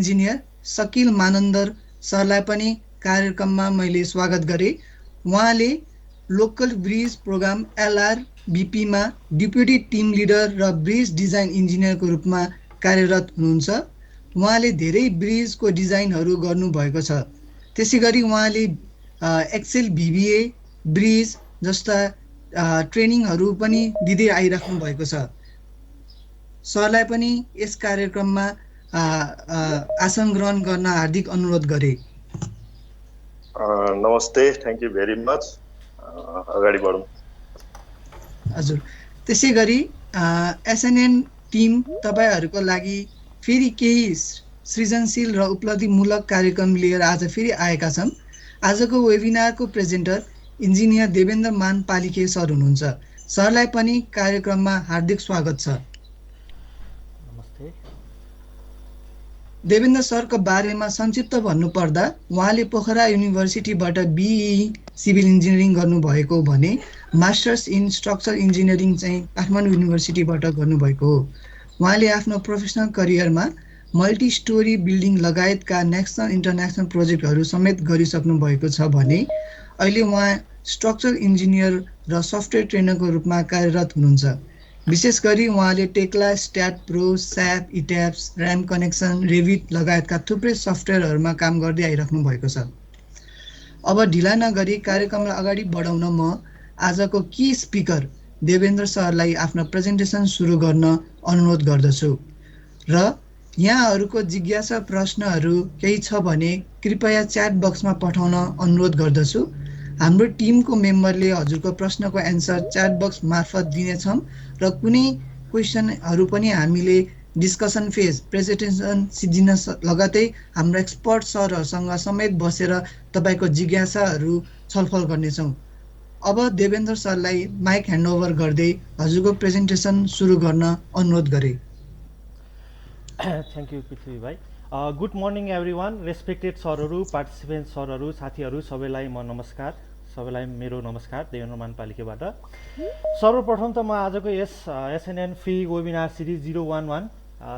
Engineer suckle Manandhar सरलाई पनि कार्यक्रममा मैले स्वागत गरेँ। उहाँले लोकल ब्रिज प्रोग्राम LRBP मा डेप्युटी टिम लिडर र ब्रिज डिजाइन इन्जिनियरको रूपमा कार्यरत हुनुहुन्छ। उहाँले धेरै ब्रिजको डिजाइनहरू गर्नुभएको छ। त्यसैगरी उहाँले एक्सेल VBA ब्रिज जस्ता ट्रेनिङहरू पनि दिँदै आइराख्नु भएको छ। सरलाई पनि यस कार्यक्रममा आसन ग्रहण गर्न हार्दिक अनुरोध गरे। नमस्ते, थ्याङ्क यू भेरी मच। अगाडि बढौँ। हजुर, त्यसै गरी SNN टिम तपाईँहरूको लागि फेरि केही सृजनशील र उपलब्धिमूलक कार्यक्रम लिएर आज फेरि आएका छन्। आजको वेबिनारको प्रेजेन्टर इन्जिनियर देवेन्द्र मान पालिके सर हुनुहुन्छ। सरलाई पनि कार्यक्रममा हार्दिक स्वागत छ। देवेन्द्र सरको बारेमा संक्षिप्त भन्नुपर्दा उहाँले पोखरा युनिभर्सिटीबाट BE सिभिल इन्जिनियरिङ गर्नुभएको भने मास्टर्स इन स्ट्रक्चर इन्जिनियरिङ चाहिँ काठमाडौँ युनिभर्सिटीबाट गर्नुभएको हो। उहाँले आफ्नो प्रोफेसनल करियरमा मल्टी स्टोरी बिल्डिङ लगायतका नेसनल इन्टरनेसनल प्रोजेक्टहरू समेत गरिसक्नु भएको छ भने अहिले उहाँ स्ट्रक्चर इन्जिनियर र सफ्टवेयर ट्रेनरको रूपमा कार्यरत हुनुहुन्छ। विशेष गरी उहाँले Tekla, STAAD Pro, SAP, ETABS, RAM Connection, Revit लगायतका थुप्रै सफ्टवेयरहरूमा काम गर्दै आइराख्नु भएको छ। अब ढिला नगरी कार्यक्रमलाई अगाडि बढाउन म आजको की स्पिकर देवेन्द्र सरलाई आफ्नो प्रेजेन्टेसन सुरु गर्न अनुरोध गर्दछु र यहाँहरूको जिज्ञासा प्रश्नहरू केही छ भने कृपया च्याट बक्समा पठाउन अनुरोध गर्दछु। हाम्रो टिमको मेम्बरले हजुरको प्रश्नको एन्सर च्याट बक्स मार्फत दिनेछौँ र कुनै क्वेसनहरू पनि हामीले डिस्कसन फेज प्रेजेन्टेसन सिद्धिन लगतै हाम्रो एक्सपर्ट सरहरूसँग समेत बसेर तपाईँको जिज्ञासाहरू छलफल गर्नेछौँ। अब देवेन्द्र सरलाई माइक ह्यान्डओभर गर्दै हजुरको प्रेजेन्टेसन सुरु गर्न अनुरोध गरेँ। थ्याङ्क यू पृथ्वी भाइ। Good morning everyone. रेस्पेक्टेड सरहरू, पार्टिसिपेन्ट सरहरू, साथीहरू सबैलाई म नमस्कार। सबैलाई मेरो नमस्कार देवेन्द्र मान पालिकेबाट। सर्वप्रथम त म आजको यस SNN फ्री वेबिनार सिरिज 011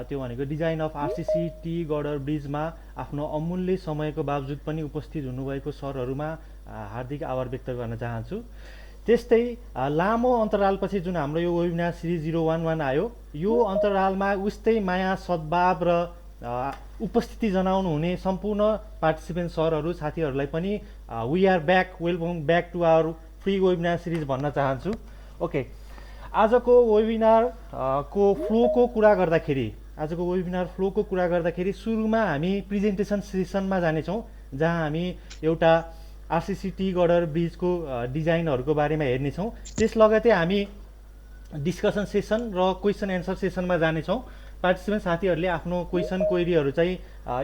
त्यो भनेको design of RCC T girder ब्रिजमा आफ्नो अमूल्य समयको बावजुद पनि उपस्थित हुनुभएको सरहरूमा हार्दिक आभार व्यक्त गर्न चाहन्छु। त्यस्तै लामो अन्तरालपछि जुन हाम्रो यो वेबिनार सिरिज 011 आयो, यो अन्तरालमा उस्तै माया, सद्भाव र उपस्थिति जनाउनु हुने सम्पूर्ण पार्टिसिपेन्ट सरहरू, साथीहरूलाई पनि we are back, welcome back to our free webinar series भन्न चाहन्छु। ओके, आजको वेबिनार को फ्लोको कुरा गर्दाखेरि सुरुमा हामी प्रेजेन्टेसन सेसनमा जानेछौँ, जहाँ हामी एउटा RCC टी गडर ब्रिजको डिजाइनहरूको बारेमा हेर्नेछौँ। त्यस लगतै हामी डिस्कसन सेसन र क्वेसन एन्सर सेसनमा जानेछौँ। पार्टिसिपेन्ट साथीहरूले आफ्नो क्वेसन क्वेरीहरू चाहिँ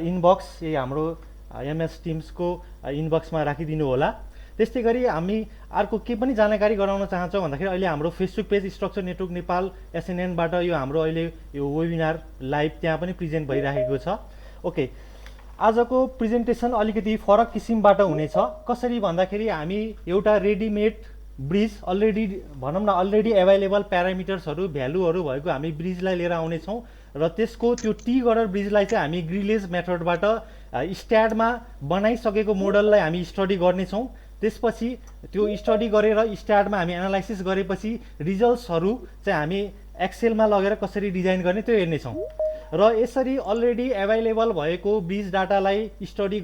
इनबक्स यही हाम्रो MS टिम्सको इनबक्समा राखिदिनु होला। त्यस्तै गरी हामी अर्को के पनि जानकारी गराउन चाहन्छौँ भन्दाखेरि अहिले हाम्रो Facebook page structure network Nepal SNN-बाट यो हाम्रो अहिले यो वेबिनार लाइभ त्यहाँ पनि प्रेजेन्ट भइरहेको छ। ओके, आजको प्रेजेन्टेसन अलिकति फरक किसिमबाट हुनेछ। कसरी भन्दाखेरि हामी एउटा रेडिमेड ब्रिज अलरेडी एभाइलेबल प्यारामिटर्सहरू, भ्यालुहरू भएको हामी ब्रिजलाई लिएर आउनेछौँ र त्यसको त्यो टी गडर ब्रिजलाई चाहिँ हामी ग्रिलेज मेथडबाट स्ट्याडमा बनाइसकेको मोडललाई हामी स्टडी गर्नेछौँ। त्यसपछि त्यो स्टडी गरेर स्ट्याडमा हामी एनालाइसिस गरेपछि रिजल्ट्सहरू चाहिँ हामी एक्सेलमा लगेर कसरी डिजाइन गर्ने त्यो हेर्नेछौँ। र यसरी अलरेडी एभाइलेबल भएको ब्रिज डाटालाई स्टडी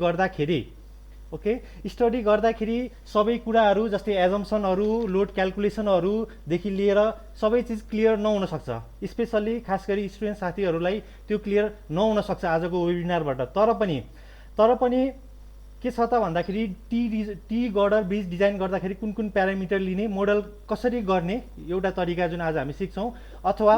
गर्दाखेरि सबै कुराहरू जस्तै एजम्सनहरू, लोड क्यालकुलेसनहरूदेखि लिएर सबै चिज क्लियर नहुन सक्छ। स्पेसल्ली खास गरी स्टुडेन्ट साथीहरूलाई त्यो क्लियर नहुन सक्छ आजको वेबिनारबाट। तर पनि के छ त भन्दाखेरि टी गडर ब्रिज डिजाइन गर्दाखेरि कुन कुन प्यारामिटर लिने, मोडल कसरी गर्ने एउटा तरिका जुन आज हामी सिक्छौँ, अथवा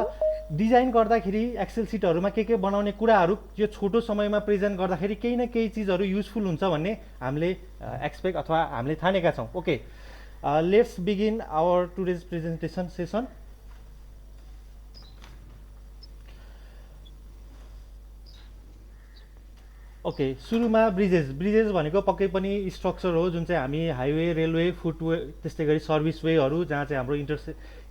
डिजाइन गर्दाखेरि एक्सेल सिटहरूमा के बनाउने कुराहरू यो छोटो समयमा प्रेजेन्ट गर्दाखेरि केही न केही चिजहरू युजफुल हुन्छ भन्ने हामीले एक्सपेक्ट अथवा हामीले ठानेका छौँ। Okay, let's begin our today's presentation session. Okay, सुरुमा ब्रिजेस भनेको पक्कै पनि स्ट्रक्चर हो जुन चाहिँ हामी हाइवे, रेलवे, फुटवे, त्यस्तै गरी सर्भिस वेहरू जहाँ चाहिँ हाम्रो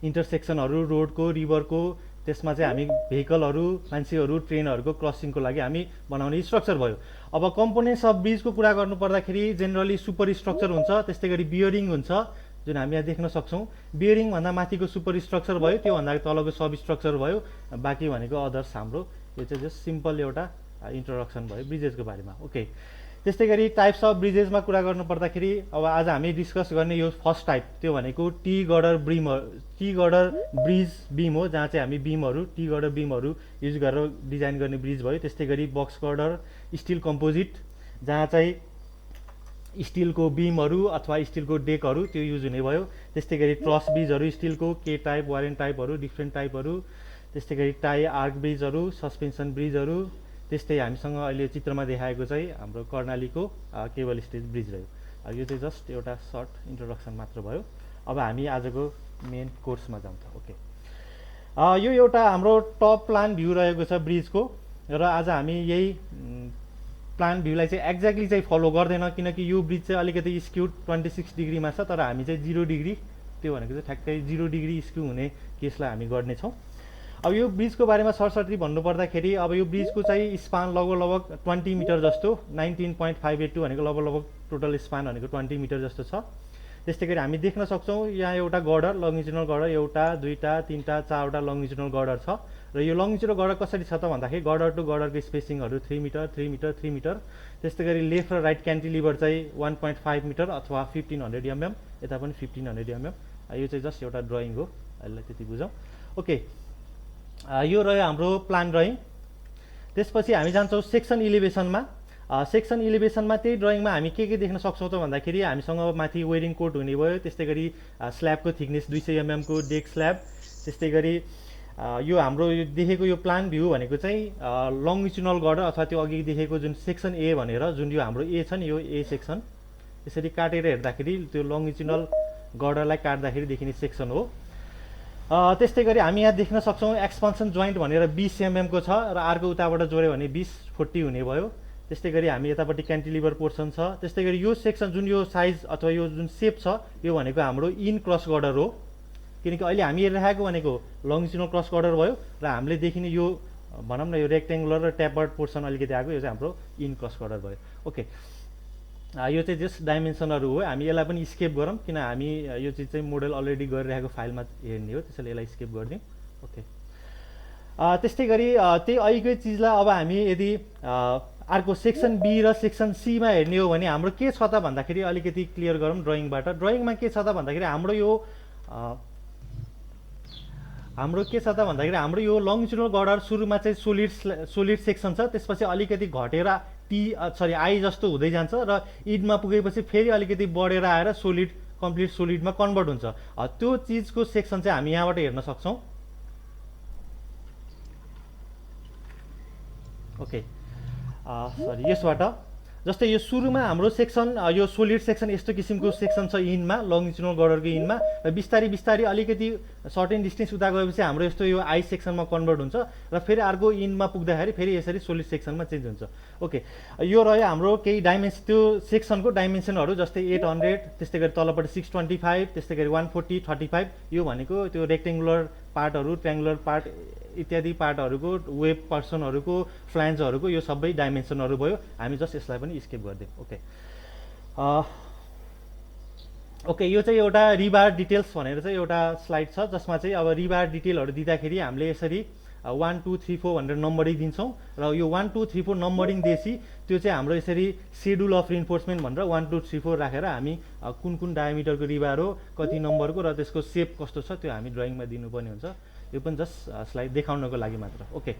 इन्टरसेक्सनहरू रोडको, रिभरको, त्यसमा चाहिँ हामी भेहिकलहरू मान्छेहरू ट्रेनहरूको क्रसिङको लागि हामी बनाउने स्ट्रक्चर भयो। अब कम्पोनेन्ट्स अफ ब्रिजको कुरा गर्नु पर्दाखेरि जेनरली सुपर स्ट्रक्चर हुन्छ, त्यस्तै गरी बियरिङ हुन्छ जुन हामी यहाँ देख्न सक्छौँ। बियरिङ भन्दा माथिको सुपर स्ट्रक्चर भयो, त्योभन्दा तलको सब स्ट्रक्चर भयो, बाँकी भनेको अदर्स हाम्रो। यो चाहिँ जस्ट सिम्पल एउटा इन्ट्रोडक्सन भयो ब्रिजेसको बारेमा। ओके, त्यस्तै गरी टाइप्स अफ ब्रिजेसमा कुरा गर्नु पर्दाखेरि अब आज हामी डिस्कस गर्ने यो फर्स्ट टाइप त्यो भनेको टी गर्डर ब्रिज बिम हो, जहाँ चाहिँ हामी बिमहरू टी गर्डर बिमहरू युज गरेर डिजाइन गर्ने ब्रिज भयो। त्यस्तै गरी बक्स गर्डर स्टिल कम्पोजिट, जहाँ चाहिँ स्टिलको बिमहरू अथवा स्टिलको डेकहरू त्यो युज हुने भयो। त्यस्तै गरी ट्रस ब्रिजहरू स्टिलको के टाइप वारेन टाइपहरू डिफ्रेन्ट टाइपहरू। त्यस्तै गरी टाई आर्क ब्रिजहरू, सस्पेन्सन ब्रिजहरू। त्यस्तै हामीसँग अहिले चित्रमा देखाएको चाहिँ हाम्रो कर्णालीको केबल स्टेज ब्रिज रह्यो। यो चाहिँ जस्ट एउटा सर्ट इन्ट्रोडक्सन मात्र भयो। अब हामी आजको मेन कोर्समा जान्छौँ। ओके, यो एउटा हाम्रो टप प्लान भ्यू रहेको छ ब्रिजको, र आज हामी यही प्लान भ्यूलाई चाहिँ एक्ज्याक्टली चाहिँ फलो गर्दैन, किनकि यो ब्रिज चाहिँ अलिकति स्क्यू 26 डिग्रीमा छ, तर हामी चाहिँ 0 डिग्री त्यो भनेको चाहिँ ठ्याक्कै 0 डिग्री स्क्यू हुने केसलाई हामी गर्नेछौँ। अब यो ब्रिजको बारेमा सरसर्ती भन्नुपर्दाखेरि अब यो ब्रिजको चाहिँ स्पान लगभग 20 मिटर जस्तो, 19.582 भनेको लगभग टोटल स्पान भनेको 20 मिटर जस्तो छ। त्यस्तै गरी हामी देख्न सक्छौँ यहाँ एउटा गर्डर लङ्गिचुनल गर्डर एउटा दुईवटा तिनवटा चारवटा लङ्गिचुनल गर्डर छ, र यो लङ्गिचुनल गर्डर कसरी छ त भन्दाखेरि गर्डर टु गर्डरको स्पेसिङहरू 3 मिटर 3 मिटर 3 मिटर। त्यस्तै गरी लेफ्ट र राइट क्यान्टिलिभर चाहिँ 1.5 मिटर अथवा 1500 mm, यता पनि 1500 mm। यो चाहिँ जस्ट एउटा ड्रइङ हो, यसलाई त्यति बुझौँ। ओके, यो रह्यो हाम्रो प्लान ड्रइङ। त्यसपछि हामी जान्छौँ सेक्सन इलिभेसनमा। सेक्सन इलिभेसनमा त्यही ड्रइङमा हामी के देख्न सक्छौँ त भन्दाखेरि हामीसँग माथि वेयरिङ कोट हुने भयो, त्यस्तै गरी स्ल्याबको थिकनेस 200 mm को डेक स्ल्याब। त्यस्तै गरी यो हाम्रो यो देखेको यो प्लान भ्यू भनेको चाहिँ लङ्गिचुनल गर्डर अथवा त्यो अघि देखेको जुन सेक्सन ए भनेर जुन यो हाम्रो ए छ नि, यो ए सेक्सन यसरी काटेर हेर्दाखेरि त्यो लङ्गिचुनल गर्डरलाई काट्दाखेरि देखिने सेक्सन हो। त्यस्तै गरी हामी यहाँ देख्न सक्छौँ एक्सपान्सन जोइन्ट भनेर 20 mm को छ, र अर्को उताबाट जोड्यो भने 20-40 हुने भयो। त्यस्तै गरी हामी यतापट्टि क्यान्टिलिभर पोर्सन छ। त्यस्तै गरी यो सेक्सन जुन यो साइज अथवा यो जुन सेप छ यो भनेको हाम्रो इन क्रस गर्डर हो, किनकि अहिले हामी हेरिरहेको भनेको लङ्गिचुनल क्रस गर्डर भयो, र हामीले देखिने यो भनौँ न यो रेक्टेङ्गुलर र ट्यापर्ड पोर्सन अलिकति आएको, यो चाहिँ हाम्रो इन क्रस गर्डर भयो। ओके, यो चाहिँ जस्ट डाइमेन्सनहरू हो, हामी यसलाई पनि स्केप गरौँ किन हामी यो चिज चाहिँ मोडल अलरेडी गरिरहेको फाइलमा हेर्ने हो, त्यसैले यसलाई स्केप गरिदिउँ। ओके, त्यस्तै गरी त्यही अहिलेकै चिजलाई अब हामी यदि अर्को सेक्सन बी र सेक्सन सीमा हेर्ने हो भने हाम्रो के छ त भन्दाखेरि अलिकति क्लियर गरौँ ड्रइङबाट। ड्रइङमा के छ त भन्दाखेरि हाम्रो यो लङ्गिचुनल गर्डर सुरुमा चाहिँ सोलिड सेक्सन छ, त्यसपछि अलिकति घटेर आई जस्तो हुँदै जान्छ, र इडमा पुगेपछि फेरि अलिकति बढेर आएर कम्प्लिट सोलिडमा कन्भर्ट हुन्छ। त्यो चिजको सेक्सन चाहिँ हामी यहाँबाट हेर्न सक्छौँ। ओके, यसबाट जस्तै यो सुरुमा हाम्रो सेक्सन यो सोलिड सेक्सन यस्तो किसिमको सेक्सन छ इनमा, लङ्गिचुनल गर्डरको इनमा, र बिस्तारै बिस्तारै अलिकति सर्टेन डिस्टेन्स उता गएपछि हाम्रो यस्तो यो आई सेक्सनमा कन्भर्ट हुन्छ, र फेरि अर्को इनमा पुग्दाखेरि फेरि यसरी सोलिड सेक्सनमा चेन्ज हुन्छ। ओके, यो रह्यो हाम्रो केही त्यो सेक्सनको डाइमेन्सनहरू, जस्तै 800, त्यस्तै गरी तलपट्टि 625, त्यस्तै गरी 140, 35। यो भनेको त्यो रेक्टेङ्गुलर पार्टहरू, ट्रायङ्गुलर पार्ट इत्यादि पार्टहरूको, वेब पर्सनहरूको, फ्ल्यान्जहरूको यो सबै डाइमेन्सनहरू भयो। हामी जस्ट यसलाई पनि स्किप गरिदिउँ। ओके, ओके, यो चाहिँ एउटा रिबार डिटेल्स भनेर चाहिँ एउटा स्लाइड छ, जसमा चाहिँ अब रिबार डिटेलहरू दिँदाखेरि हामीले यसरी 1 2 3 4 भनेर नम्बरिङ दिन्छौँ, र यो 1 2 3 4 नम्बरिङ दिएपछि त्यो चाहिँ हाम्रो यसरी सेड्युल अफ रिइन्फोर्समेन्ट भनेर 1 2 3 4 राखेर हामी कुन कुन डायमिटरको रिबार हो, कति नम्बरको, र त्यसको सेप कस्तो छ त्यो हामी ड्रइङमा दिनुपर्ने हुन्छ। यो पनि जस्ट स्लाइड देखाउनको लागि मात्र। ओके,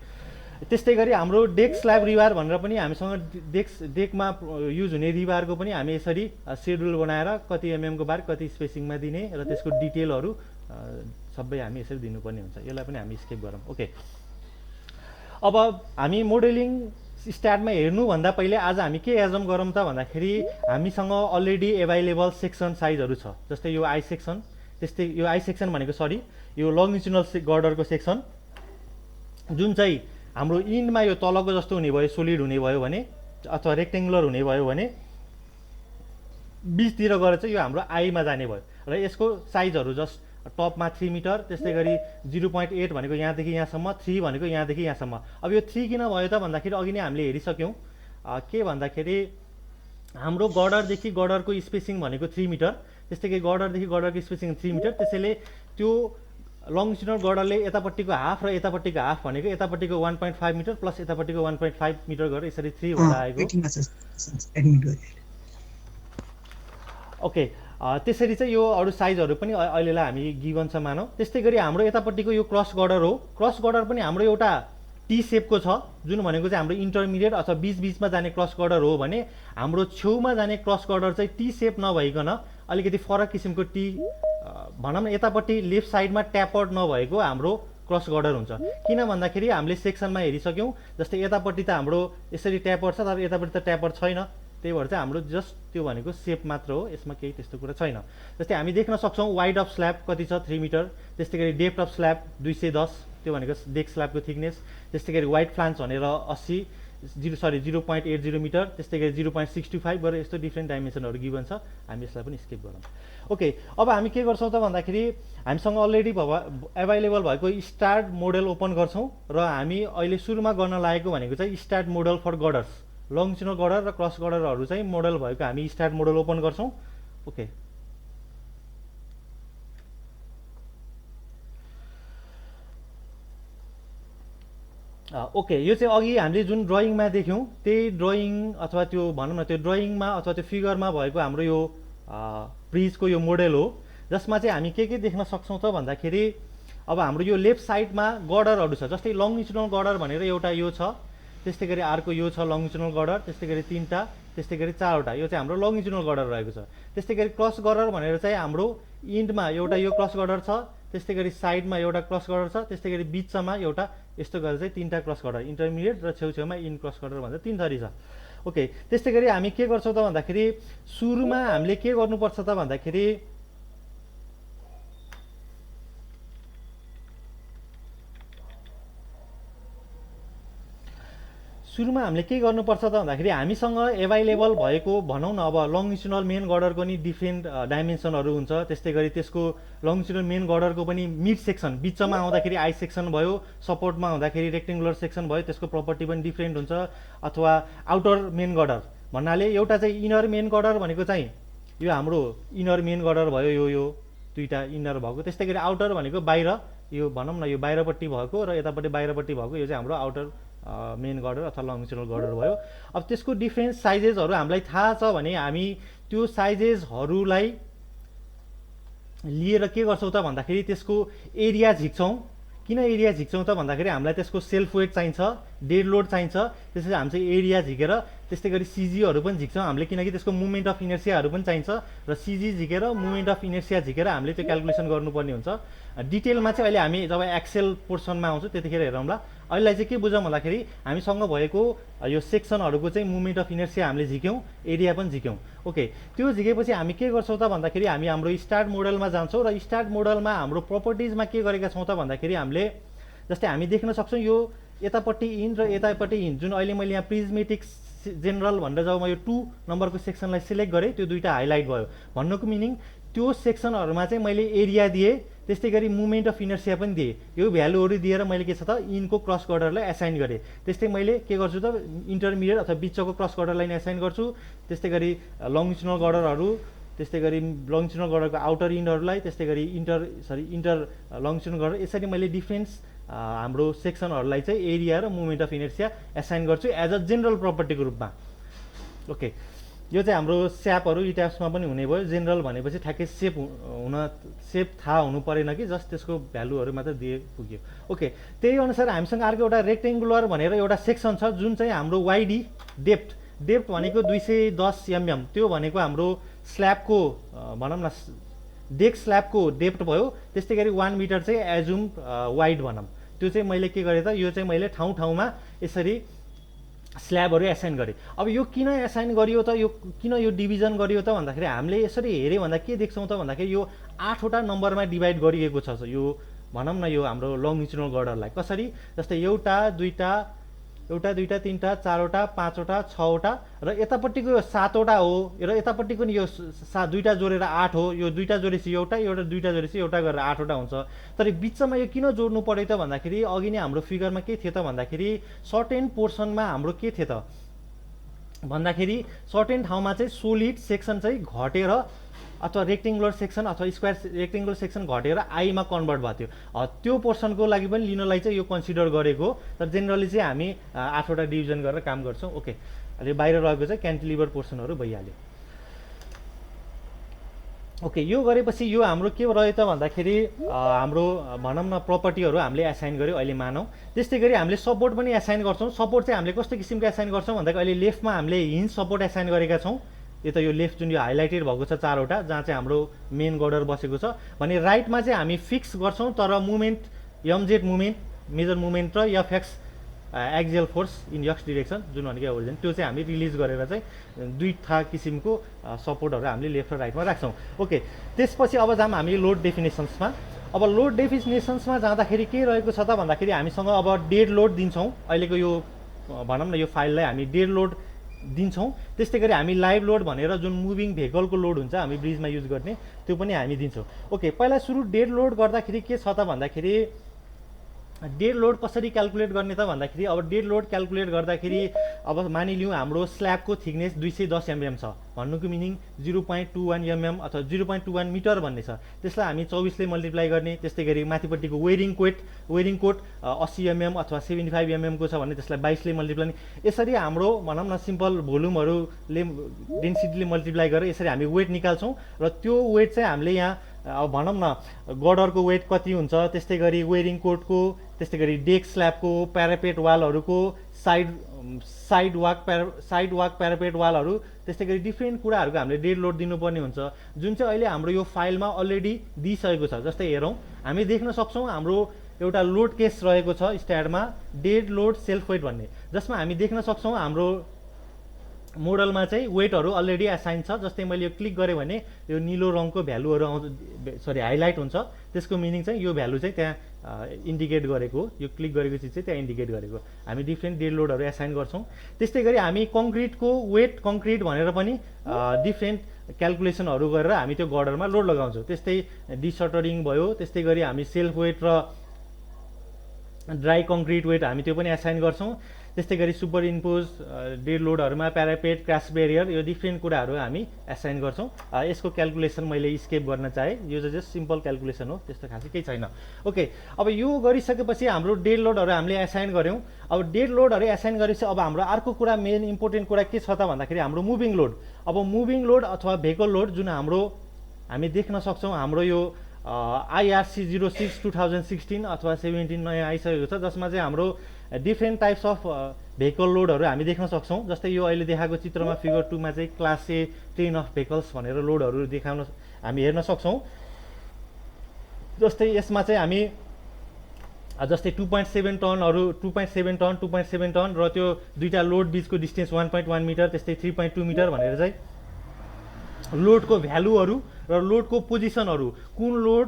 त्यस्तै गरी हाम्रो डेक स्ल्याब रिबार भनेर पनि हामीसँग डेकमा युज हुने रिबारको पनि हामी यसरी सेड्युल बनाएर कति एमएमको बार कति स्पेसिङमा दिने र त्यसको डिटेलहरू सबै हामी यसरी दिनुपर्ने हुन्छ। यसलाई पनि हामी स्किप गरौँ। ओके, अब हामी मोडेलिङ स्टार्टमा हेर्नुभन्दा पहिले आज हामी के एजम गरौँ त भन्दाखेरि हामीसँग अलरेडी एभाइलेबल सेक्सन साइजहरू छ, जस्तै यो आई सेक्सन, त्यस्तै यो आई सेक्सन भनेको यो लङ्गिचुनल गर्डरको सेक्सन जुन चाहिँ हाम्रो इन्डमा यो तलको जस्तो हुने भयो, सोलिड हुने भयो भने अथवा रेक्टेङ्गुलर हुने भयो भने बिचतिर गएर चाहिँ यो हाम्रो आईमा जाने भयो, र यसको साइजहरू जस्ट टपमा 3 मिटर, त्यस्तै गरी 0.8 भनेको यहाँदेखि यहाँसम्म, 3 भनेको यहाँदेखि यहाँसम्म। अब यो 3 किन भयो त भन्दाखेरि अघि नै हामीले हेरिसक्यौँ के भन्दाखेरि हाम्रो गडरदेखि गडरको स्पेसिङ भनेको 3 मिटर, त्यस्तै गरी गडरदेखि गडरको स्पेसिङ 3 मिटर। त्यसैले त्यो लङ्जिट्युडनल गडरले यतापट्टिको हाफ र यतापट्टिको हाफ भनेको यतापट्टिको 1.5 मिटर प्लस यतापट्टिको 1.5 मिटर गरेर यसरी 3 हुँदा आएको। ओके, त्यसरी चाहिँ यो अरू साइजहरू पनि अहिलेलाई हामी गिभन छ मानौँ। त्यस्तै गरी हाम्रो यतापट्टिको यो क्रस गडर हो, क्रस गडर पनि हाम्रो एउटा टी सेपको छ, जुन भनेको चाहिँ हाम्रो इन्टरमिडिएट अथवा बिचमा जाने क्रस गडर हो भने हाम्रो छेउमा जाने क्रस गडर चाहिँ टी सेप नभइकन अलिकति फरक किसिमको टी भनौँ न यतापट्टि लेफ्ट साइडमा ट्यापर्ड नभएको हाम्रो क्रस गडर हुन्छ। किन भन्दाखेरि हामीले सेक्सनमा हेरिसक्यौँ, जस्तै यतापट्टि त हाम्रो यसरी ट्यापर्ड छ तर यतापट्टि त ट्यापर्ड छैन, त्यही भएर चाहिँ हाम्रो जस्ट त्यो भनेको सेप मात्र हो, यसमा केही त्यस्तो कुरा छैन। जस्तै हामी देख्न सक्छौँ वाइड अफ स्ल्याब कति छ 3 मिटर, त्यस्तै गरी डेप्थ अफ स्ल्याब 210, त्यो भनेको डेक स्ल्याबको थिकनेस, त्यस्तै गरी वाइड फ्लान्स भनेर 80 0.80 मिटर, त्यस्तै गरी 0.65 गरेर यस्तो डिफ्रेन्ट डाइमेन्सनहरू गिभन छ, हामी यसलाई पनि स्किप गरौँ। ओके, अब हामी के गर्छौँ त भन्दाखेरि हामीसँग अलरेडी एभाइलेबल भएको स्टार्ट मोडल ओपन गर्छौँ र हामी अहिले सुरुमा गर्न लागेको भनेको चाहिँ start model for girders, longitudinal girder र क्रस गडरहरू चाहिँ मोडल भएको हामी स्टार्ट मोडल ओपन गर्छौँ। ओके, ओके, यो चाहिँ अघि हामीले जुन ड्रइङमा देख्यौँ त्यही ड्रइङ अथवा त्यो भनौँ न त्यो ड्रइङमा अथवा त्यो फिगरमा भएको हाम्रो यो ब्रिजको यो मोडल हो, जसमा चाहिँ हामी के देख्न सक्छौँ त भन्दाखेरि अब हाम्रो यो लेफ्ट साइडमा गडरहरू छ, जस्तै लङ्जिट्युडनल गडर भनेर एउटा यो छ, त्यस्तै गरी अर्को यो छ लङ्जिट्युडनल गडर, त्यस्तै गरी 3टा, त्यस्तै गरी 4वटा, यो चाहिँ हाम्रो लङ्जिट्युडनल गडर रहेको छ। त्यस्तै गरी क्रस गडर भनेर चाहिँ हाम्रो इन्डमा एउटा यो क्रस गडर छ, त्यस्तै गरी साइडमा एउटा क्रस गडर छ, त्यस्तै गरी बिचमा एउटा यस्तो गरेर चाहिँ 3टा क्रस गडर, इन्टरमिडिएट र छेउछेउमा इन क्रस गडर भनेर 3 थरी छ। ओके, त्यस्तै गरी हामी के गर्छौँ त भन्दाखेरि सुरुमा हामीले के गर्नुपर्छ त भन्दाखेरि सुरुमा हामीले के गर्नुपर्छ त भन्दाखेरि हामीसँग एभाइलेबल भएको भनौँ न अब लङ्जिट्युडनल मेन गडरको नि डिफ्रेन्ट डाइमेन्सनहरू हुन्छ, त्यस्तै गरी त्यसको लङ्जिट्युडनल मेन गडरको पनि मिड सेक्सन, बिचमा आउँदाखेरि आई सेक्सन भयो, सपोर्टमा हुँदाखेरि रेक्टेङ्गुलर सेक्सन भयो, त्यसको प्रपर्टी पनि डिफ्रेन्ट हुन्छ। अथवा आउटर मेन गडर भन्नाले एउटा चाहिँ इनर मेन गडर भनेको चाहिँ यो हाम्रो इनर मेन गडर भयो, यो दुईवटा इनर भएको, त्यस्तै गरी आउटर भनेको बाहिर, यो भनौँ न यो बाहिरपट्टि भएको र यतापट्टि बाहिरपट्टि भएको, यो चाहिँ हाम्रो आउटर मेन गडर अथवा लङ्जिट्युडनल गडर भयो। अब त्यसको डिफ्रेन्ट साइजेसहरू हामीलाई थाहा छ भने हामी त्यो साइजेसहरूलाई लिएर के गर्छौँ त भन्दाखेरि त्यसको एरिया झिक्छौँ। किन एरिया झिक्छौँ त भन्दाखेरि हामीलाई त्यसको सेल्फ वेट चाहिन्छ, डेड लोड चाहिन्छ, त्यसैले हामी चाहिँ एरिया झिकेर त्यस्तै गरी सिजीहरू पनि झिक्छौँ हामीले, किनकि त्यसको मुभमेन्ट अफ इनर्सियाहरू पनि चाहिन्छ र सिजी झिकेर मुभमेन्ट अफ इनर्सिया झिकेर हामीले त्यो क्यालकुलेसन गर्नुपर्ने हुन्छ। डिटेलमा चाहिँ अहिले हामी जब एक्सेल पोर्सनमा आउँछौँ त्यतिखेर हेरौँला। अहिलेलाई चाहिँ के बुझौँ भन्दाखेरि हामीसँग भएको यो सेक्सनहरूको चाहिँ मुभमेन्ट अफ इनर्सिया हामीले झिक्यौँ, एरिया पनि झिक्यौँ। ओके, त्यो झिकेपछि हामी के गर्छौँ त भन्दाखेरि हामी हाम्रो स्टार्ट मोडलमा जान्छौँ र स्टार्ट मोडलमा हाम्रो प्रपर्टिजमा के गरेका छौँ त भन्दाखेरि हामीले जस्तै हामी देख्न सक्छौँ यो यतापट्टि इन र यतापट्टि इन, जुन अहिले मैले यहाँ प्रिजमेटिक जेनरल भनेर जब म यो 2 नम्बरको सेक्सनलाई सिलेक्ट गरेँ त्यो दुईवटा हाइलाइट भयो। भन्नुको मिनिङ त्यो सेक्सनहरूमा चाहिँ मैले एरिया दिएँ, त्यस्तै गरी मुभमेन्ट अफ इनर्सिया पनि दिएँ। यो भ्यालुहरू दिएर मैले के छ त इनको क्रस गडरलाई एसाइन गरेँ। त्यस्तै मैले के गर्छु त इन्टरमिडिएट अथवा बिचको क्रस गडरलाई एसाइन गर्छु, त्यस्तै गरी लङ्जिट्युडनल गडरहरू, त्यस्तै गरी लङ्जिट्युडनल गडरको आउटर इन्डहरूलाई, त्यस्तै गरी इन्टर लङ्जिट्युडनल गडर, यसरी मैले डिफ्रेन्स हाम्रो सेक्सनहरूलाई चाहिँ एरिया र मुभमेन्ट अफ इनर्सिया एसाइन गर्छु एज अ जेनरल प्रपर्टीको रूपमा। ओके, यो चाहिँ हाम्रो स्यापहरू इट्याप्समा पनि हुने भयो। जेनरल भनेपछि ठ्याक्कै सेप थाहा हुनु परेन कि जस्ट त्यसको भ्यालुहरू मात्र दिए पुग्यो। ओके, त्यही अनुसार हामीसँग अर्को एउटा रेक्टेङ्गुलर भनेर एउटा सेक्सन छ जुन चाहिँ हाम्रो वाइडी डेप्थ भनेको 210 mm, त्यो भनेको हाम्रो स्ल्याबको भनौँ न डेक स्ल्याबको डेप्थ भयो। त्यस्तै गरी 1 मिटर चाहिँ एजुम वाइड भनौँ, त्यो चाहिँ मैले के गरेँ त यो चाहिँ मैले ठाउँमा यसरी स्ल्याबहरू एसाइन गरेँ। अब यो किन एसाइन गरियो त, यो किन यो डिभिजन गरियो त भन्दाखेरि हामीले यसरी हेऱ्यो भन्दा के देख्छौँ त भन्दाखेरि यो 8वटा नम्बरमा डिभाइड गरिएको छ। यो भनौँ न यो हाम्रो लङ्जिट्युडनल गडरलाई कसरी, जस्तै 1 2 एउटा दुईवटा तिनवटा चारवटा पाँचवटा छवटा र यतापट्टिको यो 7वटा हो र यतापट्टिको नि यो दुईवटा जोडेर 8 हो। यो दुईवटा जोडेपछि एउटा दुईवटा जोडेपछि एउटा गरेर 8वटा हुन्छ। तर बिचमा यो किन जोड्नु पर्यो त भन्दाखेरि अघि नै हाम्रो फिगरमा के थियो त भन्दाखेरि सर्टेन पोर्सनमा हाम्रो के थियो त भन्दाखेरि सर्टेन ठाउँमा चाहिँ सोलिड सेक्सन चाहिँ घटेर अथवा रेक्टेङ्गुलर सेक्सन अथवा स्क्वायर रेक्टेङ्गुलर सेक्सन घटेर आईमा कन्भर्ट भएको थियो। त्यो पोर्सनको लागि पनि लिनलाई चाहिँ यो कन्सिडर गरेको। तर जेनरली चाहिँ हामी 8वटा डिभिजन गरेर काम गर्छौँ। ओके, अहिले बाहिर रहेको चाहिँ क्यान्टिलिभर पोर्सनहरू भइहाल्यो। ओके, यो गरेपछि यो हाम्रो के रह्यो त भन्दाखेरि हाम्रो भनौँ न प्रपर्टीहरू हामीले एसाइन गऱ्यो अहिले मानौँ। त्यस्तै गरी हामीले सपोर्ट पनि एसाइन गर्छौँ। सपोर्ट चाहिँ हामीले कस्तो किसिमको एसाइन गर्छौँ भन्दाखेरि अहिले लेफ्टमा हामीले हिन्ज सपोर्ट एसाइन गरेका छौँ। यो त यो लेफ्ट जुन यो हाइलाइटेड भएको छ 4वटा जहाँ चाहिँ हाम्रो मेन गर्डर बसेको छ भने राइटमा चाहिँ हामी फिक्स गर्छौँ। तर movement MZ movement major movement र FX axial force in X direction जुन भनेको ओरिजिन त्यो चाहिँ हामी रिलिज गरेर चाहिँ दुईटा किसिमको सपोर्टहरू हामीले लेफ्ट र राइटमा राख्छौँ। ओके, त्यसपछि अब जाऊँ हामी लोड डेफिनेसन्समा। अब लोड डेफिनेसन्समा जाँदाखेरि के रहेको छ त भन्दाखेरि हामीसँग अब डेड लोड दिन्छौँ। अहिलेको यो भनौँ न यो फाइललाई हामी डेड लोड दिन्छौँ। त्यस्तै गरी हामी लाइभ लोड भनेर जुन मुभिङ भेहिकलको लोड हुन्छ हामी ब्रिजमा युज गर्ने त्यो पनि हामी दिन्छौँ। ओके, पहिला सुरु डेड लोड गर्दाखेरि के छ त भन्दाखेरि डेड लोड कसरी क्यालकुलेट गर्ने त भन्दाखेरि अब डेड लोड क्यालकुलेट गर्दाखेरि अब मानिलिउँ हाम्रो स्ल्याबको थिकनेस 210 mm छ। भन्नुको मिनिङ 0.21 mm अथवा 0.21 मिटर भन्ने छ। त्यसलाई हामी 24 ले मल्टिप्लाई गर्ने। त्यस्तै गरी माथिपट्टिको वेरिङ कोट 80 mm अथवा 75 mm को छ भने त्यसलाई 22 ले मल्टिप्लाई। यसरी हाम्रो भनौँ न सिम्पल भोल्युमहरूले डेन्सिटीले मल्टिप्लाई गरेर यसरी हामी वेट निकाल्छौँ र त्यो वेट चाहिँ हामीले यहाँ अब भनौँ न गर्डरको वेट कति हुन्छ, त्यस्तै गरी वेरिङ कोटको, त्यस्तै गरी डेक स्ल्याबको, प्यारापेट वालहरूको, साइड वाक प्यारापेट वालहरू, त्यस्तै गरी डिफ्रेन्ट कुराहरूको हामीले डेड लोड दिनुपर्ने हुन्छ जुन चाहिँ अहिले हाम्रो यो फाइलमा अलरेडी दिइसकेको छ। जस्तै हेरौँ हामी देख्न सक्छौँ हाम्रो एउटा लोड केस रहेको छ स्ट्याडमा डेड लोड सेल्फ वेट भन्ने, जसमा हामी देख्न सक्छौँ हाम्रो मोडलमा चाहिँ वेटहरू अलरेडी एसाइन छ। जस्तै मैले यो क्लिक गरेँ भने यो निलो रङको भ्यालुहरू आउँछ हाइलाइट हुन्छ। त्यसको मिनिङ चाहिँ यो भ्यालु चाहिँ त्यहाँ इन्डिकेट गरेको, यो क्लिक गरेको चिज चाहिँ त्यहाँ इन्डिकेट गरेको। हामी डिफ्रेन्ट डेड लोडहरू एसाइन गर्छौँ। त्यस्तै गरी हामी कङ्क्रिटको वेट कङ्क्रिट भनेर पनि डिफ्रेन्ट क्यालकुलेसनहरू गरेर हामी त्यो गर्डरमा लोड लगाउँछौँ। त्यस्तै डिसटरिङ भयो। त्यस्तै गरी हामी सेल्फ वेट र ड्राई कङ्क्रिट वेट हामी त्यो पनि एसाइन गर्छौँ। त्यस्तै गरी सुपर इम्पोज डेड लोडहरूमा प्यारापेट क्रास बेरियर यो डिफ्रेन्ट कुराहरू हामी एसाइन गर्छौँ। यसको क्यालकुलेसन मैले स्केप गर्न चाहेँ। यो चाहिँ जस्ट सिम्पल क्यालकुलेसन हो, त्यस्तो खासै केही छैन। ओके, अब यो गरिसकेपछि हाम्रो डेड लोडहरू हामीले एसाइन गऱ्यौँ। अब डेड लोडहरू एसाइन गरेपछि अब हाम्रो अर्को कुरा मेन इम्पोर्टेन्ट कुरा के छ त भन्दाखेरि हाम्रो मुभिङ लोड। अब मुभिङ लोड अथवा भेहिकल लोड जुन हाम्रो हामी देख्न सक्छौँ हाम्रो यो IRC 06 2016 अथवा 17 नयाँ आइसकेको छ जसमा चाहिँ हाम्रो डिफ्रेन्ट टाइप्स अफ भेहिकल लोडहरू हामी देख्न सक्छौँ। जस्तै यो अहिले देखाएको चित्रमा फिगर 2 मा चाहिँ class A train of vehicles भनेर लोडहरू देखाउन हामी हेर्न सक्छौँ। जस्तै यसमा चाहिँ हामी जस्तै 2.7 टनहरू 2.7 टन 2.7 टन र त्यो दुईटा लोड बिचको डिस्टेन्स 1.1 मिटर त्यस्तै 3.2 मिटर भनेर चाहिँ लोडको भ्यालुहरू र लोडको पोजिसनहरू कुन लोड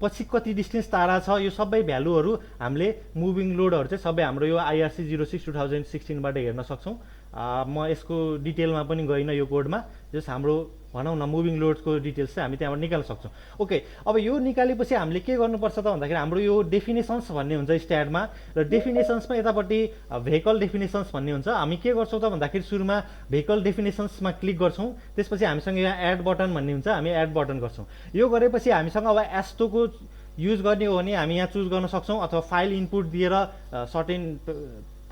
पछि कति डिस्टेन्स टाढा छ यो सबै भ्यालुहरू हामीले मुभिङ लोडहरू चाहिँ सबै हाम्रो यो IRC 06 2016 बाट हेर्न सक्छौँ। म यसको डिटेलमा पनि गइनँ यो कोडमा, जस्ट हाम्रो भनौँ न मुभिङ लोडको डिटेल्स चाहिँ हामी त्यहाँबाट निकाल्न सक्छौँ। ओके, अब यो निकालेपछि हामीले के गर्नुपर्छ त भन्दाखेरि हाम्रो यो डेफिनेसन्स भन्ने हुन्छ स्ट्याडमा र डेफिनेसन्समा यतापट्टि भेहिकल डेफिनेसन्स भन्ने हुन्छ। हामी के गर्छौँ त भन्दाखेरि सुरुमा भेहिकल डेफिनेसन्समा क्लिक गर्छौँ। त्यसपछि हामीसँग यहाँ एड बटन भन्ने हुन्छ, हामी एड बटन गर्छौँ। यो गरेपछि हामीसँग अब एस्टोको युज गर्ने हो भने हामी यहाँ चुज गर्न सक्छौँ अथवा फाइल इनपुट दिएर सर्टेन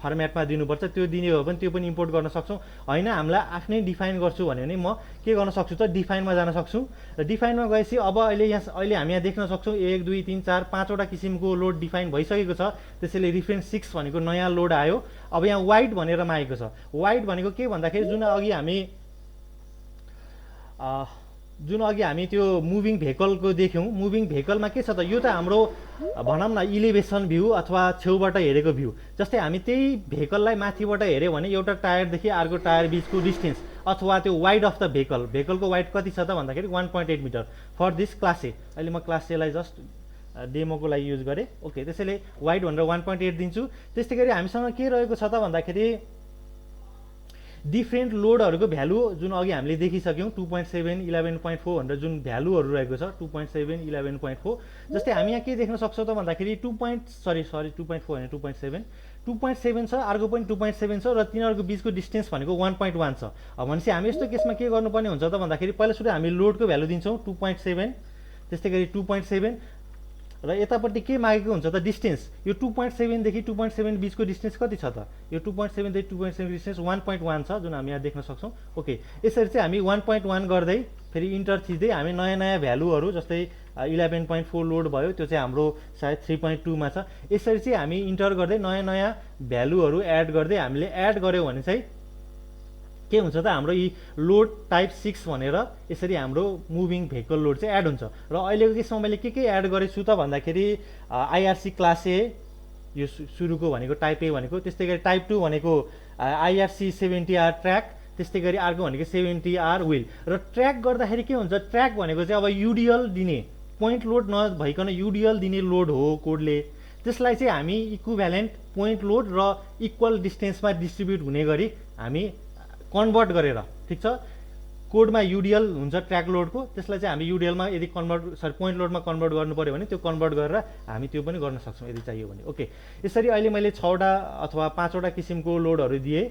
फर्मेटमा दिनुपर्छ त्यो दिने हो भने त्यो पनि इम्पोर्ट गर्न सक्छौँ। होइन हामीलाई आफ्नै डिफाइन गर्छु भन्यो भने म के गर्न सक्छु त डिफाइनमा जान सक्छु र डिफाइनमा गएपछि अब अहिले हामी यहाँ देख्न सक्छौँ 1 2 3 4 5वटा किसिमको लोड डिफाइन भइसकेको छ। त्यसैले रिफरेन्स 6 भनेको नयाँ लोड आयो। अब यहाँ वाइड भनेर मागेको छ। वाइड भनेको के भन्दाखेरि जुन अघि हामी त्यो मुभिङ भेहिकलको देख्यौँ, मुभिङ भेहिकलमा के छ त यो त हाम्रो भनौँ न इलिभेसन भ्यू अथवा छेउबाट हेरेको भ्यू। जस्तै हामी त्यही भेहिकललाई माथिबाट हेऱ्यो भने एउटा टायरदेखि अर्को टायर बिचको डिस्टेन्स अथवा त्यो वाइड अफ द भेहिकलको वाइड कति छ त भन्दाखेरि 1.8 metre for this class A. अहिले म क्लास एलाई जस्ट डेमोको लागि युज गरेँ। ओके, त्यसैले वाइड भनेर 1.8 दिन्छु। त्यस्तै गरी हामीसँग के रहेको छ त भन्दाखेरि डिफ्रेन्ट लोडहरूको भ्यालु जुन अघि हामीले देखिसक्यौँ 2.7 11.4 भनेर जुन भ्यालुहरू रहेको छ 2.7 11.4। जस्तै हामी यहाँ के देख्न सक्छौँ त भन्दाखेरि 2.4 होइन 2.7 छ, अर्को पनि 2.7 छ र तिनीहरूको बिचको डिस्टेन्स भनेको 1.1 छ। भनेपछि हामी यस्तो केसमा के गर्नुपर्ने हुन्छ त भन्दाखेरि पहिला सुरु हामी लोडको भ्यालु दिन्छौँ 2.7, त्यस्तै गरी 2.7 र यतापट्टि के मागेको हुन्छ त डिस्टेन्स। यो 2.7 देखि 2.7 बिचको डिस्टेन्स कति छ त? यो 2.7 देखि 2.7 डिस्टेन्स 1.1 छ जुन हामी यहाँ देख्न सक्छौँ। ओके, यसरी चाहिँ हामी 1.1 गर्दै फेरि इन्टर थिच्दै हामी नयाँ नयाँ भ्यालुहरू जस्तै 11.4 लोड भयो, त्यो चाहिँ हाम्रो सायद 3.2 मा छ। यसरी चाहिँ हामी इन्टर गर्दै नयाँ नयाँ भ्यालुहरू एड गर्दै हामीले एड गऱ्यौँ भने चाहिँ के हुन्छ त हाम्रो यी लोड टाइप 6 भनेर यसरी हाम्रो मुभिङ भेहिकल लोड चाहिँ एड हुन्छ। र अहिलेको केसमा मैले के एड गरेछु त भन्दाखेरि आइआरसी क्लास ए यो सुरुको भनेको टाइप ए भनेको, त्यस्तै गरी टाइप 2 भनेको आइआरसी 70R ट्र्याक, त्यस्तै गरी अर्को भनेको 70R विल। र ट्र्याक गर्दाखेरि के हुन्छ, ट्र्याक भनेको चाहिँ अब युडिएल दिने, पोइन्ट लोड नभइकन युडिएल दिने लोड हो कोडले। त्यसलाई चाहिँ हामी इक्विभ्यालेन्ट पोइन्ट लोड र इक्वल डिस्टेन्समा डिस्ट्रिब्युट हुने गरी हामी कन्भर्ट गरेर, ठिक छ, कोडमा युडिएल हुन्छ ट्र्याक लोडको, त्यसलाई चाहिँ हामी युडिएलमा यदि पोइन्ट लोडमा कन्भर्ट गर्नु पऱ्यो भने त्यो कन्भर्ट गरेर हामी त्यो पनि गर्न सक्छौँ यदि चाहियो भने। ओके, यसरी अहिले मैले 6वटा अथवा 5वटा किसिमको लोडहरू दिएँ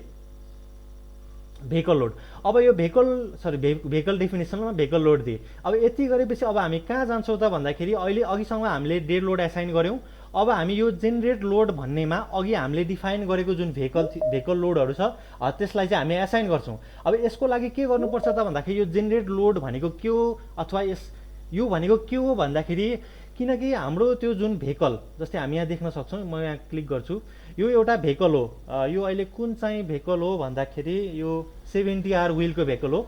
भेहिकल लोड। अब यो भेहिकल डेफिनेसनमा भेहिकल लोड दिए। अब यति गरेपछि अब हामी कहाँ जान्छौँ त भन्दाखेरि अहिले अघिसँग हामीले डेड लोड एसाइन गऱ्यौँ। अब हामी यो जेनरेट लोड भन्नेमा अघि हामीले डिफाइन गरेको जुन भेहिकल लोडहरू छ त्यसलाई चाहिँ हामी एसाइन गर्छौँ। अब यसको लागि के गर्नुपर्छ त भन्दाखेरि यो जेनरेट लोड भनेको के हो अथवा यो भनेको के हो भन्दाखेरि किनकि हाम्रो त्यो जुन भेहिकल जस्तै हामी यहाँ देख्न सक्छौँ, म यहाँ क्लिक गर्छु, यो एउटा भेहिकल हो। यो अहिले कुन चाहिँ भेहिकल हो भन्दाखेरि यो 70R विलको भेहिकल हो।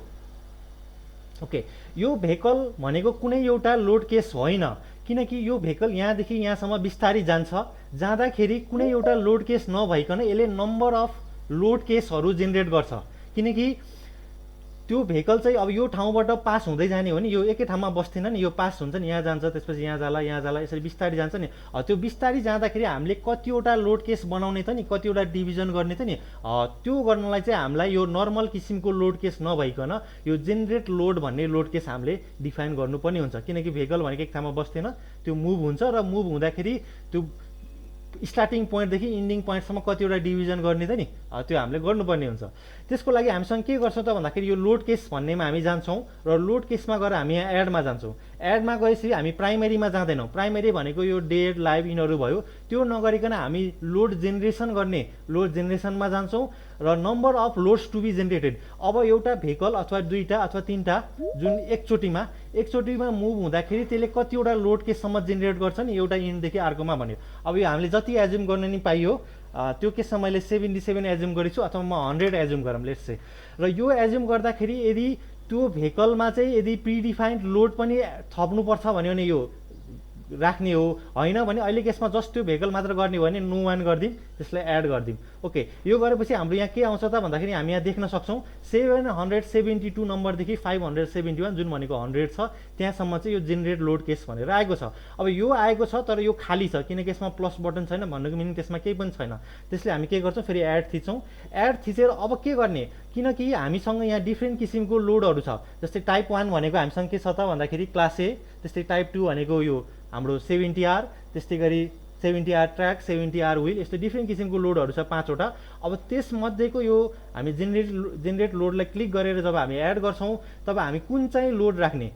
ओके, यो भेहिकल भनेको कुनै एउटा लोड केस होइन, किनकि यो भेहिकल यहाँदेखि यहाँसम्म बिस्तारै जान्छ, जाँदाखेरि कुनै एउटा लोड केस नभइकन यसले नम्बर अफ लोड केसहरू जेनेरेट गर्छ। किनकि त्यो भेहिकल चाहिँ अब यो ठाउँबाट पास हुँदै जाने हो नि, यो एकै ठाउँमा बस्दैन नि, यो पास हुन्छ नि, यहाँ जान्छ, त्यसपछि यहाँ जाला यसरी बिस्तारै जान्छ नि। त्यो बिस्तारै जाँदाखेरि हामीले कतिवटा लोड केस बनाउने त नि, कतिवटा डिभिजन गर्ने त नि, त्यो गर्नलाई चाहिँ हामीलाई यो नर्मल किसिमको लोड केस नभइकन यो जेनरेट लोड भन्ने लोड केस हामीले डिफाइन गर्नुपर्ने हुन्छ। किनकि भेहिकल भनेको एक ठाउँमा बस्दैन, त्यो मुभ हुन्छ र मुभ हुँदाखेरि त्यो स्टार्टिङ पोइन्टदेखि इन्डिङ पोइन्टसम्म कतिवटा डिभिजन गर्ने त नि, त्यो हामीले गर्नुपर्ने हुन्छ। त्यसको लागि हामीसँग के गर्छौँ त भन्दाखेरि यो लोड केस भन्नेमा हामी जान्छौँ र लोड केसमा गएर हामी यहाँ एडमा जान्छौँ। एडमा गएपछि हामी प्राइमेरीमा जाँदैनौँ। प्राइमेरी भनेको यो डेड लाइभ यिनीहरू भयो, त्यो नगरिकन हामी लोड जेनेरेसन गर्ने लोड जेनेरेसनमा जान्छौँ र number of loads to be generated. अब एउटा भेहिकल अथवा 2टा अथवा 3टा जुन एकचोटिमा मुभ हुँदाखेरि त्यसले कतिवटा लोड केससम्म जेनेरेट गर्छ नि, एउटा इन्डदेखि अर्कोमा भन्यो। अब यो हामीले जति एज्युम गर्न नि पाइयो, त्यो केसमा मैले 77 एज्युम गरेछु अथवा म 100 एज्युम गरौँ लेट्स से। र यो एज्युम गर्दाखेरि यदि त्यो भेहिकलमा चाहिँ यदि प्रिडिफाइन्ड लोड पनि थप्नुपर्छ भन्यो भने यो राख्ने हो, होइन भने अहिले केसमा जस्ट त्यो भेहिकल मात्र गर्ने हो भने नो वान गरिदिउँ, त्यसलाई एड गरिदिउँ। ओके, यो गरेपछि हाम्रो यहाँ के आउँछ त भन्दाखेरि हामी यहाँ देख्न सक्छौँ 772 नम्बरदेखि 571 जुन भनेको 100 छ त्यहाँसम्म चाहिँ यो जेनेरेट लोड केस भनेर आएको छ। अब यो आएको छ तर यो खाली छ, किनकि यसमा प्लस बटन छैन, भन्नुको मिनिङ त्यसमा केही पनि छैन। त्यसले हामी के गर्छौँ, फेरि एड थिच्छौँ। एड थिचेर अब के गर्ने, किनकि हामीसँग यहाँ डिफ्रेन्ट किसिमको लोडहरू छ। जस्तै टाइप 1 भनेको हामीसँग के छ त भन्दाखेरि क्लास ए, त्यस्तै टाइप 2 भनेको यो हाम्रो 70R, त्यस्तै गरी 70R ट्र्याक, 70R विल, यस्तो डिफ्रेन्ट किसिमको लोडहरू छ 5वटा। अब त्यसमध्येको यो हामी जेनेरेट लोडलाई क्लिक गरेर जब हामी एड गर्छौँ तब हामी कुन चाहिँ लोड राख्ने,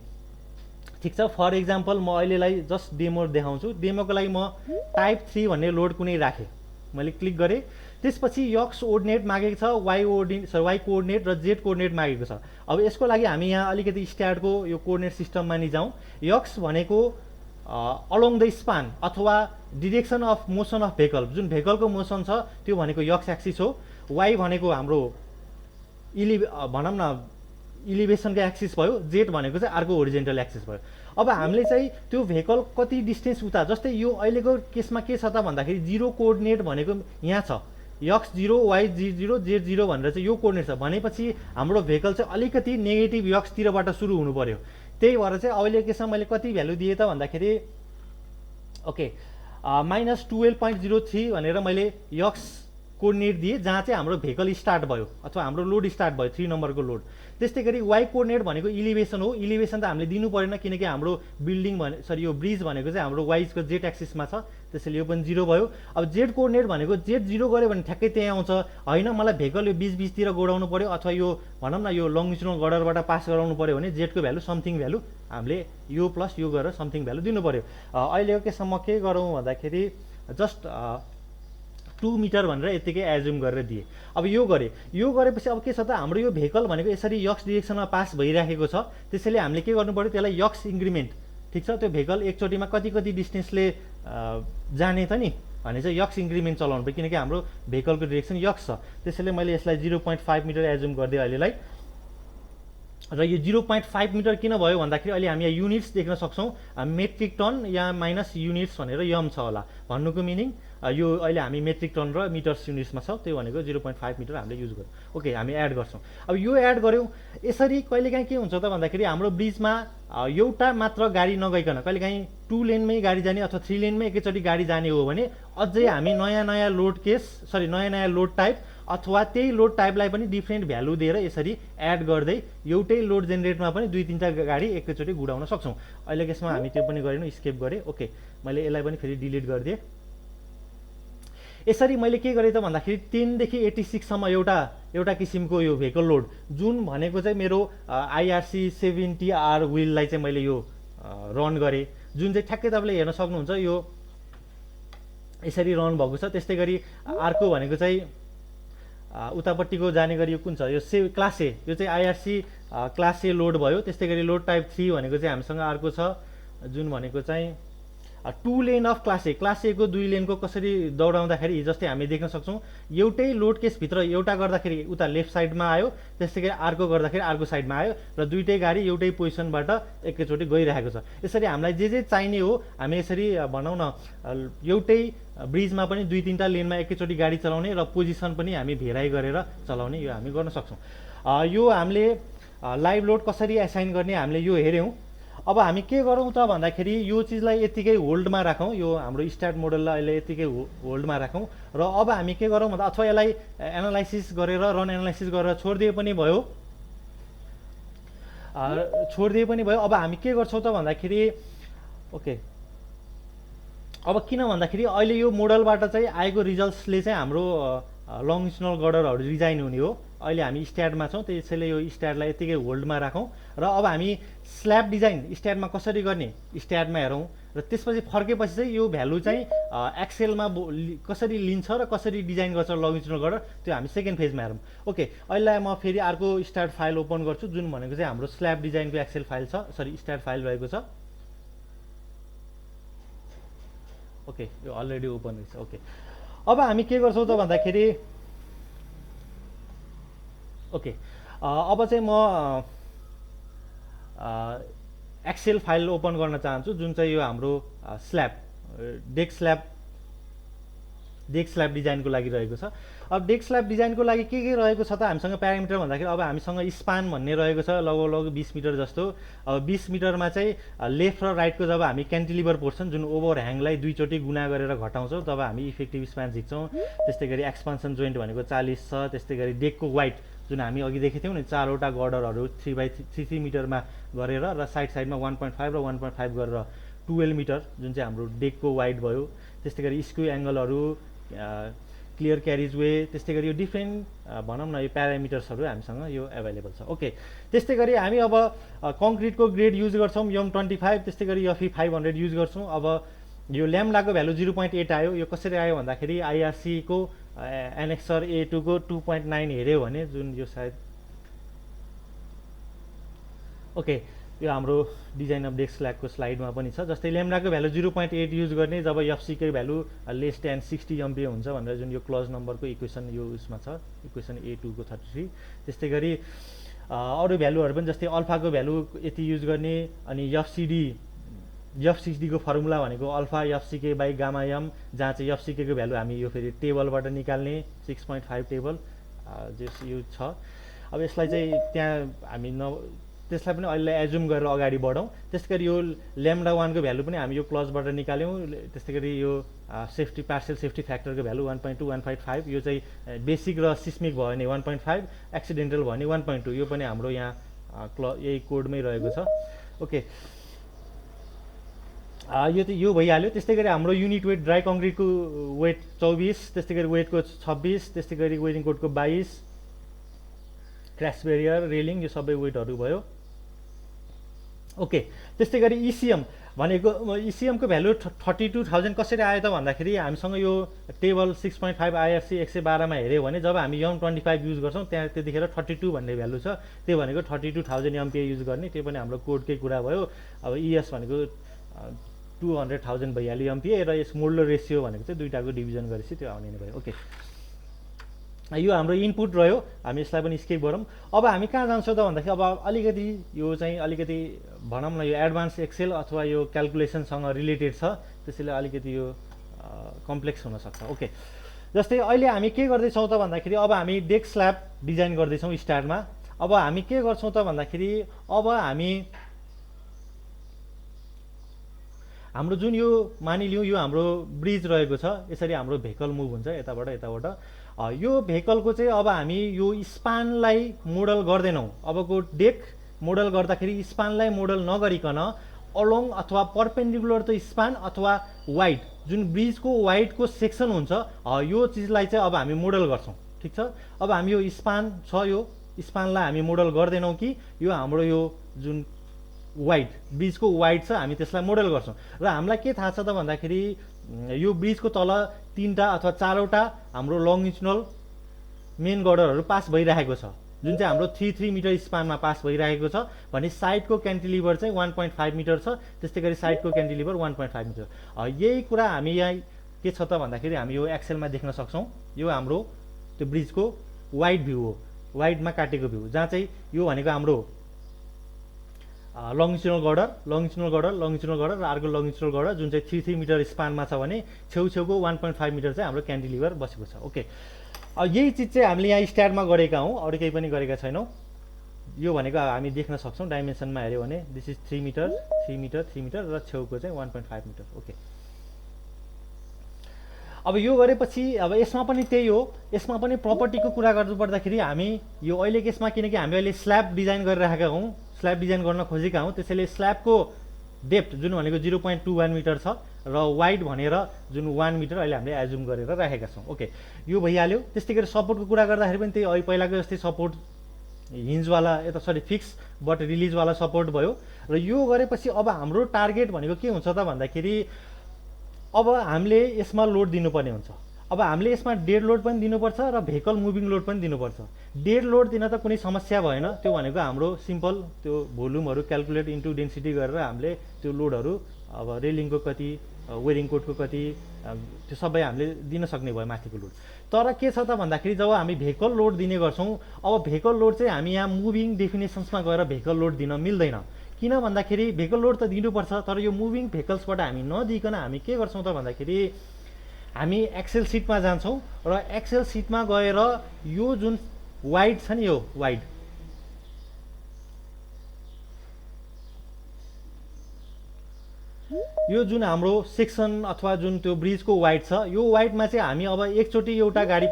ठिक छ। फर इक्जाम्पल म अहिलेलाई जस्ट डेमो देखाउँछु। डेमोको लागि म टाइप 3 भन्ने लोड कुनै राखेँ, मैले क्लिक गरेँ। त्यसपछि यक्स कोअर्डिनेट मागेको छ, वाइ कोअर्डिनेट र जेड कोअर्डिनेट मागेको छ। अब यसको लागि हामी यहाँ अलिकति स्ट्याटको यो कोअर्डिनेट सिस्टममा नि जाउँ। यक्स भनेको अलोङ द स्पान अथवा direction of motion of vehicle, जुन भेहिकलको मोसन छ त्यो भनेको यक्स एक्सिस हो। वाइ भनेको हाम्रो भनौँ न इलिभेसनको एक्सिस भयो। जेड भनेको चाहिँ अर्को होरिजेन्टल एक्सिस भयो। अब हामीले चाहिँ त्यो भेहिकल कति डिस्टेन्स उता, जस्तै यो अहिलेको केसमा के छ त भन्दाखेरि 0 कोअर्डिनेट भनेको यहाँ छ, यक्स 0 वाइ 0 जेड 0 भनेर चाहिँ यो कोअर्डिनेट छ। भनेपछि हाम्रो भेहिकल चाहिँ अलिकति नेगेटिभ यक्सतिरबाट सुरु हुनु पर्यो। त्यही भएर चाहिँ अहिले केसमा मैले कति भ्यालु दिएँ त भन्दाखेरि ओके -12.03 भनेर मैले यक्स कोर्डिनेट दिएँ जहाँ चाहिँ हाम्रो भेहिकल स्टार्ट भयो अथवा हाम्रो लोड स्टार्ट भयो 3 नम्बरको लोड। त्यस्तै गरी वाइ कोर्डिनेट भनेको इलिभेसन हो। इलिभेसन त हामीले दिनु परेन किनकि हाम्रो बिल्डिङ यो ब्रिज भनेको चाहिँ हाम्रो वाइजको जेड एक्सिसमा छ, त्यसैले यो पनि 0 भयो। अब जेड कोर्डिनेट भनेको जेड 0 गऱ्यो भने ठ्याक्कै त्यही आउँछ। होइन मलाई भेहिकल यो बिचतिर गोडाउनु पऱ्यो अथवा यो भनौँ न यो लङ्गिट्युडनल गडरबाट पास गराउनु पऱ्यो भने जेडको भ्यालु समथिङ भ्यालु हामीले यो प्लस यो गरेर समथिङ भ्यालु दिनु पऱ्यो। अहिलेको केसमा म के गरौँ भन्दाखेरि जस्ट 2 मिटर भनेर यतिकै एज्युम गरेर दिएँ। अब यो गरेपछि अब के छ त हाम्रो यो भेहिकल भनेको यसरी यक्स डिरेक्सनमा पास भइराखेको छ, त्यसैले हामीले के गर्नु पऱ्यो त्यसलाई यक्स इन्क्रिमेन्ट, ठिक छ, त्यो भेहिकल एकचोटिमा कति डिस्टेन्सले जाने त नि भने चाहिँ यक्स इन्क्रिमेन्ट चलाउनु पऱ्यो किनकि हाम्रो भेहिकलको डिरेक्सन यक्स छ। त्यसैले मैले यसलाई 0.5 मिटर एज्युम गरिदिएँ अहिलेलाई। र यो 0.5 मिटर किन भयो भन्दाखेरि अहिले हामी यहाँ युनिट्स देख्न सक्छौँ, मेट्रिक टन या माइनस युनिट्स भनेर यम छ होला भन्नुको मिनिङ यो अहिले हामी मेट्रिक टन र मिटर्स युनिट्समा छ, त्यो भनेको 0.5 मिटर हामीले युज गर्यौँ। ओके हामी एड गर्छौँ। अब यो एड गऱ्यौँ यसरी कहिलेकाहीँ के हुन्छ त भन्दाखेरि हाम्रो ब्रिजमा एउटा मात्र गाडी नगइकन कहिलेकाहीँ 2 लेनमै गाडी जाने अथवा 3 लेनमै एकैचोटि गाडी जाने हो भने अझै हामी नयाँ लोड टाइप अथवा त्यही लोड टाइपलाई पनि डिफ्रेन्ट भ्यालु दिएर यसरी एड गर्दै एउटै लोड जेनेरेटमा पनि 2-3टा गाडी एकैचोटि गुडाउन सक्छौँ। अहिले यसमा हामी त्यो पनि गरेनौँ, स्केप गरेँ। ओके मैले यसलाई पनि फेरि डिलिट गरिदिएँ। यसरी मैले के गरेँ त भन्दाखेरि 10 देखि 86 सम्म एउटा किसिमको यो भेहिकल लोड जुन भनेको चाहिँ मेरो IRC 70R व्हिललाई चाहिँ मैले यो रन गरेँ, जुन चाहिँ ठ्याक्कै तपाईँले हेर्न सक्नुहुन्छ यो यसरी रन भएको छ। त्यस्तै गरी अर्को भनेको चाहिँ उतापट्टिको जाने गरी यो कुन छ, यो क्लास ए, यो चाहिँ IRC क्लास ए लोड भयो। त्यस्तै गरी लोड टाइप 3 भनेको चाहिँ हामीसँग अर्को छ जुन भनेको चाहिँ 2 लेन अफ क्लास ए को 2 लेनको कसरी दौडाउँदाखेरि जस्तै हामी देख्न सक्छौँ एउटै लोड केसभित्र एउटा गर्दाखेरि उता लेफ्ट साइडमा आयो, त्यस्तै गरी अर्को गर्दाखेरि अर्को साइडमा आयो र दुइटै गाडी एउटै पोजिसनबाट एकैचोटि गइरहेको छ। यसरी हामीलाई जे चाहिने हो हामी यसरी भनौँ न एउटै ब्रिजमा पनि 2-3टा लेनमा एकैचोटि गाडी चलाउने र पोजिसन पनि हामी भेराइ गरेर चलाउने यो हामी गर्न सक्छौँ। यो हामीले लाइभ लोड कसरी एसाइन गर्ने हामीले यो हेऱ्यौँ। अब हामी के गरौँ त भन्दाखेरि यो चिजलाई यतिकै होल्डमा राखौँ, यो हाम्रो स्टार्ट मोडललाई अहिले यतिकै होल्डमा राखौँ र अब हामी के गरौँ भन्दा अथवा यसलाई एनालाइसिस गरेर रन एनालाइसिस गरेर छोडिदिए पनि भयो। अब हामी के गर्छौँ त भन्दाखेरि ओके अब किन भन्दाखेरि अहिले यो मोडलबाट चाहिँ आएको रिजल्ट्सले चाहिँ हाम्रो लङ्गिट्युडनल गर्डरहरू डिजाइन हुने हो। अहिले हामी स्ट्याडमा छौँ त्यसैले यो स्ट्याडलाई यतिकै होल्डमा राखौँ र अब हामी स्ल्याब डिजाइन स्ट्याडमा कसरी गर्ने स्ट्याडमा हेरौँ र त्यसपछि फर्केपछि चाहिँ यो भ्यालु चाहिँ एक्सेलमा कसरी लिन्छ र कसरी डिजाइन गर्छ लङ्गिट्युडनल गर्डर त्यो हामी सेकेन्ड फेजमा हेरौँ। ओके अहिले म फेरि अर्को स्ट्याड फाइल ओपन गर्छु जुन भनेको चाहिँ हाम्रो स्ल्याब डिजाइनको एक्सेल फाइल छ, सरी स्ट्याड फाइल रहेको छ। ओके यो अलरेडी ओपन रहेछ। ओके अब हामी के गर्छौँ त भन्दाखेरि ओके अब चाहिँ म एक्सेल फाइल ओपन गर्न चाहन्छु जुन चाहिँ यो हाम्रो डेक स्ल्याब डिजाइनको लागि रहेको छ। अब डेक स्ल्याब डिजाइनको लागि के रहेको छ त हामीसँग प्यारामिटर भन्दाखेरि अब हामीसँग स्पान भन्ने रहेको छ लगभग 20 मिटर जस्तो। अब 20 मिटरमा चाहिँ लेफ्ट र राइटको जब हामी क्यान्टिलिभर पोर्सन जुन ओभरह्याङलाई 2 चोटि गुणा गरेर घटाउँछौँ तब हामी इफेक्टिभ स्पान झिक्छौँ। त्यस्तै गरी एक्सपान्सन जोइन्ट भनेको 40 छ। त्यस्तै गरी डेकको वाइड जुन हामी अघि देखेको थियौँ नि 4वटा गर्डरहरू 3x3 मिटरमा गरेर र साइडमा 1.5 र 1.5 गरेर 12 मिटर जुन चाहिँ हाम्रो डेकको वाइड भयो। त्यस्तै गरी स्क्यू एङ्गलहरू, क्लियर क्यारिज वे, त्यस्तै गरी यो डिफ्रेन्ट भनौँ न यो प्यारामिटर्सहरू हामीसँग यो एभाइलेबल छ। ओके त्यस्तै गरी हामी अब कङ्क्रिटको ग्रेड युज गर्छौँ YM25, त्यस्तै गरी FE 500 युज गर्छौँ। अब यो ल्याम्डाको भ्यालु 0.8 आयो। यो कसरी आयो भन्दाखेरि IRC को एनेक्सर A2 को 2.9 हेऱ्यो भने जुन यो सायद ओके यो हाम्रो डिजाइन अफ डेक स्ल्याबको स्लाइडमा पनि छ। जस्तै ल्याम्डाको भ्यालु 0.8 युज गर्ने जब FC को भ्यालु लेस देन 60 MPa हुन्छ भनेर जुन यो क्लोज नम्बरको इक्वेसन यो उसमा छ, इक्वेसन A2 को 33। त्यस्तै गरी अरू भ्यालुहरू पनि जस्तै अल्फाको भ्यालु यति युज गर्ने। अनि FCD को फर्मुला भनेको alpha FCK by gamma M, जहाँ चाहिँ FCK को भ्यालु हामी यो फेरि टेबलबाट निकाल्ने 6.5 टेबल जस यो छ। अब यसलाई चाहिँ त्यहाँ हामी त्यसलाई पनि अहिले एजुम गरेर अगाडि बढौँ। त्यस्तै गरी यो ल्याम्डा 1 को भ्यालु पनि हामी यो क्लजबाट निकाल्यौँ। त्यस्तै गरी यो सेफ्टी पार्सियल सेफ्टी फ्याक्टरको भ्यालु 1.2 1.5, यो चाहिँ बेसिक र सिस्मिक भयो भने 1.5, एक्सिडेन्टल भयो भने 1.2, यो पनि हाम्रो यहाँ यही कोडमै रहेको छ। ओके, यो भइहाल्यो। त्यस्तै गरी हाम्रो युनिट वेट ड्राई कङ्क्रिटको वेट 24, त्यस्तै गरी वेटको 26, त्यस्तै गरी वेरिङ कोडको 22, क्र्यास बेरियर रेलिङ यो सबै वेटहरू भयो। ओके, त्यस्तै गरी इसिएम भनेको इसिएमको भ्यालु 32,000 कसरी आयो त भन्दाखेरि हामीसँग यो टेबल 6.5 IRC 112 मा हेऱ्यो भने जब हामी M25 युज गर्छौँ त्यहाँ त्यतिखेर 32 भन्ने भ्यालु छ, त्यो भनेको 32,000 MPa युज गर्ने, त्यो पनि हाम्रो कोडकै कुरा भयो। अब ES भनेको 200,000 भइहाल्यो MPa र यस मोडुलर रेसियो भनेको चाहिँ दुईटाको डिभिजन गरेपछि त्यो आउने नै भयो। ओके, यो हाम्रो इनपुट रह्यो, हामी यसलाई पनि स्किप गरौँ। अब हामी कहाँ जान्छौँ त भन्दाखेरि अब अलिकति यो चाहिँ अलिकति भनौँ न यो एडभान्स एक्सेल अथवा यो क्यालकुलेसनसँग रिलेटेड छ, त्यसैले अलिकति यो कम्प्लेक्स हुनसक्छ। ओके, जस्तै अहिले हामी के गर्दैछौँ त भन्दाखेरि अब हामी डेक स्ल्याब डिजाइन गर्दैछौँ स्टार्टमा। अब हामी के गर्छौँ त भन्दाखेरि अब हाम्रो जुन यो मानिलिउँ यो हाम्रो ब्रिज रहेको छ, यसरी हाम्रो भेहिकल मुभ हुन्छ यताबाट यताबाट। यो भेहिकलको चाहिँ अब हामी यो स्पानलाई मोडल गर्दैनौँ। अबको डेक मोडल गर्दाखेरि स्पानलाई मोडल नगरिकन अलोङ अथवा पर्पेन्डिकुलर त स्पान अथवा वाइड जुन ब्रिजको वाइडको सेक्सन हुन्छ यो चिजलाई चाहिँ अब हामी मोडल गर्छौँ। ठिक छ, अब हामी यो स्पान छ, यो स्पानलाई हामी मोडल गर्दैनौँ कि यो हाम्रो यो जुन वाइड ब्रिजको वाइड छ हामी त्यसलाई मोडल गर्छौँ। र हामीलाई के थाहा छ त भन्दाखेरि यो ब्रिजको तल 3टा अथवा 4वटा हाम्रो लङ्गिट्युडनल मेन गर्डरहरू पास भइरहेको छ, जुन चाहिँ हाम्रो 3 मिटर स्पानमा पास भइरहेको छ भने साइडको क्यान्टिलिभर चाहिँ 1.5 मिटर छ, त्यस्तै गरी साइडको क्यान्टिलिभर 1.5 मिटर। यही कुरा हामी यहाँ के छ त भन्दाखेरि हामी यो एक्सेलमा देख्न सक्छौँ। यो हाम्रो त्यो ब्रिजको वाइड भ्यू हो, वाइडमा काटेको भ्यू, जहाँ चाहिँ यो भनेको हाम्रो लङ्गिट्युडनल गर्डर र अर्को लङ्गिट्युडनल गर्डर जुन चाहिँ 3 मिटर स्पानमा छ भने छेउछेउको 1.5 मिटर चाहिँ हाम्रो क्यान्टिलिभर बसेको छ। ओके, यही चिज चाहिँ हामीले यहाँ स्टार्टमा गरेका हौँ, अरू केही पनि गरेका छैनौँ। यो भनेको हामी देख्न सक्छौँ डाइमेन्सनमा हेऱ्यो भने this is 3 metre 3 metre 3 metre र छेउको चाहिँ 1.5 मिटर। ओके, अब यो गरेपछि अब यसमा पनि त्यही हो, यसमा पनि प्रपर्टीको कुरा गर्नु पर्दाखेरि हामी यो अहिलेको यसमा किनकि हामी अहिले स्ल्याब डिजाइन गरिरहेका हौँ, स्ल्याब डिजाइन गर्न खोजेका हौँ, त्यसैले स्ल्याबको डेप्थ जुन भनेको 0.21 मिटर छ र वाइड भनेर जुन 1 मिटर अहिले हामीले एजुम गरेर राखेका छौँ। ओके, यो भइहाल्यो। त्यस्तै गरी सपोर्टको कुरा गर्दाखेरि पनि त्यही पहिलाको जस्तै सपोर्ट हिन्जवाला यता सरी फिक्स बट रिलिजवाला सपोर्ट भयो। र यो गरेपछि अब हाम्रो टार्गेट भनेको के हुन्छ त भन्दाखेरि अब हामीले यसमा लोड दिनुपर्ने हुन्छ। अब हामीले यसमा डेड लोड पनि दिनुपर्छ र भेहिकल मुभिङ लोड पनि दिनुपर्छ। डेड लोड दिन त कुनै समस्या भएन, त्यो भनेको हाम्रो सिम्पल त्यो भोल्युमहरू क्यालकुलेट इन्टु डेन्सिटी गरेर हामीले त्यो लोडहरू अब रेलिङको कति वेरिङ कोडको कति त्यो सबै हामीले दिन सक्ने भयो माथिको लोड। तर के छ त भन्दाखेरि जब हामी भेहिकल लोड दिने गर्छौँ अब भेहिकल लोड चाहिँ हामी यहाँ मुभिङ डेफिनेसन्समा गएर भेहिकल लोड दिन मिल्दैन। किन भन्दाखेरि भेहिकल लोड त दिनुपर्छ, तर यो मुभिङ भेहिकल्सबाट हामी नदिइकन हामी के गर्छौँ त भन्दाखेरि हामी एक्सेल सिटमा जान्छौँ र एक्सेल सिटमा गएर यो जुन वाइड छ नि, यो वाइड यो जुन हाम्रो सेक्सन अथवा जुन त्यो ब्रिजको वाइड छ यो वाइडमा चाहिँ हामी अब एकचोटि एउटा गाडी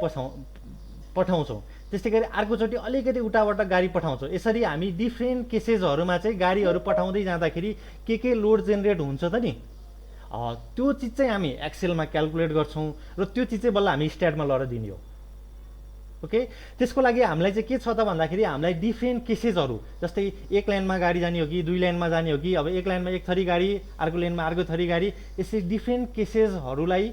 पठाउँछौँ, त्यस्तै गरी अर्कोचोटि अलिकति उताबाट गाडी पठाउँछौँ। यसरी हामी डिफ्रेन्ट केसेसहरूमा चाहिँ गाडीहरू पठाउँदै जाँदाखेरि के लोड जेनेरेट हुन्छ त नि, त्यो चिज चाहिँ हामी एक्सेलमा क्यालकुलेट गर्छौँ र त्यो चिज चाहिँ बल्ल हामी स्ट्याटमा लगेर दिने हो। ओके, त्यसको लागि हामीलाई चाहिँ के छ त भन्दाखेरि हामीलाई डिफ्रेन्ट केसेसहरू जस्तै एक लाइनमा गाडी जाने हो कि 2 लाइनमा जाने हो कि अब एक लाइनमा एक थरी गाडी अर्को लाइनमा अर्को थरी गाडी, यसरी डिफ्रेन्ट केसेसहरूलाई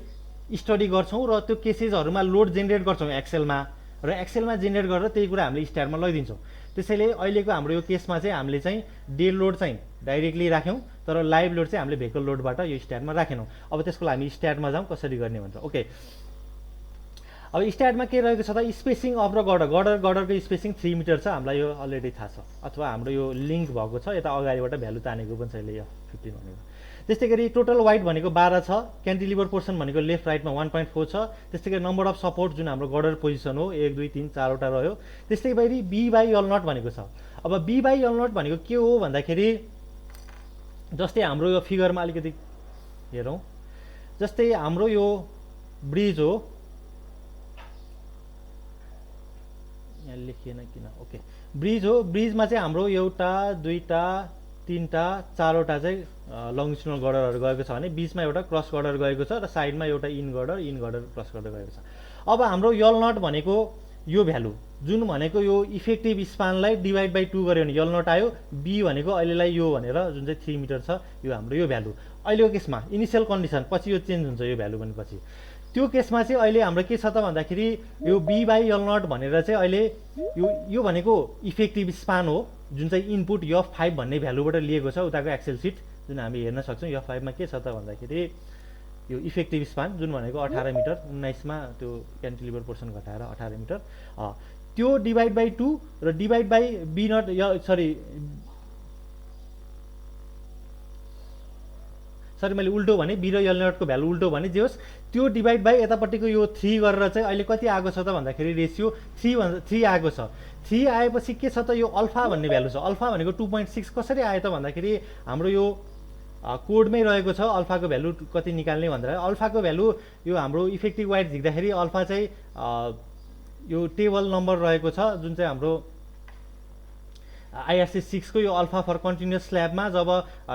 स्टडी गर्छौँ र त्यो केसेसहरूमा लोड जेनेरेट गर्छौँ एक्सेलमा र एक्सेलमा जेनेरेट गरेर त्यही कुरा हामीले स्ट्याटमा लगिदिन्छौँ। त्यसैले अहिलेको हाम्रो यो केसमा चाहिँ हामीले चाहिँ डेड लोड चाहिँ डाइरेक्टली राख्यौँ तर लाइभ लोड चाहिँ हामीले भेहिकल लोडबाट यो स्ट्याटमा राखेनौँ। अब त्यसको लागि हामी स्ट्याटमा जाउँ कसरी गर्ने भनेर। ओके, अब स्ट्याटमा के रहेको छ त स्पेसिङ अफ र गर्डरको स्पेसिङ 3 मिटर छ, हामीलाई यो अलरेडी थाहा छ, अथवा हाम्रो यो लिङ्क भएको छ यता अगाडिबाट भ्यालु तानेको पनि छ यसले यो 15 भनेको। त्यस्तै गरी टोटल वाइड भनेको 12 छ, क्यान्टिलिभर पोर्सन भनेको लेफ्ट राइटमा 1.4 छ। त्यस्तै गरी नम्बर अफ सपोर्ट जुन हाम्रो गर्डर पोजिसन हो 1 2 3 4 वटा रह्यो। त्यस्तै गरी बी बाई यल नट भनेको छ। अब बी बाई यल नट भनेको के हो भन्दाखेरि जस्तै हाम्रो यो फिगरमा अलिकति हेरौँ, जस्तै हाम्रो यो ब्रिज हो, यहाँ लेखिएन किन, ओके, ब्रिज हो, ब्रिजमा चाहिँ हाम्रो एउटा दुईटा तीनटा चारवटा चाहिँ लङ्गिट्युडनल गर्डरहरू गएको छ भने बिचमा एउटा क्रस गर्डर गएको छ र साइडमा एउटा इन गर्डर क्रस गर्डर गएको छ। अब हाम्रो यल नट भनेको यो भ्यालु जुन भनेको यो इफेक्टिभ स्पानलाई डिभाइड बाई 2 गऱ्यो भने यल नट आयो। बी भनेको अहिलेलाई यो भनेर जुन चाहिँ 3 मिटर छ यो हाम्रो यो भ्यालु अहिलेको केसमा इनिसियल कन्डिसन, पछि यो चेन्ज हुन्छ यो भ्यालु भनेपछि। त्यो केसमा चाहिँ अहिले हाम्रो के छ त भन्दाखेरि यो बी बाई यल नट भनेर चाहिँ अहिले यो भनेको इफेक्टिभ स्पान हो जुन चाहिँ इनपुट F5 भन्ने भ्यालुबाट लिएको छ उताको एक्सेल सिट जुन हामी हेर्न सक्छौँ। F5 मा के छ त भन्दाखेरि यो इफेक्टिभ स्पान जुन भनेको 18 मिटर, 19 मा त्यो क्यान्टिलिभर पोर्सन घटाएर 18 मिटर, त्यो डिभाइड बाई 2 र divide by B not sorry मैले उल्टो भने, बी र यल नटको भ्यालु उल्टो भने जे होस्, त्यो डिभाइड बाई यतापट्टिको यो 3 गरेर चाहिँ अहिले कति आएको छ त भन्दाखेरि रेसियो 3 आएको छ। 3 आएपछि के छ त यो अल्फा भन्ने भ्यालु छ। अल्फा भनेको 2.6 कसरी आयो त भन्दाखेरि हाम्रो यो कोडमै रहेको छ अल्फाको भ्यालु कति निकाल्ने भनेर। अल्फाको भ्यालु यो हाम्रो इफेक्टिभ वाइड झिक्दाखेरि अल्फा चाहिँ यो टेबल नम्बर रहेको छ जुन चाहिँ हाम्रो IRC 6 को यो अल्फा फर कन्टिन्युस स्ल्याबमा जब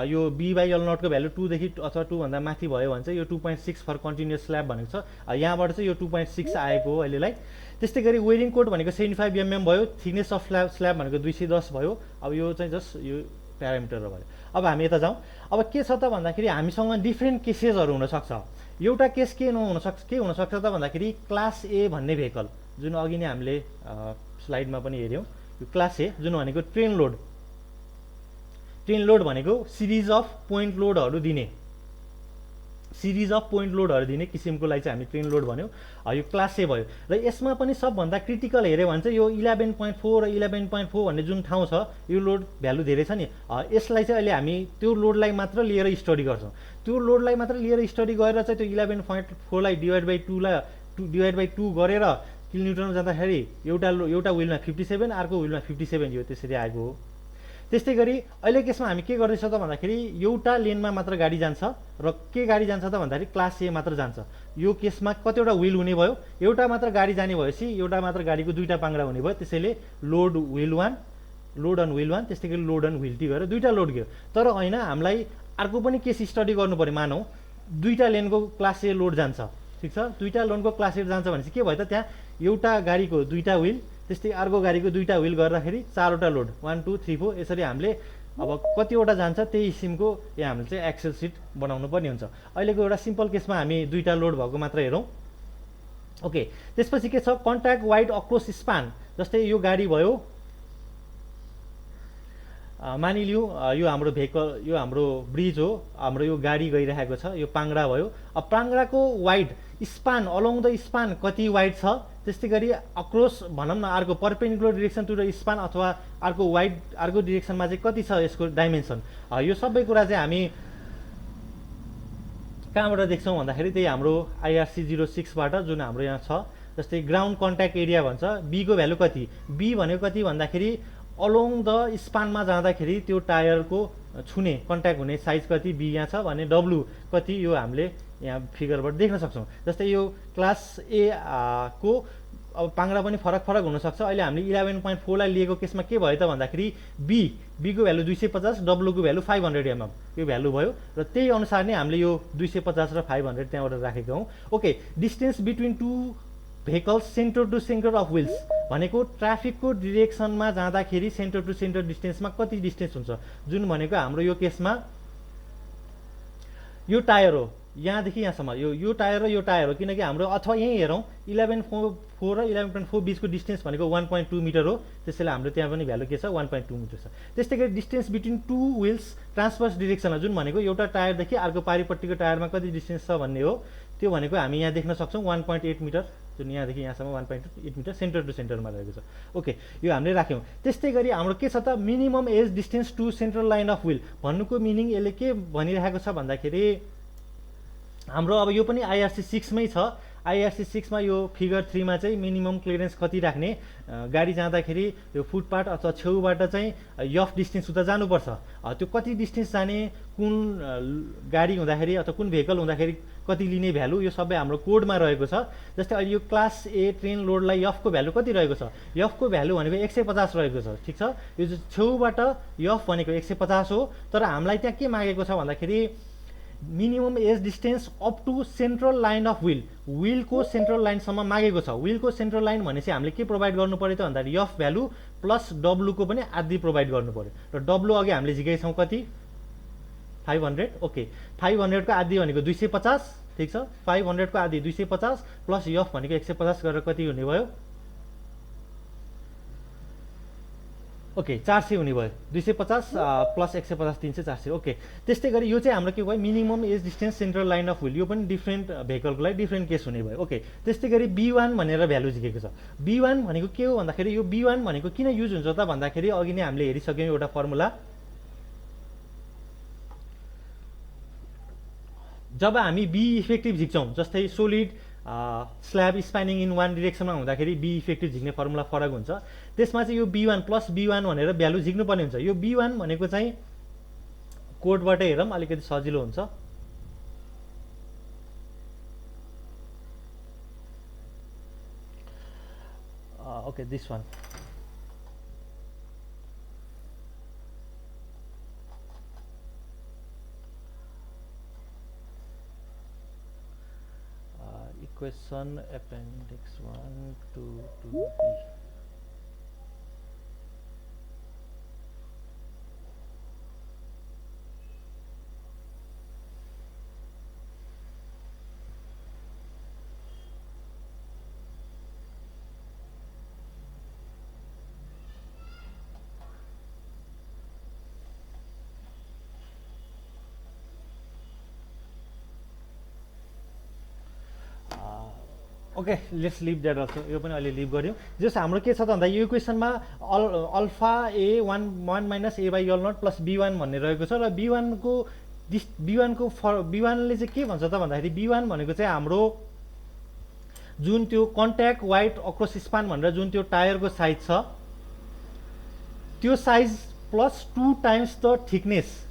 यो बी बाई यल नटको भ्यालु 2 देखि अथवा 2 भन्दा माथि भयो भने चाहिँ यो 2.6 फर कन्टिन्युस स्ल्याब भनेको छ। यहाँबाट चाहिँ यो 2.6 आएको हो अहिलेलाई। त्यस्तै गरी वेरिङ कोड भनेको 75 mm भयो, थिकनेस अफ स्ल्याब भनेको 210 भयो। अब यो चाहिँ जस्ट यो प्यारामिटर भयो। अब हामी यता जाउँ। अब के छ त भन्दाखेरि हामीसँग डिफ्रेन्ट केसेसहरू हुनसक्छ। एउटा केस के हुनसक्छ त भन्दाखेरि क्लास ए भन्ने भेहिकल जुन अघि नै हामीले स्लाइडमा पनि हेऱ्यौँ, यो क्लास ए जुन भनेको ट्रेन लोड भनेको सिरिज अफ पोइन्ट लोडहरू दिने किसिमकोलाई चाहिँ हामी ट्रेन लोड भन्यौँ। यो क्लास ए भयो र यसमा पनि सबभन्दा क्रिटिकल हेऱ्यो भने चाहिँ यो 11.4 र 11.4 भन्ने जुन ठाउँ छ यो लोड भ्यालु धेरै छ नि, यसलाई चाहिँ अहिले हामी त्यो लोडलाई मात्र लिएर स्टडी गर्छौँ। त्यो लोडलाई मात्र लिएर स्टडी गरेर चाहिँ त्यो 11.4 लाई डिभाइड बाई 2 गरेर किलोमिटरमा जाँदाखेरि एउटा विलमा 57 अर्को विलमा 57 यो त्यसरी आएको हो। त्यस्तै गरी अहिले केसमा हामी के गर्दैछौँ त भन्दाखेरि एउटा लेनमा मात्र गाडी जान्छ र के गाडी जान्छ त भन्दाखेरि क्लास ए मात्र जान्छ। यो केसमा कतिवटा विल हुने भयो, एउटा मात्र गाडी जाने भएपछि एउटा मात्र गाडीको दुईटा पाङ्ग्रा हुने भयो, त्यसैले लोड अन विल 1 त्यस्तै गरी लोड अन विल 2 गरेर दुईटा लोड गयो। तर होइन हामीलाई अर्को पनि केस स्टडी गर्नु पर्यो। मानौ दुईटा लेनको क्लास ए लोड जान्छ, ठिक छ, दुईटा लोनको क्लास ए जान्छ भनेपछि के भयो त त्यहाँ एउटा गाडीको दुईटा विल त्यस्तै अर्को गाडीको दुईटा विल गर्दाखेरि 4वटा लोड 1 2 3 4 यसरी हामीले अब कतिवटा जान्छ त्यही किसिमको यहाँ हामीले चाहिँ एक्सेल सिट बनाउनु पर्ने हुन्छ। अहिलेको एउटा सिम्पल केसमा हामी दुईटा लोड भएको मात्र हेरौँ। ओके, त्यसपछि के छ कन्ट्याक्ट वाइड अक्रोस स्पान। जस्तै यो गाडी भयो, मानिलिउँ यो हाम्रो भेहिकल यो हाम्रो ब्रिज हो, हाम्रो यो गाडी गइरहेको छ, यो पाङ्ग्रा भयो। अब पाङ्ग्राको wide span along the span कति वाइड छ, त्यस्तै गरी अक्रोस भनौँ न अर्को perpendicular direction to the span अथवा अर्को वाइड अर्को डिरेक्सनमा चाहिँ कति छ यसको डाइमेन्सन, यो सबै कुरा चाहिँ हामी कहाँबाट देख्छौँ भन्दाखेरि त्यही हाम्रो IRC 06बाट जुन हाम्रो यहाँ छ। जस्तै ग्राउन्ड कन्ट्याक्ट एरिया भन्छ, बी को भ्यालु कति, बी भनेको कति भन्दाखेरि अलोङ द स्पानमा जाँदाखेरि त्यो टायरको छुने कन्ट्याक्ट हुने साइज कति, बी यहाँ छ भने डब्लु कति यो हामीले यहाँ फिगरबाट देख्न सक्छौँ। जस्तै यो क्लास ए को अब पाङ्ग्रा पनि फरक हुनसक्छ। अहिले हामीले 11.4 लाई लिएको केसमा के भयो त भन्दाखेरि बी को भ्यालु 250, डब्लु को भ्यालु 500 mm यो भ्यालु भयो र त्यही अनुसार नै हामीले यो 250 र 500 त्यहाँबाट राखेका हौँ। Okay, distance between two vehicles centre to centre of wheels भनेको ट्राफिकको डिरेक्सनमा जाँदाखेरि सेन्टर टु सेन्टर डिस्टेन्समा कति डिस्टेन्स हुन्छ, जुन भनेको हाम्रो यो केसमा यो टायर हो यहाँदेखि यहाँसम्म, यो टायर र यो टायर हो, किनकि हाम्रो अथवा यहीँ हेरौँ 11.4 र 11.4 बिचको डिस्टेन्स भनेको 1.2 मिटर हो, त्यसैले हाम्रो त्यहाँ पनि भ्यालु के छ 1.2 मिटर छ। त्यस्तै गरी distance between two wheels transverse डिरेक्सनमा जुन भनेको एउटा टायरदेखि अर्को पारिपट्टिको टायरमा कति डिस्टेन्स छ भन्ने हो, त्यो भनेको हामी यहाँ देख्न सक्छौँ 1.8 मिटर जुन यहाँदेखि यहाँसम्म 1.8 मिटर सेन्टर टु सेन्टरमा रहेको छ। ओके, यो हामीले राख्यौँ। त्यस्तै गरी हाम्रो के छ त, minimum edge distance to central line of wheel भन्नुको मिनिङ यसले के भनिरहेको छ भन्दाखेरि हाम्रो अब यो पनि आइआरसी 6 मै छ। आइआरसी 6 मा यो फिगर 3 मा चाहिँ मिनिमम क्लियरेन्स कति राख्ने, गाडी जाँदाखेरि यो फुटपाथ अथवा छेउबाट चाहिँ यफ डिस्टेन्स उता जानुपर्छ, त्यो कति डिस्टेन्स जाने, कुन गाडी हुँदाखेरि अथवा कुन भेहिकल हुँदाखेरि कति लिने भ्यालु, यो सबै हाम्रो कोडमा रहेको छ। जस्तै अहिले यो क्लास ए ट्रेन लोडलाई यफको भ्यालु कति रहेको छ, यफको भ्यालु भनेको 150 रहेको छ, ठिक छ। यो छेउबाट यफ भनेको 150 हो, तर हामीलाई त्यहाँ के मागेको छ भन्दाखेरि minimum edge distance up to central line of wheel, व्हिलको सेन्ट्रल लाइनसम्म मागेको छ। व्हिलको सेन्ट्रल लाइन भनेपछि हामीले के प्रोभाइड गर्नु पऱ्यो त भन्दाखेरि यफ भ्यालु प्लस डब्लुको पनि आधी प्रोभाइड गर्नु पऱ्यो। र डब्लु अघि हामीले झिकेछौँ कति, 500। ओके, 500 को आधी भनेको 250, ठिक छ। 500 को आधी 250 प्लस यफ भनेको 150 गरेर कति हुने भयो, ओके 400 हुने भयो। 250 प्लस 150 300 400। ओके, त्यस्तै गरी यो चाहिँ हाम्रो के भयो, minimum edge distance central line of wheel, यो पनि डिफ्रेन्ट भेहिकलको लागि डिफ्रेन्ट केस हुने भयो। ओके, त्यस्तै गरी B1 भनेर भ्यालु झिकेको छ। B1 भनेको के हो भन्दाखेरि यो B1 भनेको किन युज हुन्छ त भन्दाखेरि अघि नै हामीले हेरिसक्यौँ एउटा फर्मुला। जब हामी बी इफेक्टिभ झिक्छौँ, जस्तै solid slab spanning in one डिरेक्सनमा हुँदाखेरि बी इफेक्टिभ झिक्ने फर्मुला फरक हुन्छ। त्यसमा चाहिँ यो B1 प्लस B1 भनेर भ्यालु झिक्नुपर्ने हुन्छ। यो B1 भनेको चाहिँ कोडबाट हेरौँ अलिकति सजिलो हुन्छ। Okay, this one equation appendix 1 to 2b। Okay, let's leave that also, यो पनि अहिले लिभ गऱ्यौँ। जस हाम्रो के छ त भन्दा यो इक्वेसनमा alpha A 1 minus A by L naught plus B1 भन्ने रहेको छ। र B1ले चाहिँ के भन्छ त भन्दाखेरि B1 भनेको चाहिँ हाम्रो जुन त्यो कन्ट्याक्ट वाइड अक्रस स्पान भनेर जुन त्यो टायरको साइज छ, त्यो size plus 2 times the thickness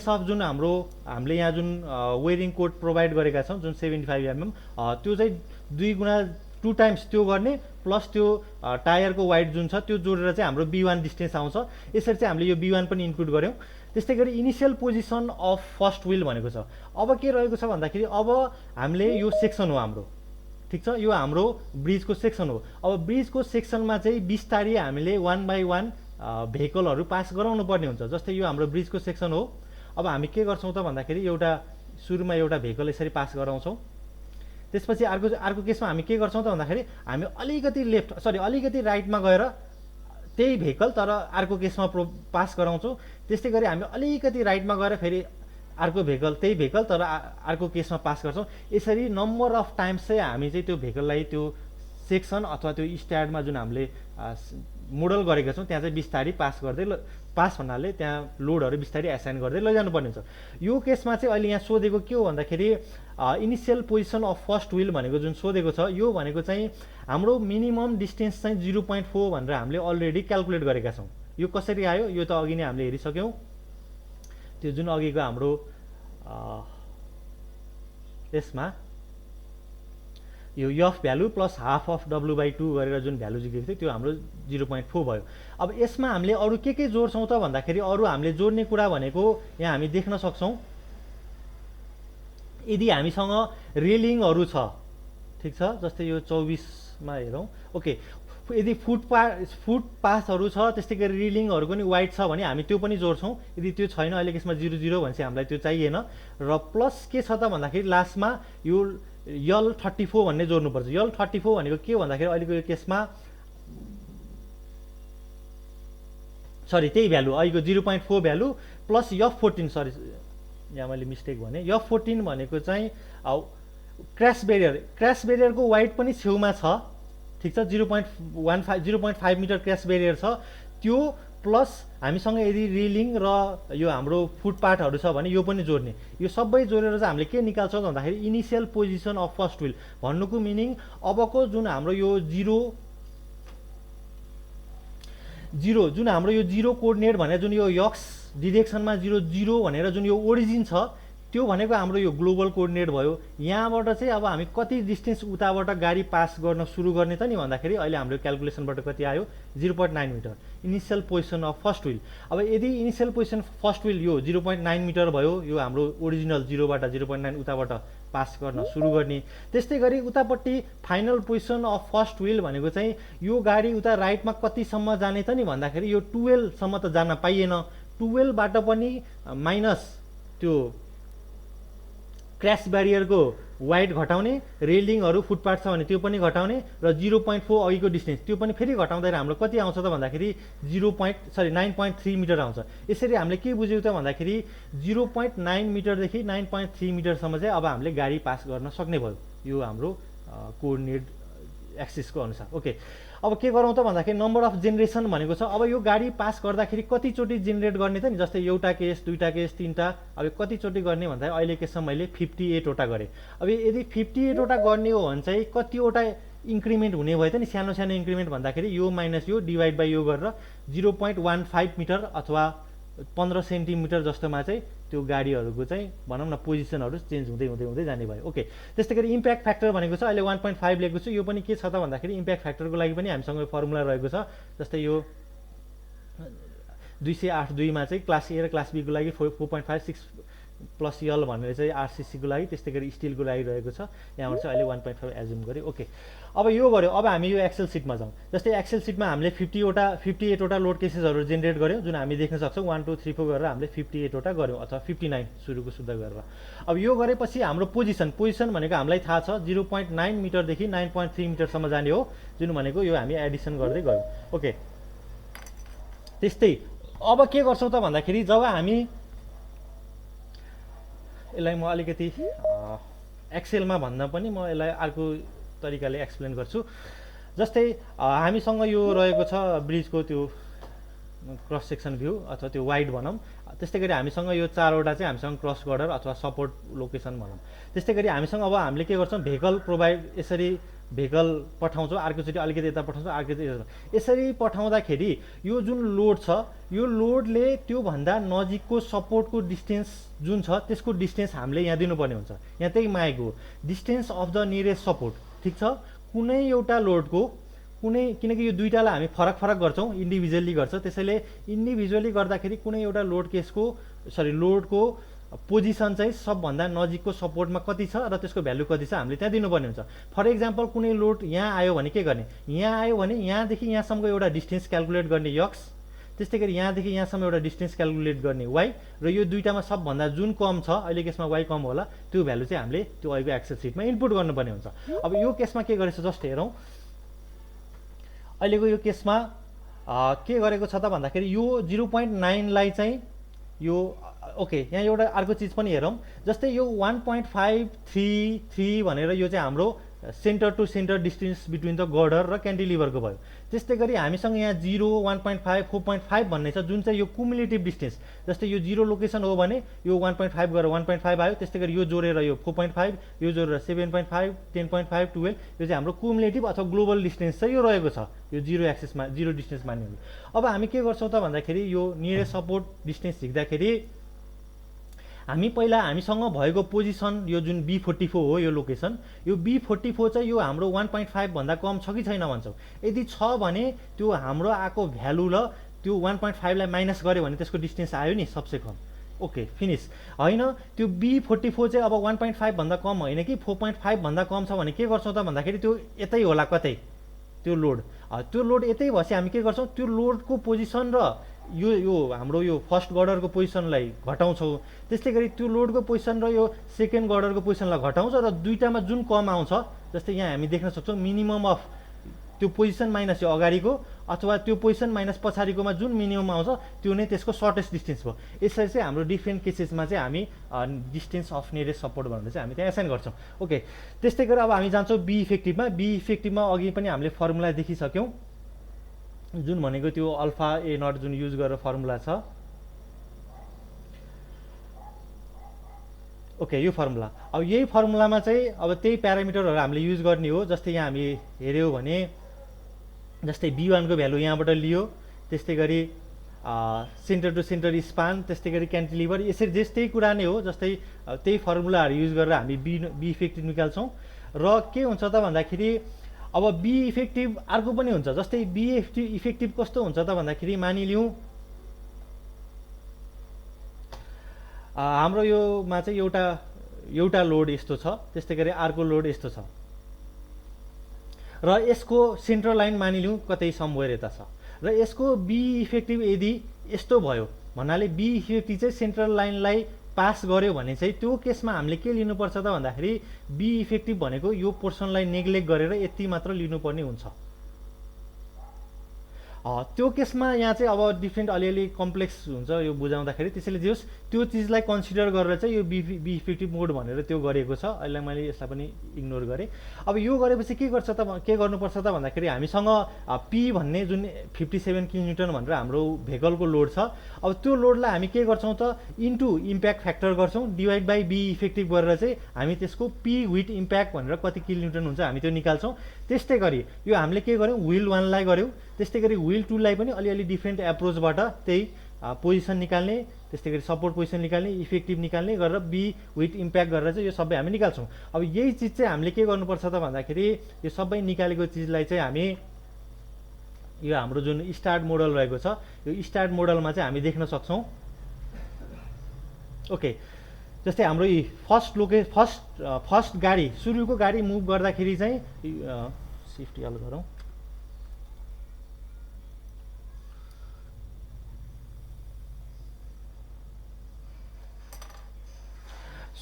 of जुन हामीले यहाँ जुन वेयरिङ कोड प्रोभाइड गरेका छौँ जुन 75 mm, त्यो चाहिँ 2 टाइम्स त्यो गर्ने प्लस त्यो टायरको वाइड जुन छ त्यो जोडेर चाहिँ हाम्रो B1 डिस्टेन्स आउँछ। यसरी चाहिँ हामीले यो B1 पनि इन्क्लुड गऱ्यौँ। त्यस्तै गरी initial position of first wheel भनेको छ। अब के रहेको छ भन्दाखेरि अब हामीले यो सेक्सन हो हाम्रो, ठिक छ, यो हाम्रो ब्रिजको सेक्सन हो। अब ब्रिजको सेक्सनमा चाहिँ बिस्तारै हामीले 1 by 1 भेहिकलहरू पास गराउनु पर्ने हुन्छ। जस्तै यो हाम्रो ब्रिजको सेक्सन हो। अब हामी के गर्छौँ त भन्दाखेरि सुरुमा एउटा भेहिकल यसरी पास गराउँछौँ। त्यसपछि अर्को केसमा हामी के गर्छौँ त भन्दाखेरि हामी अलिकति राइटमा गएर त्यही भेहिकल तर अर्को केसमा पास गराउँछौँ। त्यस्तै गरी हामी अलिकति राइटमा गएर फेरि अर्को भेहिकल त्यही भेहिकल तर अर्को केसमा पास गर्छौँ। यसरी नम्बर अफ टाइम्स चाहिँ हामी चाहिँ त्यो भेहिकललाई त्यो सेक्सन अथवा त्यो स्ट्यान्डमा जुन हामीले मोडल गरेका छौँ त्यहाँ चाहिँ बिस्तारै पास भन्नाले त्यहाँ लोडहरू बिस्तारै एसाइन गर्दै लैजानुपर्ने हुन्छ। यो केसमा चाहिँ अहिले यहाँ सोधेको के हो भन्दाखेरि initial position of first wheel भनेको जुन सोधेको छ यो भनेको चाहिँ हाम्रो मिनिमम डिस्टेन्स चाहिँ 0.4 भनेर हामीले अलरेडी क्यालकुलेट गरेका छौँ। यो कसरी आयो यो त अघि नै हामीले हेरिसक्यौँ। त्यो जुन अघिको हाम्रो यसमा यो F value plus half of W/2 गरेर जुन भ्यालु जिकेको थियो त्यो हाम्रो 0.4 भयो। अब यसमा हामीले अरू के जोड्छौँ त भन्दाखेरि अरू हामीले जोड्ने कुरा भनेको यहाँ हामी देख्न सक्छौँ यदि हामीसँग रेलिङहरू छ, ठिक छ, जस्तै यो 24 मा हेरौँ। ओके, यदि फुटपाथहरू छ त्यस्तै गरी रेलिङहरू पनि वाइड छ भने हामी त्यो पनि जोड्छौँ। यदि त्यो छैन अहिले यसमा 0 भनेपछि हामीलाई त्यो चाहिएन। र प्लस के छ त भन्दाखेरि लास्टमा यो यल 34 भन्ने जोड्नुपर्छ। यल 34 भनेको के भन्दाखेरि अहिलेको यो केसमा त्यही भ्यालु अहिलेको 0.4 भ्यालु प्लस F14 यहाँ मैले मिस्टेक भने F14 भनेको चाहिँ क्र्यास बेरियरको वाइड पनि छेउमा छ, ठिक छ, 0.5 मिटर क्र्यास बेरियर छ। त्यो प्लस हामीसँग यदि रेलिङ र यो हाम्रो फुटपाथहरू छ भने यो पनि जोड्ने, यो सबै जोडेर चाहिँ हामीले के निकाल्छौँ भन्दाखेरि initial position of first wheel. भन्नुको मिनिङ अबको जुन हाम्रो यो जुन हाम्रो यो 0 कोअर्डिनेट भनेर जुन यो एक्स डिरेक्सनमा 0 भनेर जुन यो ओरिजिन छ त्यो भनेको हाम्रो यो ग्लोबल कोअर्डिनेट भयो। यहाँबाट चाहिँ अब हामी कति डिस्टेन्स उताबाट गाडी पास गर्न सुरु गर्ने त नि भन्दाखेरि अहिले हाम्रो क्यालकुलेसनबाट कति आयो 0.9 metre initial position of first wheel. अब यदि इनिसियल पोजिसन फर्स्ट व्हिल यो 0.9 मिटर भयो, यो हाम्रो ओरिजिनल 0बाट 0.9 उताबाट पास गर्न सुरु गर्ने। त्यस्तै गरी उतापट्टि final position of first wheel भनेको चाहिँ यो गाडी उता राइटमा कतिसम्म जाने त नि भन्दाखेरि यो 12 सम्म त जान पाइएन। 12 बाट पनि माइनस त्यो क्र्यास ब्यारियरको वाइड घटाउने, रेलिङहरू फुटपाथ छ भने त्यो पनि घटाउने र 0.4 अघिको डिस्टेन्स त्यो पनि फेरि घटाउँदा हाम्रो कति आउँछ त भन्दाखेरि 9.3 मिटर आउँछ। यसरी हामीले के बुझ्यौँ त भन्दाखेरि 0.9 मिटरदेखि 9.3 मिटरसम्म चाहिँ अब हामीले गाडी पास गर्न सक्ने भयो यो हाम्रो कोअर्डिनेट एक्सिसको अनुसार। ओके, अब के गरौँ त भन्दाखेरि नम्बर अफ जेनेरेसन भनेको छ। अब यो गाडी पास गर्दाखेरि कतिचोटि जेनेरेट गर्ने त नि, जस्तै एउटा केस, दुईवटा केस, तीनवटा, अब कतिचोटि गर्ने भन्दाखेरि अहिले केसमा मैले 58 वटा गरेँ। अब यदि 58 वटा गर्ने हो भने चाहिँ कतिवटा इन्क्रिमेन्ट हुने भयो त नि, सानो सानो इन्क्रिमेन्ट भन्दाखेरि यो माइनस यो डिभाइड बाई यो गरेर 0.15 मिटर अथवा 15 सेन्टिमिटर जस्तोमा चाहिँ त्यो गाडीहरूको चाहिँ भनौँ न पोजिसनहरू चेन्ज हुँदै हुँदै हुँदै जाने भयो। ओके, त्यस्तै गरी इम्प्याक्ट फ्याक्टर भनेको छ अहिले 1.5 लेखेको छु। यो पनि के छ त भन्दाखेरि इम्प्याक्ट फ्याक्टरको लागि पनि हामीसँग फर्मुला रहेको छ। जस्तै यो 208(2) मा चाहिँ क्लास ए र क्लास बीको लागि 4.56 प्लस यल भनेर चाहिँ आरसिसीको लागि, त्यस्तै गरी स्टिलको लागि रहेको छ। यहाँबाट चाहिँ अहिले 1.5 एज्युम गरेँ। ओके, अब यो गऱ्यो। अब हामी यो एक्सेल सिटमा जाउँ। जस्तै एक्सेल सिटमा हामीले 58 वटा लोड केसेसहरू जेनेरेट गऱ्यौँ, जुन हामी देख्न सक्छौँ 1 2 3 4 गरेर हामीले 58 वटा गऱ्यौँ अथवा 59 सुरुको शुद्ध गरेर। अब यो गरेपछि हाम्रो पोजिसन भनेको हामीलाई थाहा छ 0.9 मिटरदेखि 9.3 मिटरसम्म जाने हो, जुन भनेको यो हामी एडिसन गर्दै गयौँ। ओके, त्यस्तै अब के गर्छौँ त भन्दाखेरि जब हामी यसलाई म अलिकति एक्सेलमा भन्दा पनि म यसलाई अर्को तरिकाले एक्सप्लेन गर्छु। जस्तै हामीसँग यो रहेको छ ब्रिजको त्यो क्रस सेक्सन भ्यू अथवा त्यो वाइड भनौँ। त्यस्तै गरी हामीसँग यो 4वटा चाहिँ हामीसँग क्रस गर्डर अथवा सपोर्ट लोकेसन भनौँ। त्यस्तै गरी हामीसँग अब हामीले के गर्छौँ भेहिकल प्रोभाइड, यसरी भेहिकल पठाउँछौँ, अर्कोचोटि अलिकति यता पठाउँछौँ, अर्कोचोटि यसरी पठाउँदाखेरि यो जुन लोड छ यो लोडले त्योभन्दा नजिकको सपोर्टको डिस्टेन्स जुन छ त्यसको डिस्टेन्स हामीले यहाँ दिनुपर्ने हुन्छ। यहाँ त्यही मागेको distance of the nearest support, ठिक छ। कुनै एउटा लोडको किनकि यो दुईटालाई हामी फरक फरक गर्छौँ, इन्डिभिजुअली गर्छ, त्यसैले इन्डिभिजुअली गर्दाखेरि कुनै एउटा लोडको पोजिसन चाहिँ सबभन्दा नजिकको सपोर्टमा कति छ र त्यसको भ्यालु कति छ हामीले त्यहाँ दिनुपर्ने हुन्छ। फर इक्जाम्पल कुनै लोड यहाँ आयो भने के गर्ने, यहाँ आयो भने यहाँदेखि यहाँसम्म एउटा डिस्टेन्स क्यालकुलेट गर्ने एक्स, त्यस्तै गरी यहाँदेखि यहाँसम्म एउटा डिस्टेन्स क्यालकुलेट गर्ने वाइ, र यो दुईटामा सबभन्दा जुन कम छ, अहिले केसमा वाइ कम होला, त्यो भ्यालु चाहिँ हामीले त्यो अहिलेको एक्सेल सिटमा इनपुट गर्नुपर्ने हुन्छ। अब यो केसमा के गरेछ जस्ट हेरौँ। अहिलेको यो केसमा के गरेको छ त भन्दाखेरि यो 0.9लाई चाहिँ यो ओके, यहाँ एउटा अर्को चिज पनि हेरौँ। जस्तै यो 1.533 भनेर यो चाहिँ हाम्रो centre to centre distance between the girder र क्यान्टिलिभरको भयो। त्यस्तै गरी हामीसँग यहाँ 0, 1.5, 4.5 भन्ने छ जुन चाहिँ यो कुमुलेटिभ डिस्टेन्स। जस्तै यो 0 लोकेसन हो भने यो 1.5 गरेर 1.5 आयो, त्यस्तै गरी यो जोडेर यो 4.5, यो जोडेर 7.5, 10.5, 12, यो चाहिँ हाम्रो कुमुलेटिभ अथवा ग्लोबल डिस्टेन्स चाहिँ यो रहेको छ, यो 0 एक्सिसमा 0 डिस्टेन्स मान्यो भने। अब हामी के गर्छौँ त भन्दाखेरि यो नियरेस्ट सपोर्ट डिस्टेन्स झिक्दाखेरि हामी पहिला हामीसँग भएको पोजिसन यो जुन B44 हो यो लोकेसन, यो B44 चाहिँ यो हाम्रो 1.5 भन्दा कम छ कि छैन भन्छौँ। यदि छ भने त्यो हाम्रो आएको भ्यालु र त्यो 1.5 लाई माइनस गर्यो भने त्यसको डिस्टेन्स आयो नि सबसे कम। Okay, finish. होइन, त्यो B44 चाहिँ अब 1.5 भन्दा कम होइन कि 4.5 भन्दा कम छ भने के गर्छौँ त भन्दाखेरि त्यो यतै होला कतै त्यो लोड यतै भएपछि हामी के गर्छौँ, त्यो लोडको पोजिसन र यो हाम्रो यो फर्स्ट गर्डरको पोजिसनलाई घटाउँछौँ, त्यस्तै गरी त्यो लोडको पोजिसन र यो सेकेन्ड गर्डरको पोजिसनलाई घटाउँछ र दुईटामा जुन कम आउँछ, जस्तै यहाँ हामी देख्न सक्छौँ मिनिमम अफ त्यो पोजिसन माइनस यो अगाडिको अथवा त्यो पोजिसन माइनस पछाडिकोमा जुन मिनिमम आउँछ त्यो नै त्यसको सर्टेस्ट डिस्टेन्स भयो। यसरी चाहिँ हाम्रो डिफ्रेन्ट केसेसमा चाहिँ हामी डिस्टेन्स अफ नियरेस्ट सपोर्ट भनेर चाहिँ हामी त्यहाँ एसाइन गर्छौँ। ओके, त्यस्तै गरेर अब हामी जान्छौँ बी इफेक्टिभमा। बी इफेक्टिभमा अघि पनि हामीले फर्मुला देखिसक्यौँ, जुन भनेको त्यो अल्फा ए नट जुन युज गरेर फर्मुला छ। ओके, यो फर्मुला, अब यही फर्मुलामा चाहिँ अब त्यही प्यारामिटरहरू हामीले युज गर्ने हो। जस्तै यहाँ हामी हेऱ्यौँ भने जस्तै B1 को भ्यालु यहाँबाट लियो, त्यस्तै गरी सेन्टर टु सेन्टर स्पान, त्यस्तै गरी क्यान्टिलिभर, यसरी त्यही कुरा नै हो। जस्तै त्यही फर्मुलाहरू युज गरेर हामी बी इफेक्टिभ निकाल्छौँ। र के हुन्छ त भन्दाखेरि अब बी इफेक्टिभ अर्को पनि हुन्छ। जस्तै बी इफेक्टिभ कस्तो हुन्छ त भन्दाखेरि मानिलिउँ हाम्रो योमा चाहिँ एउटा लोड यस्तो छ, त्यस्तै गरी अर्को लोड यस्तो छ र यसको सेन्ट्रल लाइन मानिलिउँ कतै समवेयर यता छ र यसको बी इफेक्टिभ यदि यस्तो भयो भन्नाले बी इफेक्टिभ चाहिँ सेन्ट्रल लाइनलाई पास गर्यो भने चाहिँ त्यो केसमा हामीले के लिनुपर्छ त भन्दाखेरि बी इफेक्टिभ भनेको यो पोर्सनलाई नेग्लेक्ट गरेर यति मात्र लिनुपर्ने हुन्छ। त्यो केसमा यहाँ चाहिँ अब डिफ्रेन्ट अलिअलि कम्प्लेक्स हुन्छ यो बुझाउँदाखेरि, त्यसैले जे होस् त्यो चिजलाई कन्सिडर गरेर चाहिँ यो बी इफेक्टिभ मोड भनेर त्यो गरेको छ। अहिले मैले यसलाई पनि इग्नोर गरेँ। अब यो गरेपछि के गर्नुपर्छ त भन्दाखेरि हामीसँग पी भन्ने जुन 57 किलोन्युटन भनेर हाम्रो भेहिकलको लोड छ, अब त्यो लोडलाई हामी के गर्छौँ त इन्टु इम्प्याक्ट फ्याक्टर गर्छौँ, डिभाइड बाई बी इफेक्टिभ गरेर चाहिँ हामी त्यसको पी विथ इम्प्याक्ट भनेर कति किलोन्युटन हुन्छ हामी त्यो निकाल्छौँ। त्यस्तै गरी यो हामीले के गर्यौँ व्हिल 1 लाई गर्यौँ, त्यस्तै गरी व्हिल 2 लाई पनि अलिअलि डिफ्रेन्ट एप्रोचबाट त्यही पोजिसन निकाल्ने, त्यस्तै गरी सपोर्ट पोजिसन निकाल्ने, इफेक्टिभ निकाल्ने गरेर बी विथ इम्प्याक्ट गरेर चाहिँ यो सबै हामी निकाल्छौँ। अब यही चिज चाहिँ हामीले के गर्नुपर्छ त भन्दाखेरि यो सबै निकालेको चिजलाई चाहिँ हामी यो हाम्रो जुन स्टार्ट मोडल रहेको छ यो स्टार्ट मोडलमा चाहिँ हामी देख्न सक्छौँ। ओके, जस्तै हाम्रो फर्स्ट गाडी सुरुको गाडी मुभ गर्दाखेरि चाहिँ सिफ्ट यल गरौँ।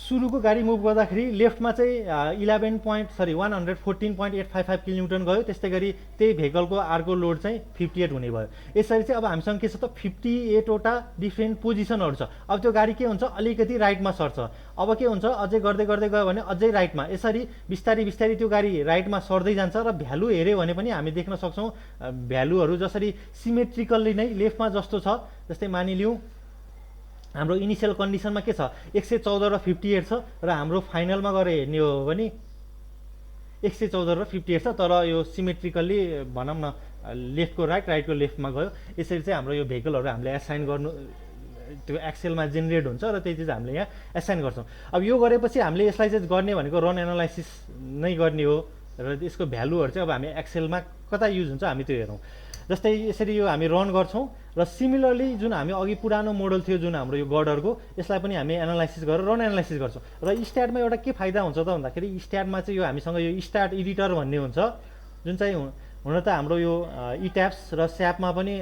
सुरुको गाडी मुभ गर्दाखेरि लेफ्टमा चाहिँ 114.855 किलोन्युटन गयो, त्यस्तै गरी त्यही भेहिकलको अर्को लोड चाहिँ 58 हुने भयो। यसरी चाहिँ अब हामीसँग के छ त 58 वटा डिफ्रेन्ट पोजिसनहरू छ। अब त्यो गाडी के हुन्छ अलिकति राइटमा सर्छ, अब के हुन्छ अझै गर्दै गर्दै गयो भने अझै राइटमा, यसरी बिस्तारै बिस्तारै त्यो गाडी राइटमा सर्दै जान्छ र भ्यालु हेऱ्यो भने पनि हामी देख्न सक्छौँ भ्यालुहरू जसरी सिमेट्रिकल्ली नै लेफ्टमा जस्तो छ। जस्तै मानिलिउँ हाम्रो इनिसियल कन्डिसनमा के छ 114 र 58 छ र हाम्रो फाइनलमा गएर हेर्ने हो भने 114 र 58 छ, तर यो सिमेट्रिकल्ली भनौँ न लेफ्टको राइट राइटको लेफ्टमा गयो। यसरी चाहिँ हाम्रो यो भेहिकलहरू हामीले एसाइन गर्नु त्यो एक्सेलमा जेनेरेट हुन्छ र त्यही चिज हामीले यहाँ एसाइन गर्छौँ। अब यो गरेपछि हामीले यसलाई चाहिँ गर्ने भनेको रन एनालाइसिस नै गर्ने हो र यसको भ्यालुहरू चाहिँ अब हामी एक्सेलमा कता युज हुन्छ हामी त्यो हेरौँ। जस्तै यसरी यो हामी रन गर्छौँ र सिमिलरली जुन हामी अघि पुरानो मोडल थियो जुन हाम्रो यो गर्डरको यसलाई पनि हामी एनालाइसिस गरेर रन एनालाइसिस गर्छौँ। र स्ट्याटमा एउटा के फाइदा हुन्छ त भन्दाखेरि स्ट्याटमा चाहिँ यो हामीसँग यो स्ट्याट एडिटर भन्ने हुन्छ जुन चाहिँ हुन त हाम्रो यो इट्याप्स र स्यापमा पनि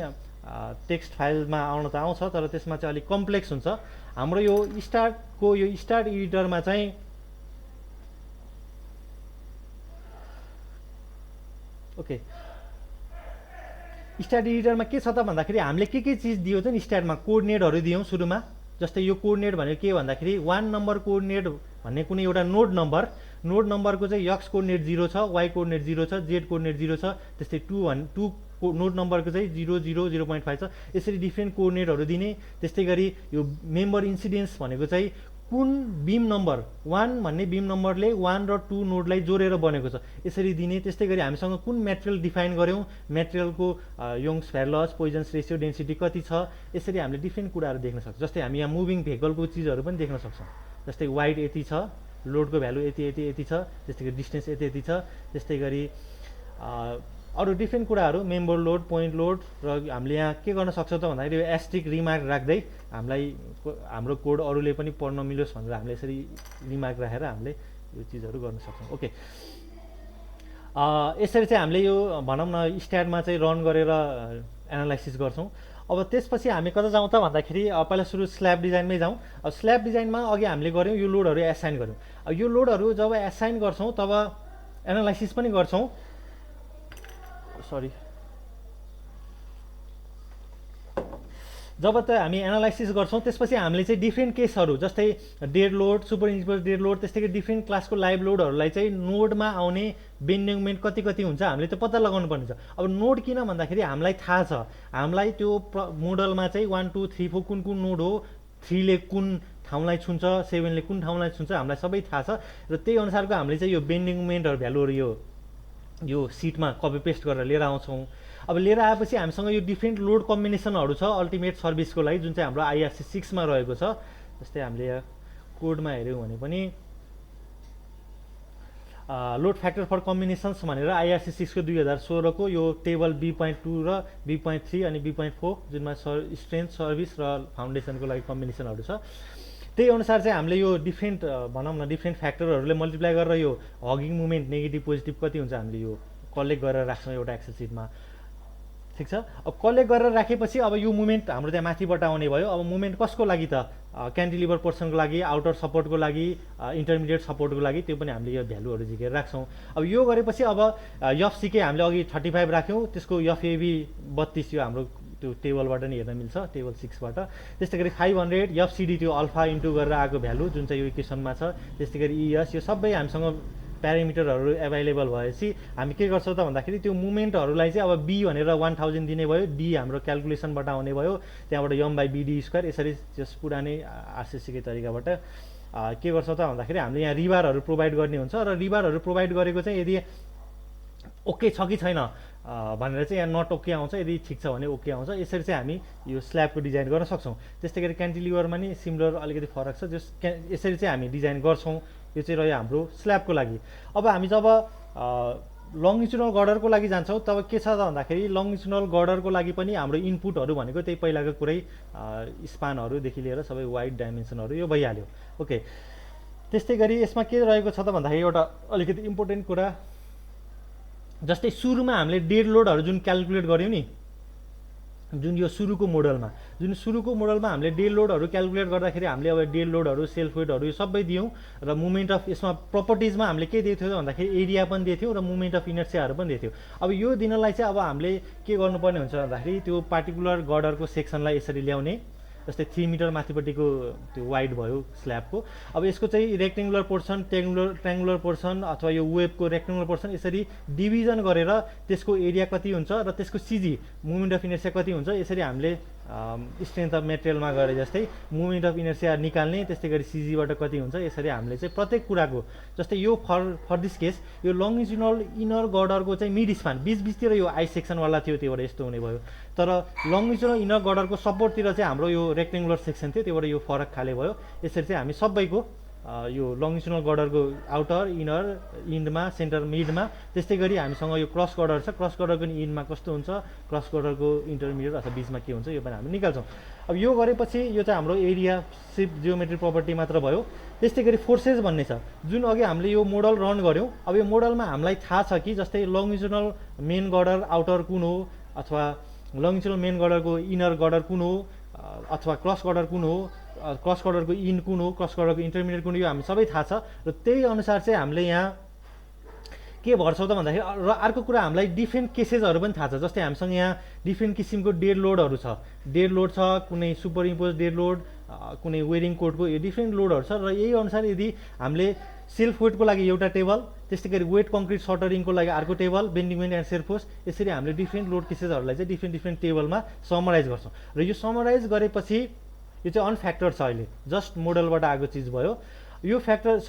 टेक्स्ट फाइलमा आउन त आउँछ, तर त्यसमा चाहिँ अलिक कम्प्लेक्स हुन्छ। हाम्रो यो स्टार्ट एडिटरमा चाहिँ ओके स्ट्याट एडिटरमा के छ त भन्दाखेरि हामीले के चिज दियो त स्ट्याटमा कोअर्डिनेटहरू दियौँ सुरुमा। जस्तै यो कोअर्डिनेट भनेको के भन्दाखेरि 1 नम्बर कोअर्डिनेट भन्ने कुनै एउटा नोड नम्बरको चाहिँ एक्स कोअर्डिनेट 0 छ, वाइ कोअर्डिनेट 0 छ, जेड कोअर्डिनेट 0 छ, त्यस्तै 2 नोड नम्बरको चाहिँ 0 0 0.5 छ। यसरी डिफ्रेन्ट कोअर्डिनेटहरू दिने। त्यस्तै गरी यो मेम्बर इन्सिडेन्स भनेको चाहिँ कुन बिम नम्बर 1 भन्ने बिम नम्बरले 1 र 2 नोडलाई जोडेर बनेको छ यसरी दिने। त्यस्तै गरी हामीसँग कुन मेटेरियल डिफाइन गऱ्यौँ, मेटेरियलको योङ्स फेयरलस पोइजन्स रेसियो डेन्सिटी कति छ, यसरी हामीले डिफ्रेन्ट कुराहरू देख्न सक्छौँ। जस्तै हामी यहाँ मुभिङ भेहिकलको चिजहरू पनि देख्न सक्छौँ। जस्तै वाइड यति छ, लोडको भ्यालु यति छ, त्यस्तै गरी डिस्टेन्स यति छ, त्यस्तै गरी अरू डिफ्रेन्ट कुराहरू मेम्बर लोड पोइन्ट लोड। र हामीले यहाँ के गर्न सक्छौँ त भन्दाखेरि यो एस्ट्रिक रिमार्क राख्दै हामीलाई हाम्रो कोड अरूले पनि पढ्न मिलोस् भनेर हामीले यसरी रिमार्क राखेर हामीले यो चिजहरू गर्न सक्छौँ। ओके, यसरी चाहिँ हामीले यो भनौँ न स्ट्याटमा चाहिँ रन गरेर एनालाइसिस गर्छौँ। अब त्यसपछि हामी कता जाउँ त भन्दाखेरि पहिला सुरु स्ल्याब डिजाइनमै जाउँ। अब स्ल्याब डिजाइनमा अघि हामीले गऱ्यौँ यो लोडहरू एसाइन गऱ्यौँ। अब यो लोडहरू जब एसाइन गर्छौँ तब एनालाइसिस पनि गर्छौँ। सरी जब त हामी एनालाइसिस गर्छौँ त्यसपछि हामीले चाहिँ डिफ्रेन्ट केसहरू जस्तै dead load superimpose dead load त्यस्तै गरी डिफ्रेन्ट क्लासको लाइभ लोडहरूलाई चाहिँ नोडमा आउने बेन्डिङ मोमेन्ट कति कति हुन्छ हामीले त्यो पत्ता लगाउनु पर्ने छ। अब नोड किन भन्दाखेरि हामीलाई थाहा छ, हामीलाई त्यो मोडलमा चाहिँ 1 2 3 4 कुन कुन नोड हो, 3 ले कुन ठाउँलाई छुन्छ, 7 ले कुन ठाउँलाई छुन्छ, हामीलाई सबै थाहा छ र त्यही अनुसारको हामीले चाहिँ यो बेन्डिङ मोमेन्टहरू भ्यालुहरू यो सिटमा कपी पेस्ट गरेर लिएर आउँछौँ। अब लिएर आएपछि हामीसँग यो डिफ्रेन्ट लोड कम्बिनेसनहरू छ अल्टिमेट सर्भिसको लागि जुन चाहिँ हाम्रो IRC 6 मा रहेको छ। जस्तै हामीले यहाँ कोडमा हेऱ्यौँ भने पनि लोड फ्याक्टर फर कम्बिनेसन्स भनेर IRC 6 को 2016 को यो टेबल B.2 र B.3 अनि B.4 जुनमा स्ट्रेन्थ सर्भिस र फाउन्डेसनको लागि कम्बिनेसनहरू छ। त्यही अनुसार चाहिँ हामीले यो डिफ्रेन्ट भनौँ न डिफ्रेन्ट फ्याक्टरहरूले मल्टिप्लाई गरेर यो हगिङ मुभमेन्ट नेगेटिभ पोजिटिभ कति हुन्छ हामीले यो कलेक्ट गरेर राख्छौँ एउटा एक्सेल सिटमा। ठिक छ, अब कलेक्ट गरेर राखेपछि अब यो मुभमेन्ट हाम्रो त्यहाँ माथिबाट आउने भयो। अब मुभमेन्ट कसको लागि त क्यान्टिलिभर पोर्सनको लागि, आउटर सपोर्टको लागि, इन्टरमिडिएट सपोर्टको लागि, त्यो पनि हामीले यो भ्यालुहरू झिकेर राख्छौँ। अब यो गरेपछि अब एफसीके हामीले अघि 35 राख्यौँ, त्यसको एफएबी 32 यो हाम्रो त्यो टेबलबाट नि हेर्न मिल्छ टेबल 6 बाट। त्यस्तै गरी 500 एफसिडी त्यो अल्फा इन्टु गरेर आएको भ्यालु जुन चाहिँ यो इक्वेसनमा छ। त्यस्तै गरी इएस यो सबै हामीसँग प्यारामिटरहरू एभाइलेबल भएपछि हामी के गर्छौँ त भन्दाखेरि त्यो मुभमेन्टहरूलाई चाहिँ अब बी भनेर 1000 दिने भयो, डी हाम्रो क्यालकुलेसनबाट आउने भयो, त्यहाँबाट m/bd²। यसरी जस पुरानै आरसिसीकै तरिकाबाट के गर्छौँ त भन्दाखेरि हामीले यहाँ रिबारहरू प्रोभाइड गर्ने हुन्छ र रिबारहरू प्रोभाइड गरेको चाहिँ यदि ओके छ कि छैन भनेर चाहिँ यहाँ नट ओके आउँछ, यदि ठिक छ भने ओके आउँछ। यसरी चाहिँ हामी यो स्ल्याबको डिजाइन गर्न सक्छौँ। त्यस्तै गरी क्यान्टिलिभरमा नि सिमिलर अलिकति फरक छ, जस यसरी चाहिँ हामी डिजाइन गर्छौँ। यो चाहिँ रह्यो हाम्रो स्ल्याबको लागि। अब हामी जब लङ्गिचुनल गर्डरको लागि जान्छौँ तब के छ त भन्दाखेरि लङ्गिचुनल गर्डरको लागि पनि हाम्रो इनपुटहरू भनेको त्यही पहिलाको कुरै स्पानहरूदेखि लिएर सबै वाइड डाइमेन्सनहरू यो भइहाल्यो। ओके, त्यस्तै गरी यसमा के रहेको छ त भन्दाखेरि एउटा अलिकति इम्पोर्टेन्ट कुरा, जस्तै सुरुमा हामीले डेड लोडहरू जुन क्यालकुलेट गऱ्यौँ नि, जुन यो सुरुको मोडलमा हामीले डेड लोडहरू क्यालकुलेट गर्दाखेरि हामीले अब डेड लोडहरू सेल्फ वेटहरू यो सबै दियौँ र मुभमेन्ट अफ यसमा प्रपर्टिजमा हामीले के दिएको थियो भन्दाखेरि एरिया पनि दिएको थियो र मुभमेन्ट अफ इनर्सियाहरू पनि दिएको थियो। अब यो दिनलाई चाहिँ अब हामीले के गर्नुपर्ने हुन्छ भन्दाखेरि त्यो पार्टिकुलर गर्डरको सेक्सनलाई यसरी ल्याउने, जस्तै 3 मिटर माथिपट्टिको त्यो वाइड भयो स्ल्याबको। अब यसको चाहिँ रेक्टेङ्गुलर पोर्सन, ट्रायङ्गुलर पोर्सन अथवा यो वेबको रेक्टेङ्गुलर पोर्सन यसरी डिभिजन गरेर त्यसको एरिया कति हुन्छ र त्यसको सिजी मुभमेन्ट अफ इनर्सिया कति हुन्छ, यसरी हामीले स्ट्रेन्थ अफ मेटेरियलमा गरे जस्तै मुभमेन्ट अफ इनर्सिया निकाल्ने, त्यस्तै गरी सिजीबाट कति हुन्छ, यसरी हामीले चाहिँ प्रत्येक कुराको जस्तै यो फर दिस केस यो लङ्गिचुनल इनर गर्डरको चाहिँ मिड स्पान बिचतिर यो आई सेक्सनवाला थियो, त्योबाट यस्तो हुने भयो। तर लङ्गिचुनल इनर गर्डरको सपोर्टतिर चाहिँ हाम्रो यो रेक्टेङ्गुलर सेक्सन थियो, त्योबाट यो फरक खाले भयो। यसरी चाहिँ हामी सबैको यो लङ्गिचुनल गर्डरको आउटर इनर इन्डमा सेन्टर मिडमा, त्यस्तै गरी हामीसँग यो क्रस गर्डर छ, क्रस गर्डरको नि इन्डमा कस्तो हुन्छ, क्रस गर्डरको इन्टरमिडिएट अथवा बिचमा के हुन्छ, यो पनि हामी निकाल्छौँ। अब यो गरेपछि यो चाहिँ हाम्रो एरिया सिप जियोमेट्री प्रपर्टी मात्र भयो। त्यस्तै गरी फोर्सेस भन्ने छ जुन अघि हामीले यो मोडल रन गऱ्यौँ। अब यो मोडलमा हामीलाई थाहा छ कि जस्तै लङ्गिचुनल मेन गर्डर आउटर कुन हो, अथवा लङ्गिचुनल मेन गर्डरको इनर गर्डर कुन हो, अथवा क्रस गर्डर कुन हो, क्रस गर्डरको इन कुन हो, क्रस गर्डरको इन्टरमिडिएट कुन हो, यो हामी सबै थाहा छ। र त्यही अनुसार चाहिँ हामीले यहाँ के भर्छौँ त भन्दाखेरि र अर्को कुरा हामीलाई डिफ्रेन्ट केसेसहरू पनि थाहा छ। जस्तै हामीसँग यहाँ डिफ्रेन्ट किसिमको डेड लोडहरू छ, डेड लोड छ, कुनै सुपर इम्पोज डेड लोड, कुनै वेरिङ कोडको यो डिफ्रेन्ट लोडहरू छ। र यही अनुसार यदि हामीले सेल्फ वेटको लागि एउटा टेबल, त्यस्तै गरी वेट कङ्क्रिट सटरिङको लागि अर्को table, bending moment and self force, यसरी हामीले डिफ्रेन्ट लोड केसेसहरूलाई चाहिँ डिफ्रेन्ट टेबलमा समराइज गर्छौँ। र यो समराइज गरेपछि यो चाहिँ अनफ्याक्टर छ, अहिले जस्ट मोडलबाट आएको चिज भयो। यो फ्याक्टर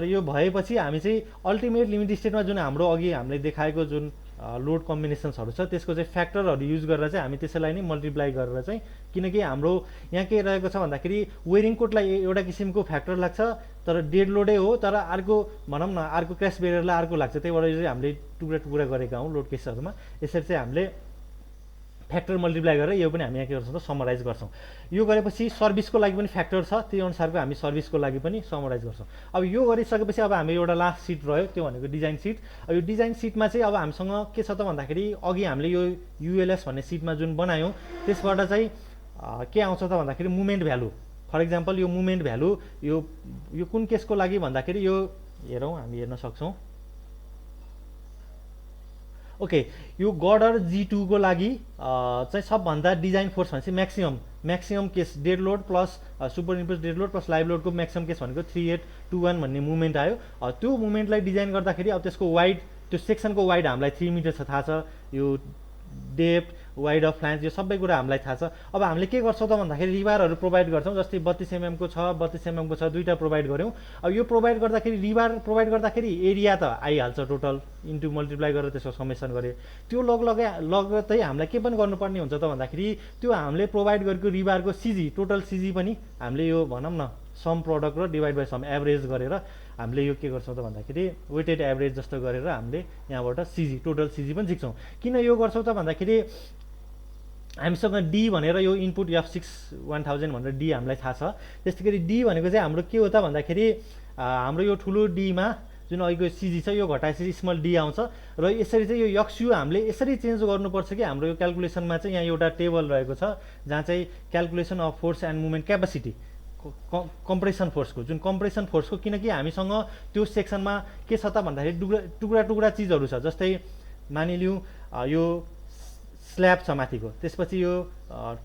यो भएपछि हामी चाहिँ अल्टिमेट लिमिट स्टेटमा जुन हाम्रो अघि हामीले देखाएको जुन लोड कम्बिनेसन्सहरू छ त्यसको चाहिँ फ्याक्टरहरू युज गरेर चाहिँ हामी त्यसैलाई नै मल्टिप्लाई गरेर चाहिँ, किनकि हाम्रो यहाँ के रहेको छ भन्दाखेरि वेरिङ कोडलाई एउटा किसिमको फ्याक्टर लाग्छ तर डेड लोडै हो, तर अर्को भनौँ न अर्को क्र्यास बेरियरलाई अर्को लाग्छ, त्यही भएर चाहिँ हामीले टुक्रा गरेका हौँ लोड केसहरूमा। यसरी चाहिँ हामीले फ्याक्टर मल्टिप्लाई गरेर यो पनि हामी यहाँ के गर्छौँ त समराइज गर्छौँ। यो गरेपछि सर्भिसको लागि पनि फ्याक्टर छ, त्यही अनुसारको हामी सर्भिसको लागि पनि समराइज गर्छौँ। अब यो गरिसकेपछि अब हामी एउटा लास्ट सिट रह्यो, त्यो भनेको डिजाइन सिट। अब यो डिजाइन सिटमा चाहिँ अब हामीसँग के छ त भन्दाखेरि अघि हामीले यो युएलएस भन्ने सिटमा जुन बनायौँ त्यसबाट चाहिँ के आउँछ त भन्दाखेरि मुभमेन्ट भ्यालु। फर इक्जाम्पल यो मुभमेन्ट भ्यालु यो कुन केसको लागि भन्दाखेरि यो हेरौँ, हामी हेर्न सक्छौँ। ओके, यो गर्डर G2 को लागि चाहिँ सबभन्दा डिजाइन फोर्स भनेपछि maximum case dead load plus super impose dead load plus live लोडको म्याक्सिमम केस भनेको 3821 भन्ने मुभमेन्ट आयो। त्यो मुभमेन्टलाई डिजाइन गर्दाखेरि अब त्यसको वाइड, त्यो सेक्सनको वाइड हामीलाई 3 मिटर छ, थाहा छ। यो डेप्थ, वाइड अफ फ्लान्स, यो सबै कुरा हामीलाई थाहा छ। अब हामीले के गर्छौँ त भन्दाखेरि रिबारहरू प्रोभाइड गर्छौँ। जस्तै 32 mm को छ, 32 mm को छ, दुईवटा प्रोभाइड गऱ्यौँ। अब यो प्रोभाइड गर्दाखेरि रिबार प्रोभाइड गर्दाखेरि एरिया त आइहाल्छ, टोटल इन्टु मल्टिप्लाई गरेर त्यसको समेसन गरे। त्यो लगतै हामीलाई के पनि गर्नुपर्ने हुन्छ त भन्दाखेरि त्यो हामीले प्रोभाइड गरेको रिबारको सिजी, टोटल सिजी पनि हामीले यो भनौँ न सम प्रडक्ट र डिभाइड बाई सम एभरेज गरेर हामीले यो के गर्छौँ त भन्दाखेरि वेटेड एभरेज जस्तो गरेर हामीले यहाँबाट सिजी, टोटल सिजी पनि झिक्छौँ। किन यो गर्छौँ त भन्दाखेरि हामीसँग डी भनेर यो इनपुट F6-1000 भनेर डी हामीलाई थाहा छ। त्यस्तै गरी डी भनेको चाहिँ हाम्रो के हो त भन्दाखेरि हाम्रो यो ठुलो डीमा जुन अहिलेको सिजी छ यो घटाएपछि स्मल डी आउँछ। र यसरी चाहिँ यो यक्सयु हामीले यसरी चेन्ज गर्नुपर्छ कि हाम्रो यो क्यालकुलेसनमा चाहिँ यहाँ एउटा टेबल रहेको छ जहाँ चाहिँ calculation of force and movement capacity, compression फोर्सको, जुन कम्प्रेसन फोर्सको, किनकि हामीसँग त्यो सेक्सनमा के छ त भन्दाखेरि टुक्रा टुक्रा चिजहरू छ। जस्तै मानिलिउँ यो स्ल्याब छ माथिको, त्यसपछि यो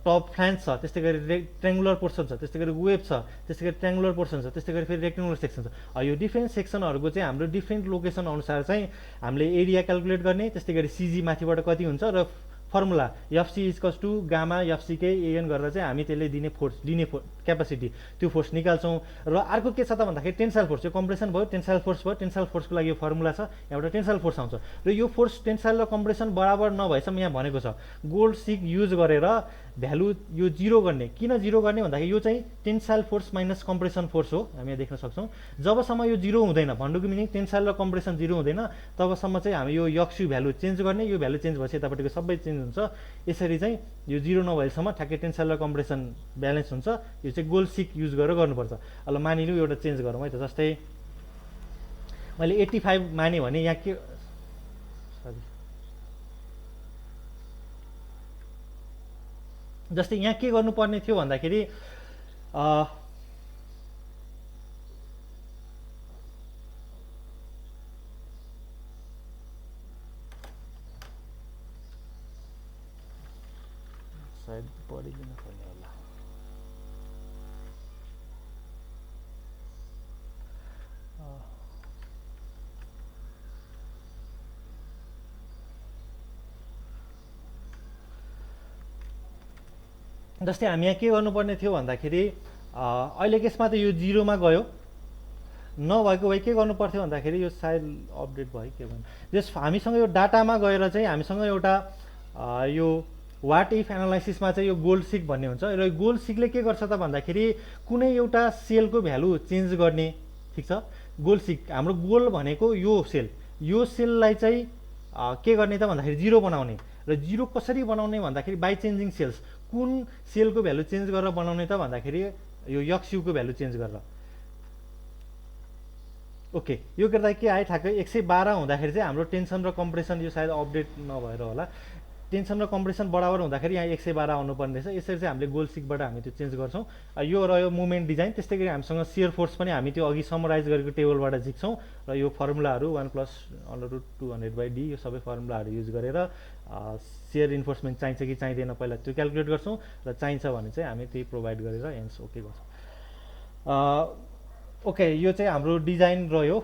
टप फ्लान्स छ, त्यस्तै गरी ट्रेङ्गुलर पोर्सन छ, त्यस्तै गरी वेभ छ, त्यस्तै गरी ट्रेङ्गुलर पोर्सन छ, त्यस्तै गरी फेरि रेक्टेङ्गुलर सेक्सन छ। यो डिफ्रेन्ट सेक्सनहरूको चाहिँ हाम्रो डिफ्रेन्ट लोकेसन अनुसार चाहिँ हामीले एरिया क्यालकुलेट गर्ने, त्यस्तै गरी सिजी माथिबाट कति हुन्छ र फर्मुला FC=Γ FCK AN गरेर चाहिँ हामी त्यसले दिने क्यापासिटी, त्यो फोर्स निकाल्छौँ। र अर्को के छ त भन्दाखेरि टेन्साइल फोर्स, यो कम्प्रेसन भयो, टेन्साइल फोर्स भयो। टेन्साइल फोर्सको लागि यो फर्मुला छ, यहाँबाट टेन्साइल फोर्स आउँछ। र यो फोर्स टेन्साइल र कम्प्रेसन बराबर नभएसम्म यहाँ भनेको छ गोल्ड सिक युज गरेर भ्यालु यो 0 गर्ने। किन 0 गर्ने भन्दाखेरि यो चाहिँ tensile force minus compression force हो, हामी यहाँ देख्न सक्छौँ। जबसम्म यो 0 हुँदैन, भन्नुको मिनिङ टेन्साइल र कम्प्रेसन 0 हुँदैन, तबसम्म चाहिँ हामी यो यक्सयु भ्यालु चेन्ज गर्ने। यो भ्यालु चेन्ज भएपछि यतापट्टिको सबै चेन्ज हुन्छ। यसरी चाहिँ यो 0 नभएसम्म ठ्याक्कै टेन्साइल र कम्प्रेसन ब्यालेन्स हुन्छ। यो चाहिँ गोल्ड सिक युज गरेर गर्नुपर्छ। अब मानिलिउँ एउटा चेन्ज गरौँ है त। जस्तै मैले 85 माने भने यहाँ के, जस्तै यहाँ के गर्नुपर्ने थियो भन्दाखेरि सायद पढिदिनु पर्ने होला। जस्तै हामी यहाँ के गर्नुपर्ने थियो भन्दाखेरि अहिले केसमा त यो 0 मा गयो, नभएको भए के गर्नु पर्थ्यो भन्दाखेरि यो सायद अपडेट भयो के भन्नु, जस हामीसँग यो डाटामा गएर चाहिँ हामीसँग एउटा यो वाट इफ एनालाइसिसमा चाहिँ यो गोल्ड सिक भन्ने हुन्छ। र यो गोल्ड सिकले के गर्छ त भन्दाखेरि कुनै एउटा सेलको भ्यालु चेन्ज गर्ने। ठिक छ, गोल्ड सिक हाम्रो गोल भनेको यो सेललाई चाहिँ के गर्ने त भन्दाखेरि 0 बनाउने। र 0 कसरी बनाउने भन्दाखेरि बाई चेन्जिङ सेल्स। कुन सेलको भ्यालु चेन्ज गरेर बनाउने त भन्दाखेरि यो यक्सयुको भ्यालु चेन्ज गरेर। ओके, यो गर्दा के आयो ठ्याक्कै 112 हुँदाखेरि चाहिँ हाम्रो टेन्सन र कम्प्रेसन, यो सायद अपडेट नभएर होला, टेन्सन र कम्प्रेसन बराबर हुँदाखेरि यहाँ 112 आउनुपर्ने रहेछ। यसरी चाहिँ हामीले गोल्ड सिकबाट हामी त्यो चेन्ज गर्छौँ। यो रह्यो मुभमेन्ट डिजाइन। त्यस्तै गरी हामीसँग सियर फोर्स पनि हामी त्यो अघि समराइज गरेको टेबलबाट झिक्छौँ। र यो फर्मुलाहरू 1+√200/d यो सबै फर्मुलाहरू युज गरेर सियर इन्फोर्समेन्ट चाहिन्छ कि चाहिँदैन पहिला त्यो क्यालकुलेट गर्छौँ। र चाहिन्छ भने चाहिँ हामी त्यही प्रोभाइड गरेर एन्स ओके गर्छौँ। ओके, यो चाहिँ हाम्रो डिजाइन रह्यो।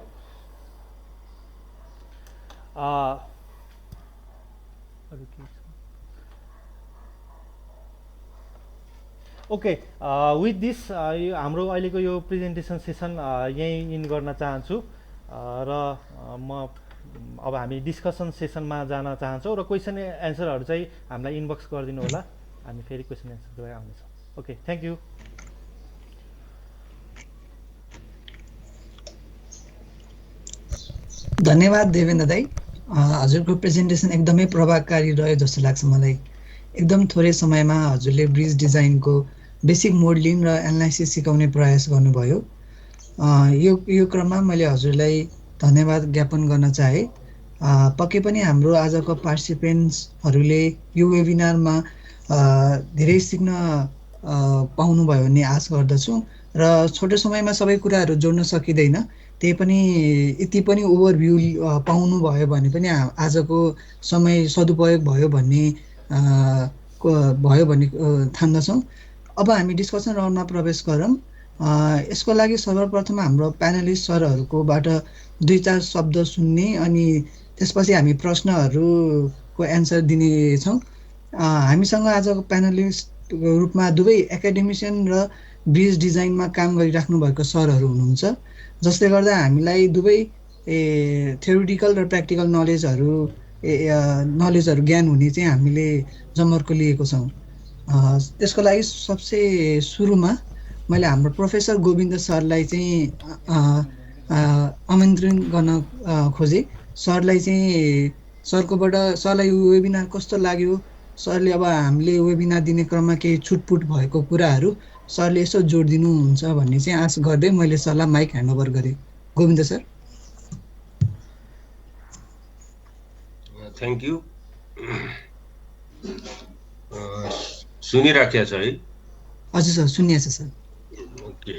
ओके, विथ दिस हाम्रो अहिलेको यो प्रेजेन्टेसन सेसन यहीँ इन गर्न चाहन्छु। र म अब हामी डिस्कसन सेसनमा जान चाहन्छौँ। र क्वेसन एन्सरहरू चाहिँ हामीलाई इनबक्स गरिदिनु होला, हामी फेरि क्वेसन एन्सर गरेर आउनेछौँ। Okay, thank you. धन्यवाद देवेन्द्र दाई। हजुरको प्रेजेन्टेसन एकदमै प्रभावकारी रह्यो जस्तो लाग्छ मलाई। एकदम थोरै समयमा हजुरले ब्रिज डिजाइनको बेसिक मोडलिङ र एनालाइसिस सिकाउने प्रयास गर्नुभयो। यो क्रममा मैले हजुरलाई धन्यवाद ज्ञापन गर्न चाहे। पक्कै पनि हाम्रो आजको पार्टिसिपेन्ट्सहरूले यो वेबिनारमा धेरै सिक्न पाउनुभयो भन्ने आश गर्दछु। र छोटो समयमा सबै कुराहरू जोड्न सकिँदैन, त्यही पनि यति पनि ओभरभ्यू पाउनुभयो भने पनि आजको समय सदुपयोग भयो भन्ने ठान्दछौँ। अब हामी डिस्कसन राउन्डमा प्रवेश गरौँ। यसको लागि सर्वप्रथम हाम्रो प्यानलिस्ट सरहरूकोबाट 2-4 शब्द सुन्ने अनि त्यसपछि हामी प्रश्नहरूको एन्सर दिनेछौँ। हामीसँग आजको प्यानलिस्टको रूपमा दुवै एकाडेमिसियन र ब्रिज डिजाइनमा काम गरिराख्नु भएको सरहरू हुनुहुन्छ, जसले गर्दा हामीलाई दुवै थ्योरिटिकल र प्र्याक्टिकल नलेजहरू ज्ञान हुने चाहिँ हामीले जमर्को लिएको छौँ। त्यसको लागि सबसे सुरुमा मैले हाम्रो प्रोफेसर गोविन्द सरलाई चाहिँ आमन्त्रण गर्न खोजेँ। सरलाई चाहिँ सरलाई वेबिनार कस्तो लाग्यो, सरले अब हामीले वेबिनार दिने क्रममा केही छुटपुट भएको कुराहरू सरले यसो जोड दिनुहुन्छ भन्ने चाहिँ आश गर्दै मैले सरलाई माइक ह्यान्डओभर गरेँ। गोविन्द सर। Thank you. सुनिराखेको छ है? हजुर सर, सुनिएको छ सर। ओके।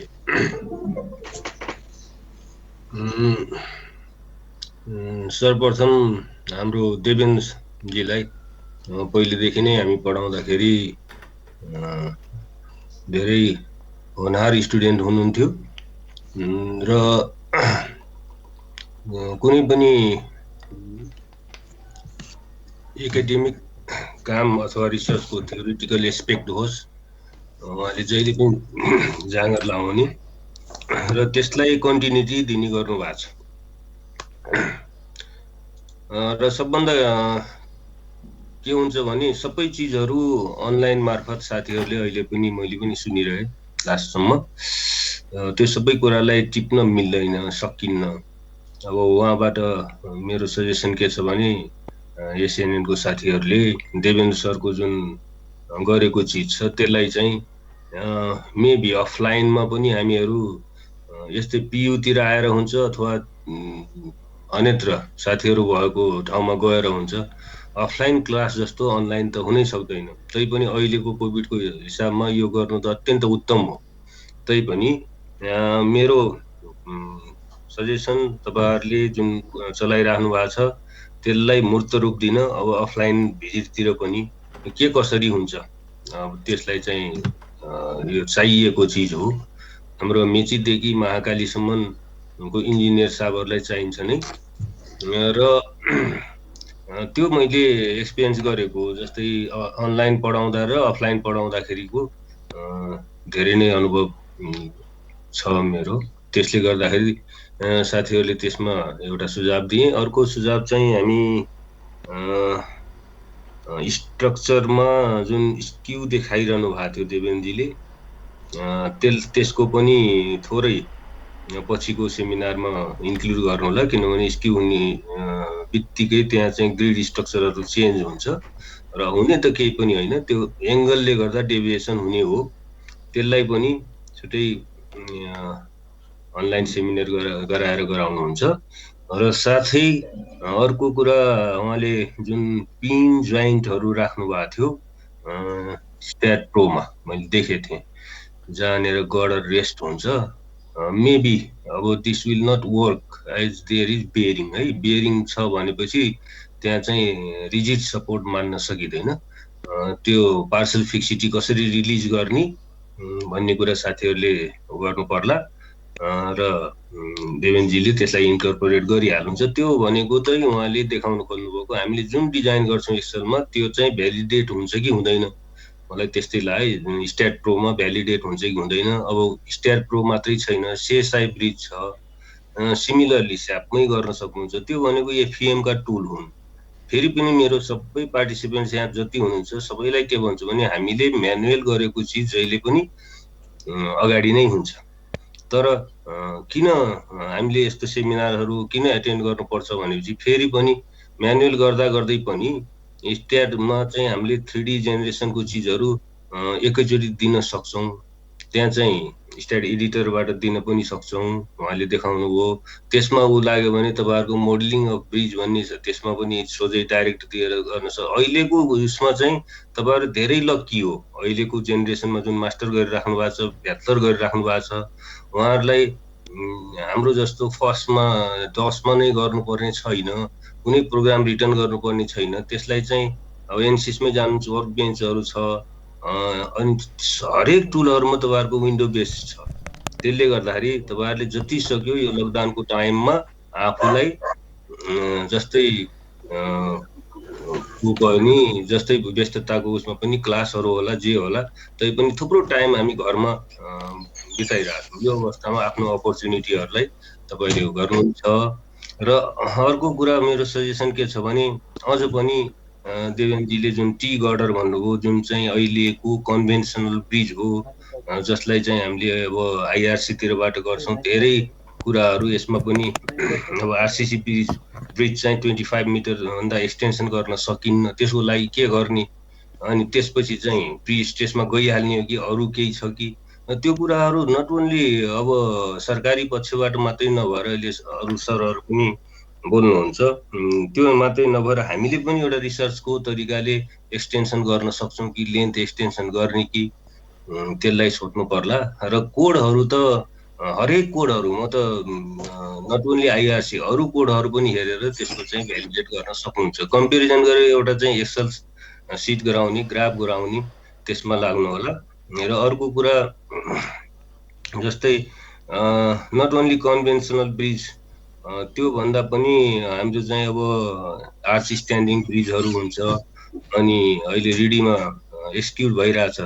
सर्वप्रथम हाम्रो देवेन्द्रजीलाई पहिलेदेखि नै हामी पढाउँदाखेरि धेरै होनहार स्टुडेन्ट हुनुहुन्थ्यो र कुनै पनि एकाडेमिक काम अथवा रिसर्चको थ्योरिटिकल एस्पेक्ट होस्, उहाँले जहिले पनि जाँगर लाउने र त्यसलाई कन्टिन्युटी दिने गर्नुभएको छ। र सबभन्दा के हुन्छ भने सबै चिजहरू अनलाइन मार्फत साथीहरूले अहिले पनि मैले पनि सुनिरहेँ लास्टसम्म, त्यो सबै कुरालाई टिप्न मिल्दैन, सकिन्न। अब उहाँबाट मेरो सजेसन के छ भने एसएनएनको साथीहरूले देवेन्द्र सरको जुन गरेको चिज छ त्यसलाई चाहिँ मेबी अफलाइनमा पनि हामीहरू यस्तै पियुतिर आएर हुन्छ अथवा अन्यत्र साथीहरू भएको ठाउँमा गएर हुन्छ, अफलाइन क्लास जस्तो अनलाइन त हुनै सक्दैन। तैपनि अहिलेको कोभिडको हिसाबमा यो गर्नु त अत्यन्त उत्तम हो। तैपनि मेरो सजेसन तपाईँहरूले जुन चलाइराख्नु भएको छ त्यसलाई मूर्त रूप दिन अब अफलाइन भिजिटतिर पनि के कसरी हुन्छ, अब त्यसलाई चाहिँ यो चाहिएको चिज हो। हाम्रो मेचीदेखि महाकालीसम्मको इन्जिनियर साहबहरूलाई चाहिन्छ नै, र त्यो मैले एक्सपिरियन्स गरेको जस्तै अनलाइन पढाउँदा र अफलाइन पढाउँदाखेरिको धेरै नै अनुभव छ मेरो। त्यसले गर्दाखेरि साथीहरूले त्यसमा एउटा सुझाव दिए। अर्को सुझाव चाहिँ हामी स्ट्रक्चरमा जुन स्क्यू देखाइरहनु भएको थियो देवेन्द्रजीले, त्यसको पनि थोरै पछिको सेमिनारमा इन्क्लुड गर्नु होला, किनभने स्क्यू हुने बित्तिकै त्यहाँ चाहिँ ग्रिड स्ट्रक्चरहरू चेन्ज हुन्छ र हुने त केही पनि होइन, त्यो एङ्गलले गर्दा डेभिएसन हुने हो। त्यसलाई पनि छुट्टै अनलाइन सेमिनार गराएर गराउनुहुन्छ। र साथै अर्को कुरा, उहाँले जुन पिन जोइन्टहरू राख्नु भएको थियो स्ट्याट प्रोमा मैले देखेको थिएँ, जहाँनिर गर्डर रेस्ट हुन्छ, मेबी अब this will not work as there is bearing है। बेरिङ छ भनेपछि त्यहाँ चाहिँ रिजिड सपोर्ट मान्न सकिँदैन। त्यो पार्सल फिक्सिटी कसरी रिलिज गर्ने भन्ने कुरा साथीहरूले गर्नु पर्ला र देवेन्द्रजीले त्यसलाई इन्कर्पोरेट गरिहाल्नुहुन्छ। त्यो भनेको चाहिँ उहाँले देखाउनु खोज्नुभएको हामीले जुन डिजाइन गर्छौँ एक्सलमा त्यो चाहिँ भ्यालिडेट हुन्छ कि हुँदैन, मलाई त्यस्तै लाग्यो। स्ट्याट प्रोमा भ्यालिडेट हुन्छ कि हुँदैन। अब स्ट्याट प्रो मात्रै छैन, सेसाई ब्रिज छ, सिमिलरली स्यापमै गर्न सक्नुहुन्छ। त्यो भनेको एफइएम का टुल हुन्। फेरि पनि मेरो सबै पार्टिसिपेन्ट्स यहाँ जति हुनुहुन्छ सबैलाई के भन्छु भने हामीले म्यानुअल गरेको चिज जहिले पनि अगाडि नै हुन्छ। तर किन हामीले यस्तो सेमिनारहरू किन एटेन्ड गर्नुपर्छ भनेपछि फेरि पनि म्यानुअल गर्दा गर्दै पनि स्ट्याटमा चाहिँ हामीले 3D जेनेरेसनको चिजहरू एकैचोटि दिन सक्छौँ। त्यहाँ चाहिँ स्ट्याट एडिटरबाट दिन पनि सक्छौँ, उहाँले देखाउनु भयो। त्यसमा ऊ लाग्यो भने तपाईँहरूको मोडलिङ अफ ब्रिज भन्ने छ, त्यसमा पनि सोझै डाइरेक्ट दिएर गर्न सक्छ। अहिलेको उसमा चाहिँ तपाईँहरू धेरै लक्की हो। अहिलेको जेनेरेसनमा जुन मास्टर गरिराख्नु भएको छ, ब्याचलर गरिराख्नु भएको छ, उहाँहरूलाई हाम्रो जस्तो फर्स्टमा 10मा नै गर्नुपर्ने छैन, कुनै प्रोग्राम रिटर्न गर्नुपर्ने छैन। त्यसलाई चाहिँ अब एनसिसमै जानुहुन्छ, वर्क बेन्चहरू छ, अनि हरेक टुलहरूमा तपाईँहरूको विन्डो बेस्ड छ। त्यसले गर्दाखेरि तपाईँहरूले जति सक्यो यो लकडाउनको टाइममा आफूलाई जस्तै पनि जस्तै व्यस्तताको उसमा पनि क्लासहरू होला जे होला, तै पनि थुप्रो टाइम हामी घरमा बिताइरहेको छौँ। यो अवस्थामा आफ्नो अपर्च्युनिटीहरूलाई तपाईँले गर्नुहुन्छ। र अर्को कुरा मेरो सजेसन के छ भने अझ पनि देवेनजीले जुन टी गर्डर भन्नुभयो, जुन चाहिँ अहिलेको कन्भेन्सनल ब्रिज हो, जसलाई चाहिँ हामीले अब आइआरसीतिरबाट गर्छौँ, धेरै कुराहरू यसमा पनि अब आरसिसी ब्रिज चाहिँ 25 मिटरभन्दा एक्सटेन्सन गर्न सकिन्न। त्यसको लागि के गर्ने, अनि त्यसपछि चाहिँ प्री स्टेजमा गइहाल्ने हो कि अरू केही छ कि, त्यो कुराहरू नट ओन्ली अब सरकारी पक्षबाट मात्रै नभएर अहिले अरू सरहरू पनि बोल्नुहुन्छ। त्यो मात्रै नभएर हामीले पनि एउटा रिसर्चको तरिकाले एक्सटेन्सन गर्न सक्छौँ कि लेन्थ एक्सटेन्सन गर्ने कि, त्यसलाई सोध्नु पर्ला। र कोडहरू त हरेक कोडहरू म त नट ओन्ली आइआरसी अरू कोडहरू पनि हेरेर त्यसको चाहिँ भ्यालिडेट गर्न सक्नुहुन्छ। कम्पेरिजन गरेर एउटा चाहिँ एक्सेल सिट गराउने, ग्राफ गराउने, त्यसमा लाग्नु होला। र अर्को कुरा जस्तै नट ओन्ली कन्भेन्सनल ब्रिज, त्यो भन्दा पनि हाम्रो चाहिँ अब आर्च स्ट्यान्डिङ ब्रिजहरू हुन्छ, अनि अहिले रिडीमा एक्सक्युट भइरहेछ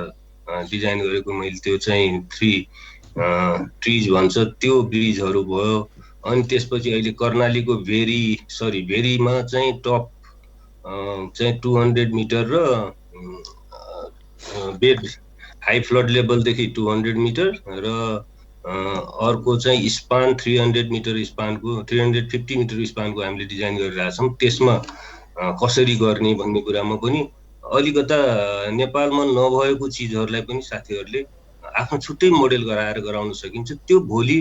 डिजाइन गरेको मैले, त्यो चाहिँ 3 ट्रिज भन्छ, त्यो ब्रिजहरू भयो। अनि त्यसपछि अहिले कर्णालीको भेरीमा चाहिँ टप चाहिँ 200 मिटर र बेड हाई फ्लड लेभलदेखि 200 मिटर र अर्को चाहिँ स्पान 300 मिटर स्पानको 350 मिटर स्पानको हामीले डिजाइन गरिरहेछौँ। त्यसमा कसरी गर्ने भन्ने कुरामा पनि अलिकता नेपालमा नभएको चिजहरूलाई पनि साथीहरूले आफ्नो छुट्टै मोडेल गराउन सकिन्छ। त्यो भोलि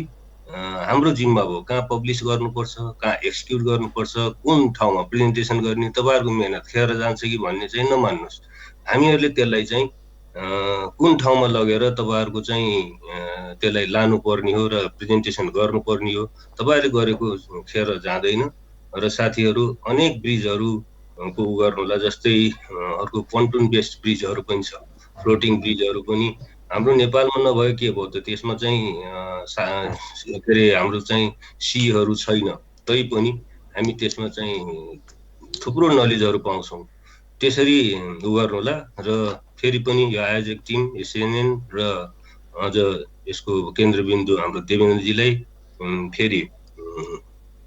हाम्रो जिम्मा भयो, कहाँ पब्लिस गर्नुपर्छ, कहाँ एक्सक्युट गर्नुपर्छ, कुन ठाउँमा प्रेजेन्टेसन गर्ने, तपाईँहरूको मेहनत खेर जान्छ कि भन्ने चाहिँ नमान्नुहोस्। हामीहरूले त्यसलाई चाहिँ कुन ठाउँमा लगेर तपाईँहरूको चाहिँ त्यसलाई लानुपर्ने हो र प्रेजेन्टेसन गर्नुपर्ने हो, तपाईँहरूले गरेको खेर जाँदैन। र साथीहरू अनेक ब्रिजहरूको गर्नुला, जस्तै अर्को पोन्टुन बेस्ड ब्रिजहरू पनि छ, फ्लोटिङ ब्रिजहरू पनि हाम्रो नेपालमा नभए के भयो त, त्यसमा चाहिँ के अरे हाम्रो चाहिँ सीहरू छैन, तै पनि हामी त्यसमा चाहिँ थुप्रो नलेजहरू पाउँछौँ। त्यसरी गर्नुहोला। र फेरि पनि यो आयोजक टिम एसएनएन र अझ यसको केन्द्रबिन्दु हाम्रो देवेन्द्रजीलाई फेरि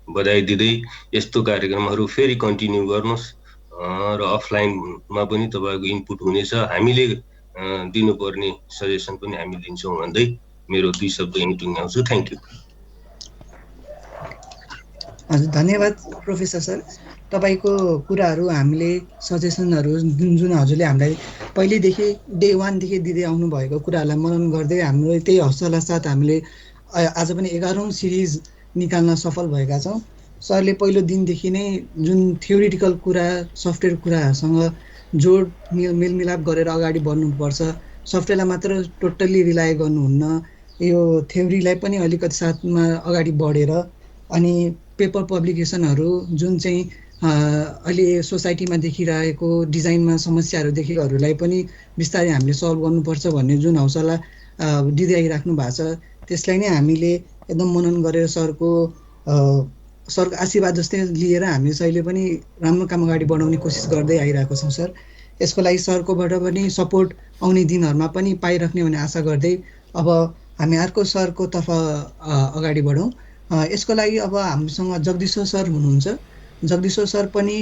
बधाई दिँदै यस्तो कार्यक्रमहरू फेरि कन्टिन्यू गर्नुहोस्। र अफलाइनमा पनि तपाईँको इनपुट हुनेछ, हामीले दिनुपर्ने सजेसन पनि हामी दिन्छौँ भन्दै मेरो 2 शब्द यहीँ टुङ्ग्याउँछु। Thank you. हजुर, धन्यवाद प्रोफेसर सर। तपाईँको कुराहरू हामीले सजेसनहरू जुन हजुरले हामीलाई पहिल्यैदेखि डे 1 देखि दिँदै आउनुभएको कुराहरूलाई मनन गर्दै हाम्रो त्यही हौसला साथ हामीले आज पनि 11औं सिरिज निकाल्न सफल भएका छौँ। सरले पहिलो दिनदेखि नै जुन थ्योरिटिकल कुरा, सफ्टवेयर कुराहरूसँग जोड मेलमिलाप गरेर अगाडि बढ्नुपर्छ, सफ्टवेयरलाई मात्र टोटल्ली रिलाय गर्नुहुन्न, यो थ्योरीलाई पनि अलिकति साथमा अगाडि बढेर अनि पेपर पब्लिकेसनहरू जुन चाहिँ अहिले सोसाइटीमा देखिरहेको डिजाइनमा समस्याहरू देखेकोहरूलाई पनि बिस्तारै हामीले सल्भ गर्नुपर्छ भन्ने जुन हौसला दिँदै आइराख्नु भएको छ, त्यसलाई नै हामीले एकदम मनन गरेर सरको आशीर्वाद जस्तै लिएर हामी अहिले पनि राम्रो काम अगाडि बढाउने कोसिस गर्दै आइरहेको छौँ सर। यसको लागि सरकोबाट पनि सपोर्ट आउने दिनहरूमा पनि पाइराख्ने भन्ने आशा गर्दै अब हामी अर्को सरको तर्फ अगाडि बढौँ। यसको लागि अब हामीसँग जगदीश्वर सर हुनुहुन्छ। जगदीश्वर सर पनि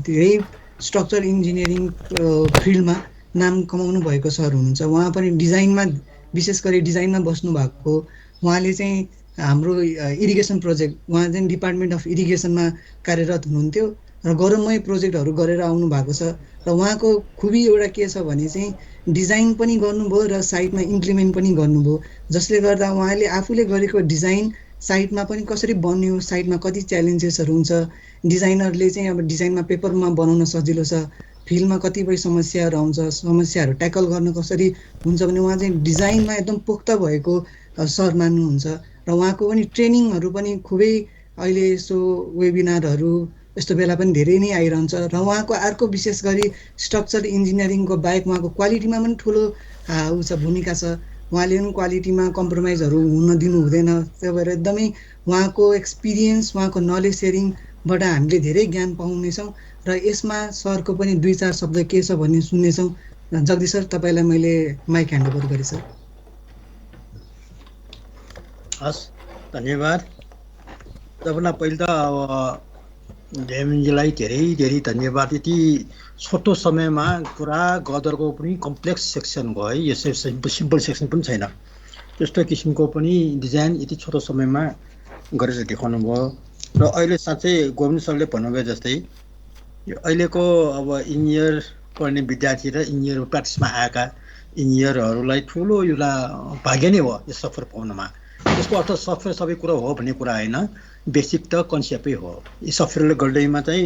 धेरै स्ट्रक्चर इन्जिनियरिङ फिल्डमा नाम कमाउनु भएको सर हुनुहुन्छ। उहाँ पनि डिजाइनमा, विशेष गरी डिजाइनमा बस्नु भएको। उहाँले चाहिँ हाम्रो इरिगेसन प्रोजेक्ट, उहाँ चाहिँ डिपार्टमेन्ट अफ इरिगेसनमा कार्यरत हुनुहुन्थ्यो र गौरवमय प्रोजेक्टहरू गरेर आउनु भएको छ। र उहाँको खुबी एउटा के छ भने चाहिँ डिजाइन पनि गर्नुभयो र साइटमा इम्प्लिमेन्ट पनि गर्नुभयो, जसले गर्दा उहाँले आफूले गरेको डिजाइन साइटमा पनि कसरी बन्यो, साइटमा कति च्यालेन्जेसहरू हुन्छ, डिजाइनरले चाहिँ अब डिजाइनमा पेपरमा बनाउन सजिलो छ, फिल्डमा कतिपय समस्याहरू आउँछ, समस्याहरू ट्याकल गर्न कसरी हुन्छ भने उहाँ चाहिँ डिजाइनमा एकदम पोख्त भएको सर मान्नुहुन्छ। र उहाँको पनि ट्रेनिङहरू पनि खुबै अहिले यसो वेबिनारहरू यस्तो बेला पनि धेरै नै आइरहन्छ र उहाँको अर्को विशेष गरी स्ट्रक्चर इन्जिनियरिङको बाहेक उहाँको क्वालिटीमा पनि ठुलो भूमिका छ। उहाँले पनि क्वालिटीमा कम्प्रोमाइजहरू हुन दिनु हुँदैन। त्यही भएर एकदमै उहाँको एक्सपिरियन्स, उहाँको नलेज सेयरिङबाट हामीले धेरै ज्ञान पाउनेछौँ र यसमा सरको पनि 2-4 शब्द के छ भन्ने सुन्नेछौँ। जगदीश सर, तपाईँलाई मैले माइक ह्यान्डओभर गरेँ सर। हस्, धन्यवाद। सबभन्दा पहिला त अब जेएमजीलाई धेरै धेरै धन्यवाद। यति छोटो समयमा पुरा गदरको पनि कम्प्लेक्स सेक्सन भयो है, यो सिम्पल सेक्सन पनि छैन, त्यस्तो किसिमको पनि डिजाइन यति छोटो समयमा गरेर देखाउनु भयो। र अहिले साँच्चै गोविन्द सरले भन्नुभयो जस्तै यो अहिलेको अब इन्जिनियर पढ्ने विद्यार्थी र इन्जिनियर प्र्याक्टिसमा आएका इन्जिनियरहरूलाई ठुलो एउटा भाग्य नै हो यो सफ्टवेयर पाउनमा। यसको अर्थ सफ्टवेयर सबै कुरा हो भन्ने कुरा होइन, बेसिक त कन्सेप्टै हो। यो सफ्टवेयरले गर्दैमा चाहिँ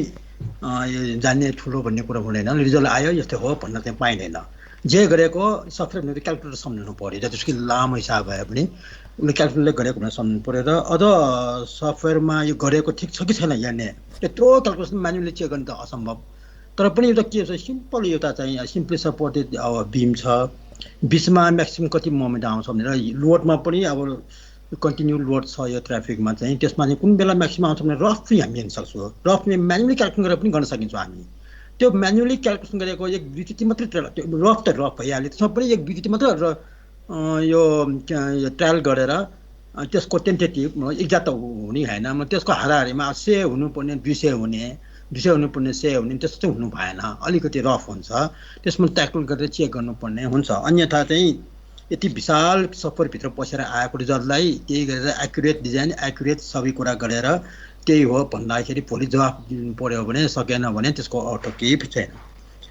यो जान्ने ठुलो भन्ने कुरा हुँदैन, रिजल्ट आयो यस्तो हो भन्न चाहिँ पाइँदैन। जे गरेको सफ्टवेयर भनेको क्यालकुलेटर सम्झनु पऱ्यो, जतिसुकै लामो हिसाब भए पनि उसले क्यालकुलेटर गरेको भनेर सम्झनु पऱ्यो। र अझ सफ्टवेयरमा यो गरेको ठिक छ कि छैन हेर्ने, त्यत्रो क्यालकुलेसन म्यानुअली चेक गर्नु त असम्भव। तर पनि एउटा के छ, सिम्पल एउटा चाहिँ सिम्पली सपोर्टेड अब बिम छ, बिचमा म्याक्सिमम कति मोमेन्ट आउँछ भनेर लोडमा पनि अब कन्टिन्यू लोड छ यो ट्राफिकमा चाहिँ, त्यसमा चाहिँ कुन बेला म्याक्सिमम आउँछ भने रफली हामी हेर्न सक्छौँ। रफली म्यानुअली क्यालकुलेसन गरेर पनि गर्न सकिन्छौँ हामी। त्यो म्यानुअली क्यालकुलेसन गरेको 1-2 तिथि मात्रै रफ त रफ भइहाल्यो, त्यसमा पनि 1-2 तिथि मात्रै यो ट्रायल गरेर त्यसको टेन्टेटिभ एक्ज्याक्ट त हुने होइन, त्यसको हाराहारीमा 100 हुनुपर्ने 200 हुने, 200 हुनुपर्ने 100 हुने, त्यस्तो चाहिँ हुनु भएन, अलिकति रफ हुन्छ। त्यसमा ट्याकल गरेर चेक गर्नुपर्ने हुन्छ। अन्यथा चाहिँ यति विशाल सफ्टवेयरभित्र पसेर आएको रिजल्टलाई त्यही गरेर एक्युरेट डिजाइन, एक्युरेट सबै कुरा गरेर त्यही हो भन्दाखेरि भोलि जवाफ दिनु पऱ्यो भने सकेन भने त्यसको अर्थ केही छैन।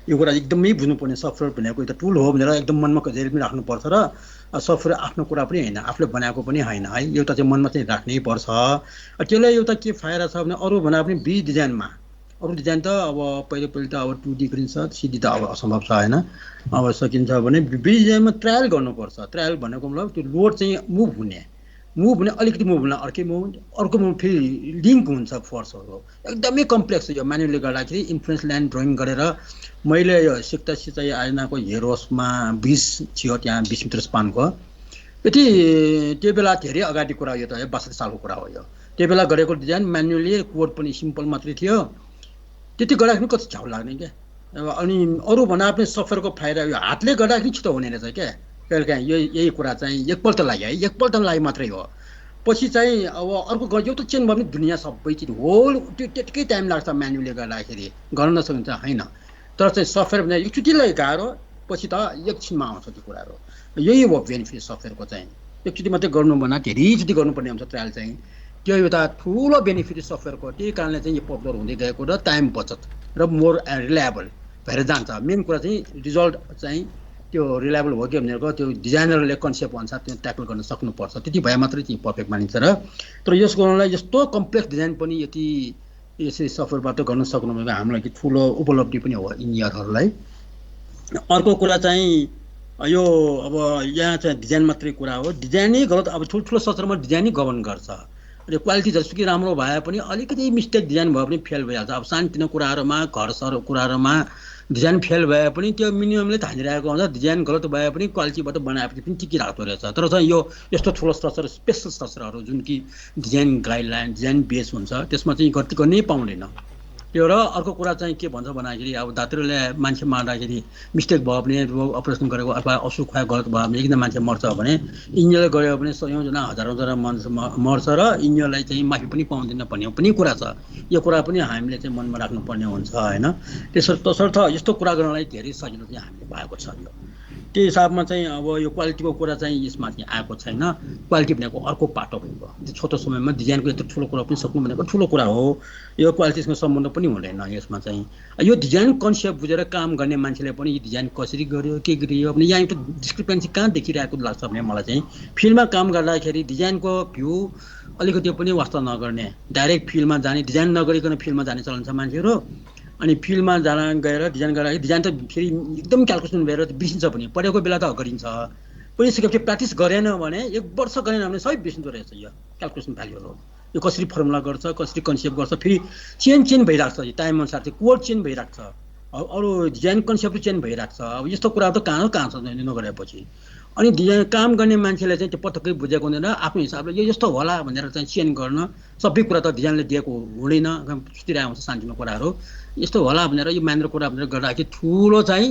यो कुरा एकदमै बुझ्नुपर्ने, सफ्टवेयर भनेको एउटा टुल हो भनेर एकदम मनमा कहिले पनि राख्नुपर्छ। र सफ्टवेयर आफ्नो कुरा पनि होइन, आफूले बनाएको पनि होइन है, एउटा चाहिँ मनमा चाहिँ राख्नै पर्छ। त्यसलाई एउटा के फाइदा छ भने अरू भन्दा पनि बी डिजाइनमा, अरू डिजाइन त अब पहिले त अब 2D गरिन्छ, 3D त अब असम्भव छ होइन। अब सकिन्छ भने बी डिजाइनमा ट्रायल गर्नुपर्छ। ट्रायल भनेको मतलब त्यो लोड चाहिँ मुभ हुने अलिकति मुभ हुने, अर्को मुभ फेरि लिङ्क हुन्छ फोर्सहरू, एकदमै कम्प्लेक्स। यो म्यानुअली गर्दाखेरि इन्फ्लुएन्स लाइन ड्रइङ गरेर मैले यो सिक्दा सिँचाइ आयोजनाको हेरोसमा 20 थियो, त्यहाँ 20 मिटर स्पानको, यति त्यो बेला धेरै अगाडि कुरा हो, यो त 62 सालको कुरा हो। यो त्यो बेला गरेको डिजाइन म्यानुअली, कोड पनि सिम्पल मात्रै थियो, त्यति गर्दाखेरि कति झ्याउ लाग्ने क्या। अनि अरू भन्दा पनि सफ्टवेयरको फाइदा यो हातले गर्दाखेरि छिटो हुने रहेछ क्या। कहिलेकाहीँ यही कुरा चाहिँ एकपल्ट लाग्यो है, एकपल्ट लागि मात्रै हो, पछि चाहिँ अब अर्को एउटा चेन भयो भने दुनियाँ सबै चिज होल त्यो त्यतिकै टाइम लाग्छ म्यानुअली गर्दाखेरि, गर्न नसकिन्छ होइन। तर चाहिँ सफ्टवेयर भने एकचोटिलाई गाह्रो, पछि त एकछिनमा आउँछ त्यो कुराहरू। यही हो बेनिफिट सफ्टवेयरको चाहिँ, एकचोटि मात्रै गर्नु भन्दा धेरैचोटि गर्नुपर्ने हुन्छ ट्रायल चाहिँ, त्यो एउटा ठुलो बेनिफिट सफ्टवेयरको। त्यही कारणले चाहिँ यो पपुलर हुँदै गएको र टाइम बचत र मोर रिलायबल भएर जान्छ। मेन कुरा चाहिँ रिजल्ट चाहिँ त्यो रिलायबल हो कि भनेको त्यो डिजाइनरले कन्सेप्ट अनुसार त्यो ट्याकल गर्न सक्नुपर्छ, त्यति भए मात्रै चाहिँ पर्फेक्ट मानिन्छ। र तर यस गर्नलाई यस्तो कम्प्लेक्स डिजाइन पनि यति यसरी सफ्टवेयरबाट गर्न सक्नु भनेको हाम्रो लागि ठुलो उपलब्धि पनि हो इन्जिनियरहरूलाई। अर्को कुरा चाहिँ यो अब यहाँ चाहिँ डिजाइन मात्रै कुरा हो, डिजाइनै गलत, अब ठुल्ठुलो संस्थामा डिजाइनै गभर्न गर्छ। र क्वालिटी जतिसुकै राम्रो भए पनि अलिकति मिस्टेक डिजाइन भए पनि फेल भइहाल्छ। अब सानोतिनो कुराहरूमा, घर कुराहरूमा डिजाइन फेल भए पनि त्यो मिनिममले थानिरहेको हुन्छ, डिजाइन गलत भए पनि क्वालिटीबाट बनाएपछि पनि टिकिरहेको रहेछ। तर चाहिँ यो यस्तो ठुलो स्ट्रक्चर, स्पेसल स्ट्रक्चरहरू जुन कि डिजाइन गाइडलाइन, डिजाइन बेस हुन्छ, त्यसमा चाहिँ गल्ती गर्नै पाउँदैन त्यो। र अर्को कुरा चाहिँ के भन्छ भन्दाखेरि अब दात्रीले मान्छे मार्दाखेरि मिस्टेक भयो भने, अपरेसन गरेको अथवा असुख खुवाइ गलत भयो भने एकजना मान्छे मर्छ भने इन्जिनियरले गऱ्यो भने 100जना 1000जना मर्छ र इन्जिनियरलाई चाहिँ माफी पनि पाउँदैन भन्ने पनि कुरा छ। यो कुरा पनि हामीले चाहिँ मनमा राख्नुपर्ने हुन्छ होइन। त्यसर्थ यस्तो कुरा गर्नलाई धेरै सजिलो चाहिँ हामीले भएको छ। यो त्यो हिसाबमा चाहिँ अब यो क्वालिटीको कुरा चाहिँ यसमा चाहिँ आएको छैन। क्वालिटी भनेको अर्को पाटो भयो, छोटो समयमा डिजाइनको यत्रो ठुलो कुरा पनि सक्नु भनेको ठुलो कुरा हो। यो क्वालिटीसँग सम्बन्ध पनि हुँदैन यसमा चाहिँ। यो डिजाइन कन्सेप्ट बुझेर काम गर्ने मान्छेले पनि यो डिजाइन कसरी गर्यो, के गरियो भने यहाँ एउटा डिस्क्रिपेन्सी कहाँ देखिरहेको लाग्छ भने मलाई चाहिँ फिल्डमा काम गर्दाखेरि डिजाइनको भ्यू अलिकति पनि वास्ता नगर्ने, डाइरेक्ट फिल्डमा जाने, डिजाइन नगरिकन फिल्डमा जाने चलन छ मान्छेहरू। अनि फिल्डमा गएर डिजाइन गर्दाखेरि डिजाइन त फेरि एकदम क्यालकुलेसन भएर बिर्सिन्छ पनि, पढेको बेला त गरिन्छ, पढिसकेपछि प्र्याक्टिस गरेन भने 1 वर्ष गरेन भने सबै बिर्सिँदो रहेछ यो क्याल्कुलेसन भ्यालुहरू यो कसरी फर्मुला गर्छ कसरी कन्सेप्ट गर्छ फेरि चेन्ज भइरहेको छ टाइम अनुसार चाहिँ कोड चेन्ज भइरहेको छ अरू डिजाइन कन्सेप्ट चेन्ज भइरहेको छ अब यस्तो कुरा त कहाँ छ नगरेपछि अनि डिजाइन काम गर्ने मान्छेले चाहिँ त्यो पटक्कै बुझेको हुँदैन आफ्नो हिसाबले यो यस्तो होला भनेर चाहिँ चेन्ज गर्न सबै कुरा त डिजाइनले दिएको हुँदैन सुतिरहेको हुन्छ शान्तिमा कुराहरू यस्तो होला भनेर यो मानेर कुरा भनेर गर्दाखेरि ठुलो चाहिँ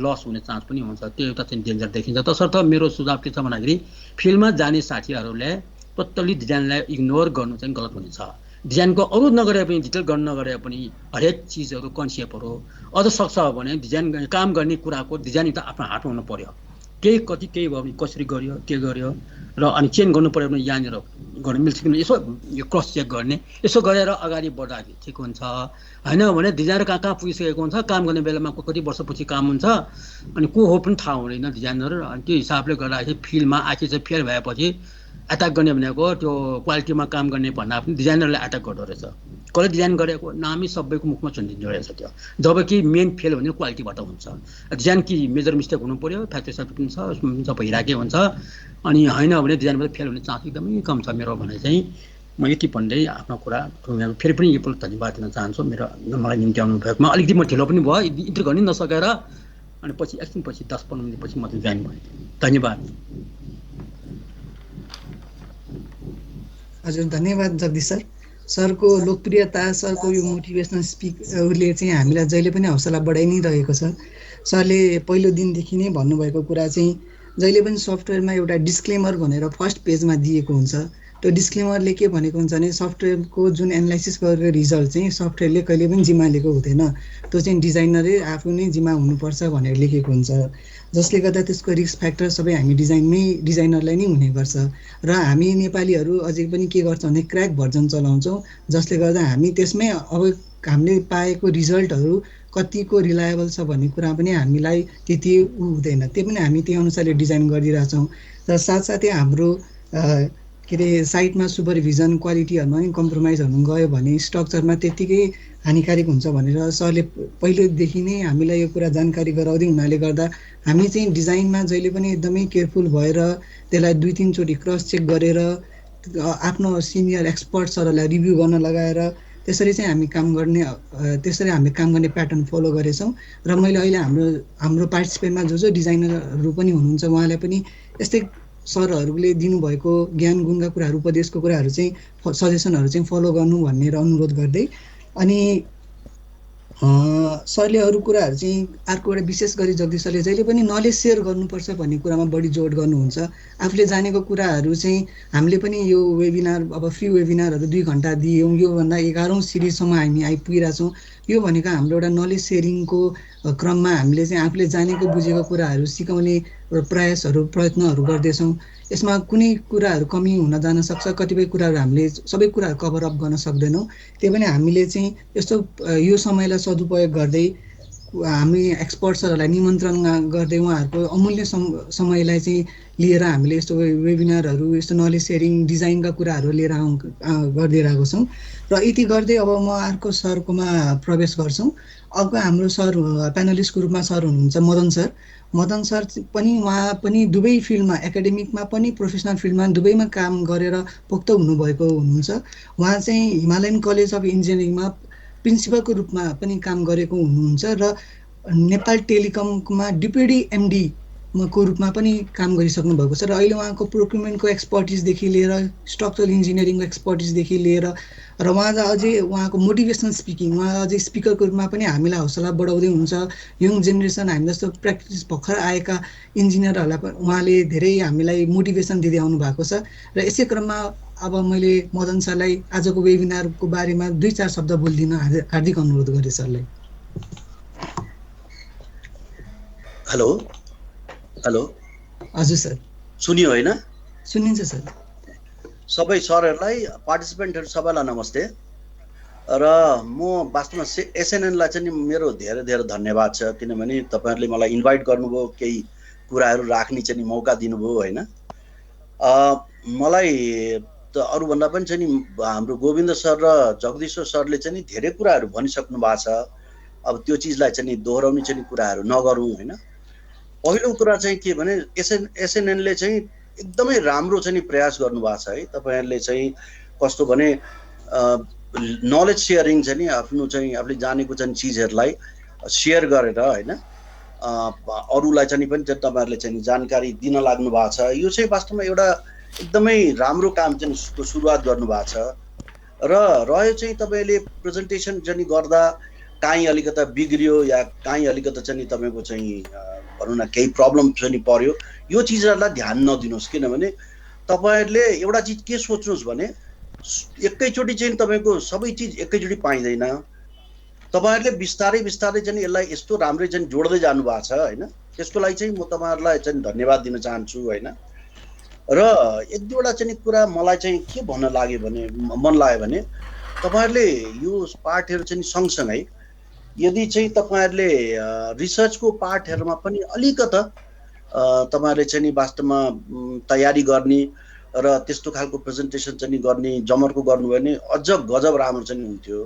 लस हुने चान्स पनि हुन्छ त्यो एउटा चाहिँ डेन्जर देखिन्छ तसर्थ मेरो सुझाव के छ भन्दाखेरि फिल्डमा जाने साथीहरूले टोटल्ली डिजाइनलाई इग्नोर गर्नु चाहिँ गलत हुनेछ डिजाइनको अरू नगरे पनि डिटेल गर्न नगरे पनि हरेक चिजहरू कन्सेप्टहरू अझ सक्छ भने डिजाइन काम गर्ने कुराको डिजाइन त आफ्नो हातमा हुनु पर्यो केही कति केही भयो भने कसरी गर्यो के गर्यो र अनि चेन्ज गर्नु पर्यो भने यहाँनिर गर्नु मिल्छ कि यसो यो क्रस चेक गर्ने यसो गरेर अगाडि बढ्दाखेरि ठिक हुन्छ होइन भने डिजाइनर कहाँ कहाँ पुगिसकेको हुन्छ काम गर्ने बेलामा कति वर्षपछि काम हुन्छ अनि को हो पनि थाहा हुँदैन डिजाइनर अनि त्यो हिसाबले गर्दाखेरि फिल्डमा आखिर चाहिँ फेल भएपछि एट्याक गर्ने भनेको त्यो क्वालिटीमा काम गर्ने भन्दा पनि डिजाइनरलाई एट्याक गर्दो रहेछ कसले डिजाइन गरेको नामै सबैको मुखमा चुनिदिँदो रहेछ त्यो जबकि मेन फेल भने क्वालिटीबाट हुन्छ डिजाइन कि मेजर मिस्टेक हुनु पर्यो फ्याक्ट्री पनि छ भइरहेकै हुन्छ अनि होइन भने डिजाइनबाट फेल हुने चान्स एकदमै कम छ मेरो भनाइ चाहिँ म यति भन्दै आफ्नो कुरा फेरि पनि यो धन्यवाद दिन चाहन्छु मेरो मलाई निम्ति आउनु भएकोमा अलिकति म ढिलो पनि भयो इन्ट्री गर्नै नसकेर अनि पछि एकछिन पछि 10-15 मिनटपछि म जोइन भएँ धन्यवाद हजुर धन्यवाद जगदीश सर सरको लोकप्रियता सरको यो मोटिभेसनल स्पिकले चाहिँ हामीलाई जहिले पनि हौसला बढाइ नै रहेको छ सरले पहिलो दिनदेखि नै भन्नुभएको कुरा चाहिँ जहिले पनि सफ्टवेयरमा एउटा डिस्क्लेमर भनेर फर्स्ट पेजमा दिएको हुन्छ त्यो डिस्क्लेमरले के भनेको हुन्छ भने सफ्टवेयरको जुन एनालाइसिस गरेको रिजल्ट चाहिँ सफ्टवेयरले कहिले पनि जिम्मा लिएको हुँदैन त्यो चाहिँ डिजाइनरै आफू नै जिम्मा हुनुपर्छ भनेर लेखेको हुन्छ जसले गर्दा त्यसको रिस्क फ्याक्टर सबै हामी डिजाइनरलाई नै हुने गर्छ र हामी नेपालीहरू अझै पनि के गर्छौँ भने क्र्याक भर्जन चलाउँछौँ जसले गर्दा हामी त्यसमै अब हामीले पाएको रिजल्टहरू कतिको रिलायबल छ भन्ने कुरा पनि हामीलाई त्यति हुँदैन त्यो पनि हामी त्यही अनुसारले डिजाइन गरिरहेछौँ र साथसाथै हाम्रो के अरे साइटमा सुपरभिजन क्वालिटीहरूमा पनि कम्प्रोमाइजहरू गयो भने स्ट्रक्चरमा त्यत्तिकै हानिकारक हुन्छ भनेर सरले पहिलेदेखि नै हामीलाई यो कुरा जानकारी गराउँदै हुनाले गर्दा हामी चाहिँ डिजाइनमा जहिले पनि एकदमै केयरफुल भएर त्यसलाई 2-3 चोटि क्रस चेक गरेर आफ्नो सिनियर एक्सपर्ट्सहरूलाई रिभ्यू गर्न लगाएर त्यसरी चाहिँ हामी काम गर्ने प्याटर्न फलो गरेछौँ र मैले अहिले हाम्रो पार्टिसिपेन्टमा जो डिजाइनरहरू पनि हुनुहुन्छ उहाँलाई पनि यस्तै सरहरूले दिनुभएको ज्ञान गुणका कुराहरू उपदेशको कुराहरू चाहिँ सजेसनहरू चाहिँ फलो गर्नु भनेर अनुरोध गर्दै अनि सरले अरू कुराहरू चाहिँ अर्को एउटा विशेष गरी जगदीश सरले जहिले पनि नलेज सेयर गर्नुपर्छ भन्ने कुरामा बढी जोड गर्नुहुन्छ आफूले जानेको कुराहरू चाहिँ हामीले पनि यो वेबिनार अब फ्री वेबिनारहरू 2 घन्टा दियौँ योभन्दा 11औं सिरिजसम्म हामी आइपुगिरहेछौँ यो भनेको हाम्रो एउटा नलेज सेयरिङको क्रममा हामीले चाहिँ आफूले जानेको बुझेको कुराहरू सिकाउने प्रयत्नहरू गर्दैछौँ यसमा कुनै कुराहरू कमी हुन जान सक्छ कतिपय कुराहरू हामीले सबै कुराहरू कभर अप गर्न सक्दैनौँ त्यही पनि हामीले चाहिँ यस्तो यो समयलाई सदुपयोग गर्दै हामी एक्सपर्ट्सहरूलाई निमन्त्रण गर्दै उहाँहरूको अमूल्य समयलाई चाहिँ लिएर हामीले यस्तो वेबिनारहरू यस्तो नलेज सेयरिङ डिजाइनका कुराहरू लिएर गरिदिरहेको छौँ र यति गर्दै अब म अर्को सरकोमा प्रवेश गर्छौँ अब हाम्रो सर प्यानलिस्टको रूपमा सर हुनुहुन्छ मदन सर पनि उहाँ पनि दुवै फिल्डमा एकाडेमिकमा पनि प्रोफेसनल फिल्डमा दुवैमा काम गरेर पोख्त हुनुभएको हुनुहुन्छ उहाँ चाहिँ हिमालयन कलेज अफ इन्जिनियरिङमा प्रिन्सिपलको रूपमा पनि काम गरेको हुनुहुन्छ र नेपाल टेलिकममा डिप्युटी एमडी को रूपमा पनि काम गरिसक्नु भएको छ र अहिले उहाँको प्रोक्युरमेन्टको एक्सपर्टिजदेखि लिएर स्ट्रक्चरल इन्जिनियरिङको एक्सपर्टिजदेखि लिएर र अझै उहाँको मोटिभेसनल स्पिकिङ उहाँ अझै स्पिकरको रूपमा पनि हामीलाई हौसला बढाउँदै हुन्छ यङ जेनेरेसन हामी जस्तो प्र्याक्टिस भर्खर आएका इन्जिनियरहरूलाई पनि उहाँले धेरै हामीलाई मोटिभेसन दिँदै आउनु भएको छ र यसै क्रममा अब मैले मदन सरलाई आजको वेबिनारको बारेमा 2-4 शब्द बोलिदिन हार्दिक अनुरोध गरेँ सरलाई। हेलो हजुर सर सुनियो होइन सुनिन्छ सर सबै सरहरूलाई पार्टिसिपेन्टहरू सबैलाई नमस्ते र म वास्तवमा एसएनएनलाई चाहिँ मेरो धेरै धेरै धन्यवाद छ किनभने तपाईँहरूले मलाई इन्भाइट गर्नुभयो केही कुराहरू राख्ने चाहिँ मौका दिनुभयो होइन मलाई त अरूभन्दा पनि चाहिँ हाम्रो गोविन्द सर र जगदीश्वर सरले चाहिँ धेरै कुराहरू भनिसक्नु भएको छ अब त्यो चिजलाई चाहिँ दोहोऱ्याउने चाहिँ कुराहरू नगरौँ होइन पहिलो कुरा चाहिँ के भने एसएनएनले चाहिँ एकदमै राम्रो चाहिँ प्रयास गर्नुभएको छ है। तपाईँहरूले चाहिँ कस्तो भने नलेज सेयरिङ चाहिँ नि आफ्नो चाहिँ आफूले जानेको चाहिँ चिजहरूलाई सेयर गरेर होइन अरूलाई चाहिँ पनि तपाईँहरूले चाहिँ जानकारी दिन लाग्नु भएको छ। यो चाहिँ वास्तवमा एउटा एकदमै राम्रो काम चाहिँ सुरुवात गर्नुभएको छ। र रह्यो चाहिँ तपाईँले प्रेजेन्टेसन चाहिँ गर्दा काहीँ अलिकता बिग्रियो या काहीँ अलिकता चाहिँ तपाईँको चाहिँ भनौँ न केही प्रब्लम चाहिँ पर्यो, यो चिजहरूलाई ध्यान नदिनुहोस्। किनभने तपाईँहरूले एउटा चिज के सोच्नुहोस् भने एकैचोटि चाहिँ तपाईँको सबै चिज एकैचोटि पाइँदैन। तपाईँहरूले बिस्तारै बिस्तारै चाहिँ यसलाई यस्तो राम्रै चाहिँ जोड्दै जानु भएको छ होइन। त्यसको लागि चाहिँ म तपाईँहरूलाई चाहिँ धन्यवाद दिन चाहन्छु होइन। र एक दुईवटा चाहिँ कुरा मलाई चाहिँ के भन्न लाग्यो भने मन लाग्यो भने तपाईँहरूले यो पाठहरू चाहिँ सँगसँगै यदि चाहिँ तपाईँहरूले रिसर्चको पार्टहरूमा पनि अलिकता तपाईँहरूले चाहिँ वास्तवमा तयारी गर्ने र त्यस्तो खालको प्रेजेन्टेसन चाहिँ गर्ने जमर्को गर्नुभयो भने अझ गजब राम्रो चाहिँ हुन्थ्यो।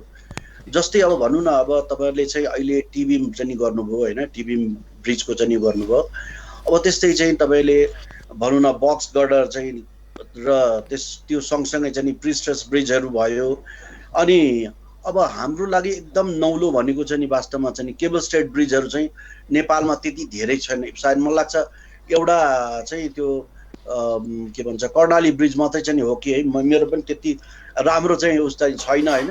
जस्तै अब भनौँ न अब तपाईँहरूले चाहिँ अहिले टिबिम चाहिँ गर्नुभयो होइन, टिबिम ब्रिजको चाहिँ गर्नुभयो। अब त्यस्तै चाहिँ तपाईँले भनौँ न बक्स गर्डर चाहिँ र त्यो सँगसँगै चाहिँ प्रिस्टस ब्रिजहरू भयो। अनि अब हाम्रो लागि एकदम नौलो भनेको चाहिँ वास्तवमा चाहिँ केबल स्टेट ब्रिजहरू चाहिँ नेपालमा त्यति धेरै छैन। सायद मलाई लाग्छ एउटा चाहिँ त्यो के भन्छ कर्णाली ब्रिज मात्रै चाहिँ हो कि है, मेरो पनि त्यति राम्रो चाहिँ उस चाहिँ छैन होइन।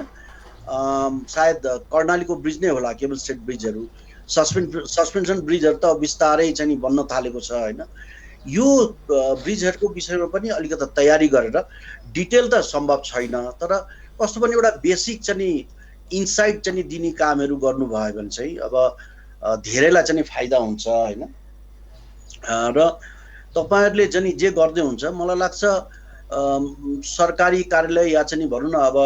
सायद कर्णालीको ब्रिज नै होला केबल स्टेट ब्रिजहरू। सस्पेन्सन ब्रिजहरू त बिस्तारै चाहिँ बन्न थालेको छ होइन। यो ब्रिजहरूको विषयमा पनि अलिकति तयारी गरेर डिटेल त सम्भव छैन, तर कस्तो पनि एउटा बेसिक चाहिँ इन्साइट चाहिँ दिने कामहरू गर्नुभयो भने चाहिँ अब धेरैलाई चाहिँ फाइदा हुन्छ होइन। र तपाईँहरूले चाहिँ जे गर्दै हुन्छ मलाई लाग्छ सरकारी कार्यालय या चाहिँ भनौँ न अब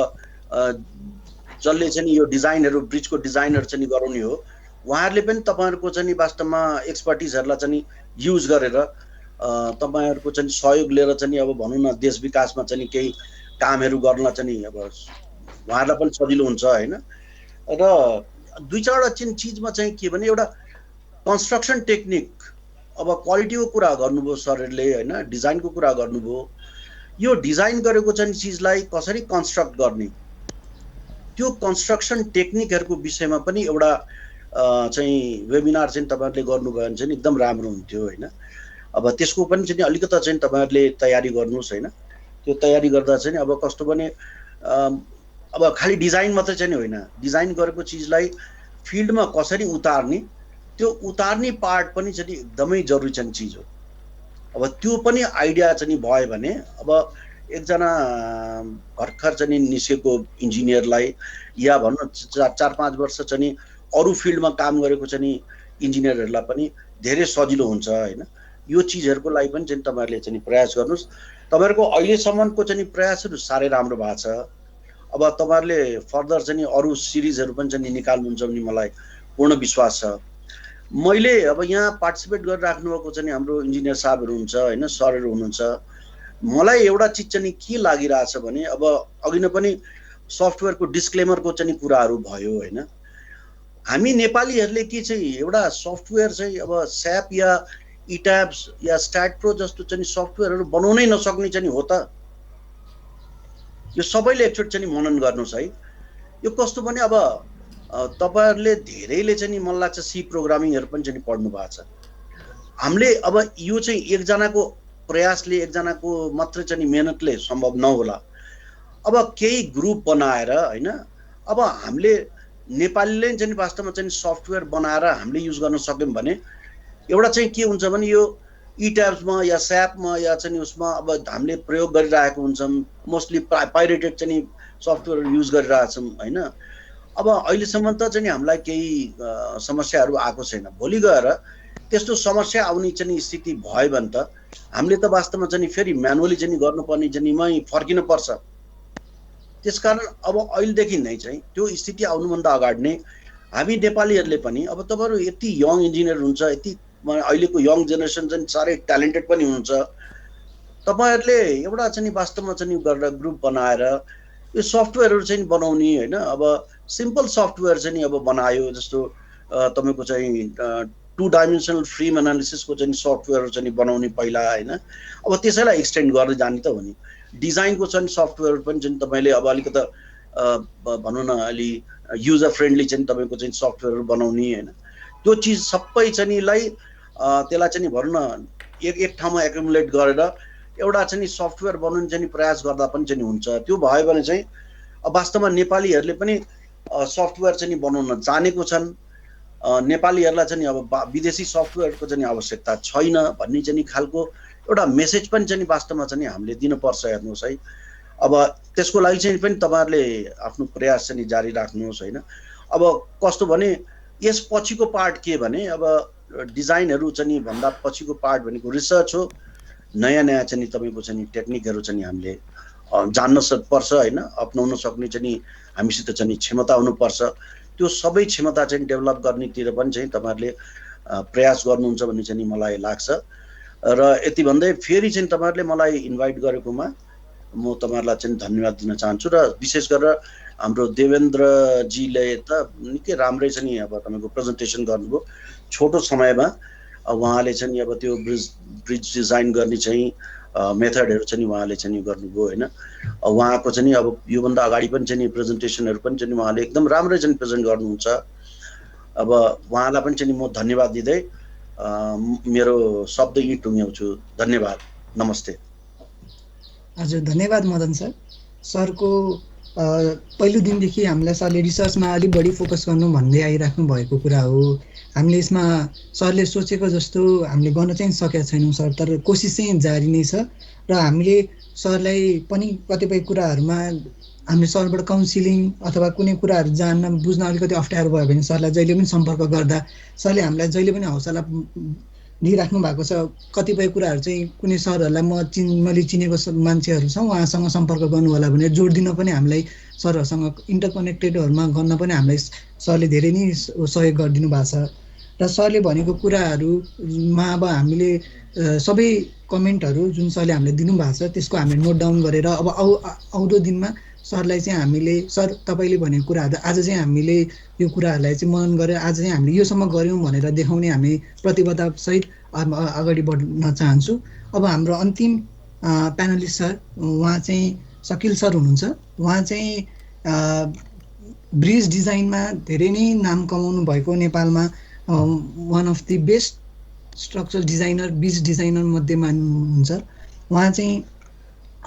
जसले चाहिँ यो डिजाइनहरू ब्रिजको डिजाइनहरू चाहिँ गराउने हो उहाँहरूले पनि तपाईँहरूको चाहिँ वास्तवमा एक्सपर्टिजहरूलाई चाहिँ युज गरेर तपाईँहरूको चाहिँ सहयोग लिएर चाहिँ अब भनौँ न देश विकासमा चाहिँ केही कामहरू गर्न चाहिँ अब उहाँहरूलाई पनि सजिलो हुन्छ होइन। र दुई चारवटा चाहिँ चिजमा चाहिँ के भने एउटा कन्स्ट्रक्सन टेक्निक, अब क्वालिटीको कुरा गर्नुभयो सरहरूले होइन, डिजाइनको कुरा गर्नुभयो। यो डिजाइन गरेको चाहिँ चिजलाई कसरी कन्स्ट्रक्ट गर्ने त्यो कन्स्ट्रक्सन टेक्निकहरूको विषयमा पनि एउटा चाहिँ वेबिनार चाहिँ तपाईँहरूले गर्नुभयो भने चाहिँ एकदम राम्रो हुन्थ्यो होइन। अब त्यसको पनि चाहिँ अलिकता चाहिँ तपाईँहरूले तयारी गर्नुहोस् होइन। त्यो तयारी गर्दा चाहिँ अब कस्तो भने अब खालि डिजाइन मात्रै चाहिँ होइन, डिजाइन गरेको चिजलाई फिल्डमा कसरी उतार्ने त्यो उतार्ने पार्ट पनि चाहिँ एकदमै जरुरी चाहिँ चिज हो। अब त्यो पनि आइडिया चाहिँ भयो भने अब एकजना भर्खर चाहिँ निस्केको इन्जिनियरलाई या भनौँ 4-5 वर्ष चाहिँ अरू फिल्डमा काम गरेको चाहिँ इन्जिनियरहरूलाई पनि धेरै सजिलो हुन्छ होइन। यो चिजहरूको लागि पनि चाहिँ तपाईँहरूले चाहिँ प्रयास गर्नुहोस्। तपाईँहरूको अहिलेसम्मको चाहिँ प्रयासहरू साह्रै राम्रो भएको छ। अब तपाईँहरूले फर्दर चाहिँ अरू सिरिजहरू पनि चाहिँ निकाल्नुहुन्छ भन्ने मलाई पूर्ण विश्वास छ। मैले अब यहाँ पार्टिसिपेट गरिराख्नु भएको चाहिँ हाम्रो इन्जिनियर साहबहरू हुन्छ होइन, सरहरू हुनुहुन्छ। मलाई एउटा चिज चाहिँ के लागिरहेछ भने अब अघि नै पनि सफ्टवेयरको डिस्क्लेमरको चाहिँ कुराहरू भयो होइन। हामी नेपालीहरूले के चाहिँ एउटा सफ्टवेयर चाहिँ अब स्याप या इट्याब्स या स्ट्याट प्रो जस्तो चाहिँ सफ्टवेयरहरू बनाउनै नसक्ने चाहिँ हो त। यो सबैले एकचोटि चाहिँ मनन गर्नुहोस् है। यो कस्तो भने अब तपाईँहरूले धेरैले चाहिँ मलाई लाग्छ सी प्रोग्रामिङहरू पनि चाहिँ पढ्नु भएको छ। हामीले अब यो चाहिँ एकजनाको प्रयासले एकजनाको मात्रै चाहिँ मेहनतले सम्भव नहोला। अब केही ग्रुप बनाएर होइन, अब हामीले नेपालीले चाहिँ वास्तवमा चाहिँ सफ्टवेयर बनाएर हामीले युज गर्न सक्यौँ भने एउटा चाहिँ के हुन्छ भने यो इट्याब्समा या स्यापमा या चाहिँ उसमा अब हामीले प्रयोग गरिरहेको हुन्छौँ, मोस्टली पाइरेटेड चाहिँ सफ्टवेयर युज गरिरहेछौँ होइन। अब अहिलेसम्म त चाहिँ हामीलाई केही समस्याहरू आएको छैन। भोलि गएर त्यस्तो समस्या आउने चाहिँ स्थिति भयो भने त हामीले त वास्तवमा चाहिँ फेरि म्यानुअली चाहिँ गर्नुपर्ने चाहिँ फर्किनु पर्छ। त्यसकारण अब अहिलेदेखि नै चाहिँ त्यो स्थिति आउनुभन्दा अगाडि नै हामी नेपालीहरूले पनि अब तपाईँहरू यति यङ इन्जिनियर हुन्छ, यति अहिलेको यङ जेनेरेसन चाहिँ साह्रै ट्यालेन्टेड पनि हुनुहुन्छ। तपाईँहरूले एउटा चाहिँ वास्तवमा चाहिँ गरेर ग्रुप बनाएर यो सफ्टवेयरहरू चाहिँ बनाउने होइन। अब सिम्पल सफ्टवेयर चाहिँ अब बनायो जस्तो तपाईँको चाहिँ 2 डाइमेन्सनल फ्रेम एनालिसिसको चाहिँ सफ्टवेयर चाहिँ बनाउने पहिला होइन, अब त्यसैलाई एक्सटेन्ड गर्दै जाने त हो नि। डिजाइनको चाहिँ सफ्टवेयर पनि चाहिँ तपाईँले अब अलिकति भनौँ न अलि युजर फ्रेन्डली चाहिँ तपाईँको चाहिँ सफ्टवेयर बनाउने होइन, त्यो चिज सबै चाहिँलाई त्यसलाई चाहिँ भनौँ न एक ठाउँमा एकुमुलेट गरेर एउटा चाहिँ सफ्टवेयर बनाउने चाहिँ प्रयास गर्दा पनि चाहिँ हुन्छ। त्यो भयो भने चाहिँ वास्तवमा नेपालीहरूले पनि सफ्टवेयर चाहिँ बनाउन जानेको छन्, नेपालीहरूलाई चाहिँ अब विदेशी सफ्टवेयरको चाहिँ आवश्यकता छैन भन्ने चाहिँ खालको एउटा मेसेज पनि चाहिँ वास्तवमा चाहिँ हामीले दिनुपर्छ। हेर्नुहोस् है, अब त्यसको लागि चाहिँ पनि तपाईँहरूले आफ्नो प्रयास चाहिँ जारी राख्नुहोस् होइन। अब कस्तो भने यस पछिको पार्ट के भने अब डिजाइनहरू चाहिँ भन्दा पछिको पार्ट भनेको रिसर्च हो, नयाँ नयाँ चाहिँ तपाईँको चाहिँ टेक्निकहरू चाहिँ हामीले जान्न पर्छ होइन, अपनाउन सक्ने चाहिँ हामीसित चाहिँ क्षमता हुनुपर्छ। त्यो सबै क्षमता चाहिँ डेभलप गर्नेतिर पनि चाहिँ तपाईँहरूले प्रयास गर्नुहुन्छ भन्ने चाहिँ मलाई लाग्छ। र यति भन्दै फेरि चाहिँ तपाईँहरूले मलाई इन्भाइट गरेकोमा म तपाईँहरूलाई चाहिँ धन्यवाद दिन चाहन्छु। र विशेष गरेर हाम्रो देवेन्द्रजीले त निकै राम्रै चाहिँ अब तपाईँको प्रेजेन्टेसन गर्नुभयो छोटो समयमा। उहाँले चाहिँ अब त्यो ब्रिज डिजाइन गर्ने चाहिँ मेथडहरू चाहिँ उहाँले चाहिँ गर्नुभयो होइन। उहाँको चाहिँ अब योभन्दा अगाडि पनि चाहिँ प्रेजेन्टेसनहरू पनि चाहिँ उहाँले एकदम राम्रै चाहिँ प्रेजेन्ट गर्नुहुन्छ। अब उहाँलाई पनि चाहिँ म धन्यवाद दिँदै मेरो शब्द यहीँ टुङ्ग्याउँछु। धन्यवाद, नमस्ते। हजुर, धन्यवाद मदन सर। सरको पहिलो दिनदेखि हामीलाई सरले रिसर्चमा अलिक बढी फोकस गर्नु भन्दै आइराख्नु भएको कुरा हो। हामीले यसमा सरले सोचेको जस्तो हामीले गर्न चाहिँ सकेका छैनौँ सर, तर कोसिस चाहिँ जारी नै छ। र हामीले सरलाई पनि कतिपय कुराहरूमा हामीले सरबाट काउन्सिलिङ अथवा कुनै कुराहरू जान्न बुझ्न अलिकति अप्ठ्यारो भयो भने सरलाई जहिले पनि सम्पर्क गर्दा सरले हामीलाई जहिले पनि हौसला दिइराख्नु भएको छ। कतिपय कुराहरू चाहिँ कुनै सरहरूलाई मैले चिनेको मान्छेहरू छ उहाँसँग सम्पर्क गर्नु होला भने जोड दिन पनि हामीलाई सरहरूसँग इन्टरकनेक्टेडहरूमा गर्न पनि हामीलाई सरले धेरै नै सहयोग गरिदिनु भएको छ। र सरले भनेको कुराहरूमा अब हामीले सबै कमेन्टहरू जुन सरले हामीले दिनुभएको छ त्यसको हामीले नोट डाउन गरेर अब आउँदो दिनमा सरलाई चाहिँ हामीले सर तपाईँले भनेको कुराहरू आज चाहिँ हामीले यो कुराहरूलाई चाहिँ मनन गरेर आज चाहिँ हामीले योसम्म गऱ्यौँ भनेर देखाउने हामी प्रतिबद्धतासहित अगाडि बढ्न चाहन्छु। अब हाम्रो अन्तिम प्यानलिस्ट सर उहाँ चाहिँ सकिल सर हुनुहुन्छ। उहाँ चाहिँ ब्रिज डिजाइनमा धेरै नै नाम कमाउनु भएको नेपालमा one of the best structural designer bridge designer मध्येमा हुनुहुन्छ। उहाँ चाहिँ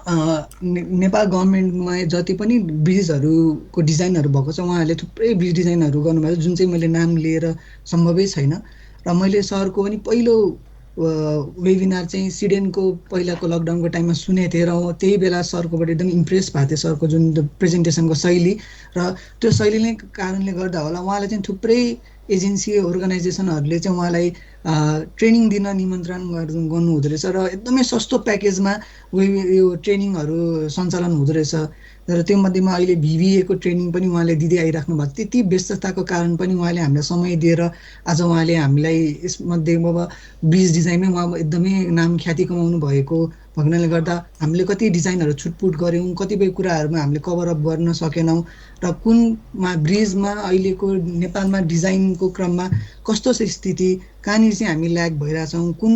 नेपाल गभर्मेन्टमा जति पनि ब्रिजहरूको डिजाइनहरू भएको छ उहाँहरूले थुप्रै ब्रिज डिजाइनहरू गर्नुभएको जुन चाहिँ मैले नाम लिएर सम्भवै छैन। र मैले सरको पनि पहिलो वेबिनार चाहिँ सिडेनको पहिलाको लकडाउनको टाइममा सुनेको थिएँ र त्यही बेला सरकोबाट एकदम इम्प्रेस भएको थिएँ सरको जुन प्रेजेन्टेसनको शैली। र त्यो शैलीले कारणले गर्दा होला उहाँले चाहिँ थुप्रै एजेन्सी अर्गनाइजेसनहरूले चाहिँ उहाँलाई ट्रेनिङ दिन निमन्त्रण गर्नु हुँदो रहेछ र एकदमै सस्तो प्याकेजमा यो ट्रेनिङहरू सञ्चालन हुँदो रहेछ। र त्यो मध्येमा अहिले भिभिएको ट्रेनिङ पनि उहाँले दिँदै आइराख्नु भएको। त्यति व्यस्तताको कारण पनि उहाँले हामीलाई समय दिएर आज उहाँले हामीलाई यसमध्ये अब ब्रिज डिजाइनमै उहाँ एकदमै नाम ख्याति कमाउनु भएको भएकोले गर्दा हामीले कति डिजाइनहरू छुटपुट गऱ्यौँ, कतिपय कुराहरूमा हामीले कभर अप गर्न सकेनौँ र कुनमा ब्रिजमा अहिलेको नेपालमा डिजाइनको क्रममा कस्तो छ स्थिति, कहाँनिर चाहिँ हामी ल्याग भइरहेछौँ, कुन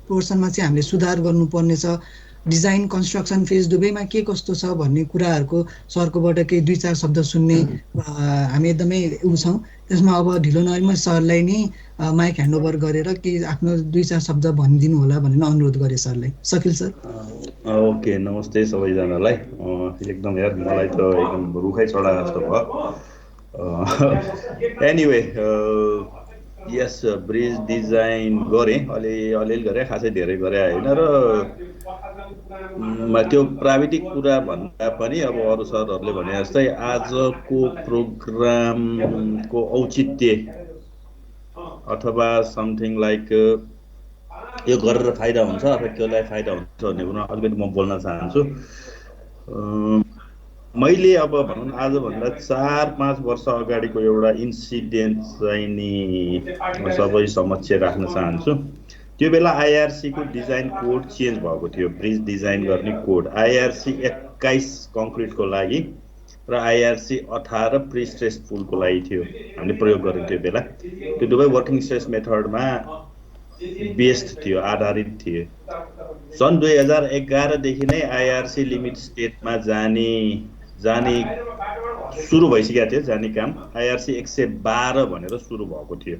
पोर्सनमा चाहिँ हामीले सुधार गर्नुपर्नेछ, डिजाइन कन्स्ट्रक्सन फेज दुवैमा के कस्तो छ भन्ने कुराहरूको सरकोबाट केही 2-4 शब्द सुन्ने हामी एकदमै छौँ। त्यसमा अब ढिलो नगरी सरलाई नै माइक ह्यान्डओभर गरेर केही आफ्नो 2-4 शब्द भनिदिनु होला भनेर अनुरोध गरेँ सरलाई। Suckle sir. ओके, नमस्ते सबैजनालाई। एकदम यार मलाई त एकदम रुखै चढा जस्तो भयो। एनिवे यस ब्रिज डिजाइन गरेँ, अलिअलि गरेँ, खासै धेरै गरेँ होइन। र त्यो प्राविधिक कुरा भन्दा पनि अब अरू सरहरूले भने जस्तै आजको प्रोग्रामको औचित्य अथवा समथिङ लाइक यो गरेर फाइदा हुन्छ अथवा केलाई फाइदा हुन्छ भन्ने कुरो अलिकति म बोल्न चाहन्छु। मैले अब भनौँ न आजभन्दा 4-5 वर्ष अगाडिको एउटा इन्सिडेन्ट चाहिँ नि सबै समक्ष राख्न चाहन्छु। त्यो बेला आइआरसीको डिजाइन कोड चेन्ज भएको थियो, ब्रिज डिजाइन गर्ने कोड। आइआरसी 21 कङ्क्रिटको लागि र IRC 18 प्री स्ट्रेस पुलको लागि थियो, हामीले प्रयोग गरेको थियो बेला। त्यो दुवै वर्किङ स्ट्रेस मेथडमा बेस्ड थियो, आधारित थिए। सन् 2011 देखि नै IRC लिमिट स्टेटमा जाने सुरु भइसकेको थियो, जाने काम IRC 112 भनेर सुरु भएको थियो,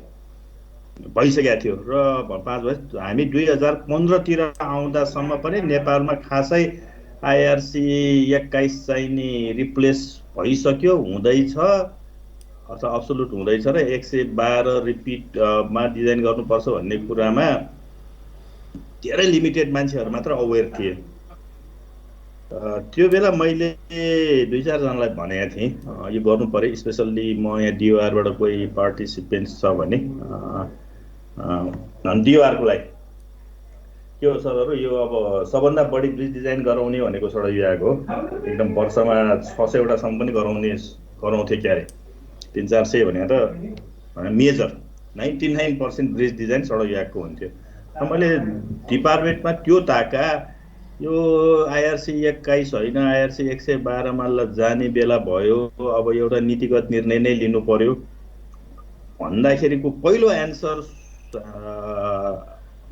भइसकेको थियो। र 5 वर्ष हामी 2015 तिर आउँदासम्म पनि नेपालमा खासै IRC 21 चाहिँ नि रिप्लेस भइसक्यो, हुँदैछ अथवा अब्सोल्युट हुँदैछ र 112 रिपिटमा डिजाइन गर्नुपर्छ भन्ने कुरामा धेरै लिमिटेड मान्छेहरू मात्र अवेर थिए। त्यो बेला मैले 2-4 जनालाई भनेको थिएँ यो गर्नु पर्यो, स्पेसल्ली म यहाँ DOR-बाट कोही पार्टिसिपेन्ट्स छ भने DOR-को लागि के हो सरहरू, यो अब सबभन्दा बढी ब्रिज डिजाइन गराउने भनेको सडक विभाग हो। एकदम वर्षमा 600वटासम्म पनि गराउँथे क्यारे, 300-400 भने त मेजर 99% ब्रिज डिजाइन सडक विभागको हुन्थ्यो। मैले डिपार्टमेन्टमा त्यो ताका यो IRC 21 होइन IRC 112मा जाने बेला भयो, अब एउटा नीतिगत निर्णय नै लिनु पर्यो भन्दाखेरिको पहिलो एन्सर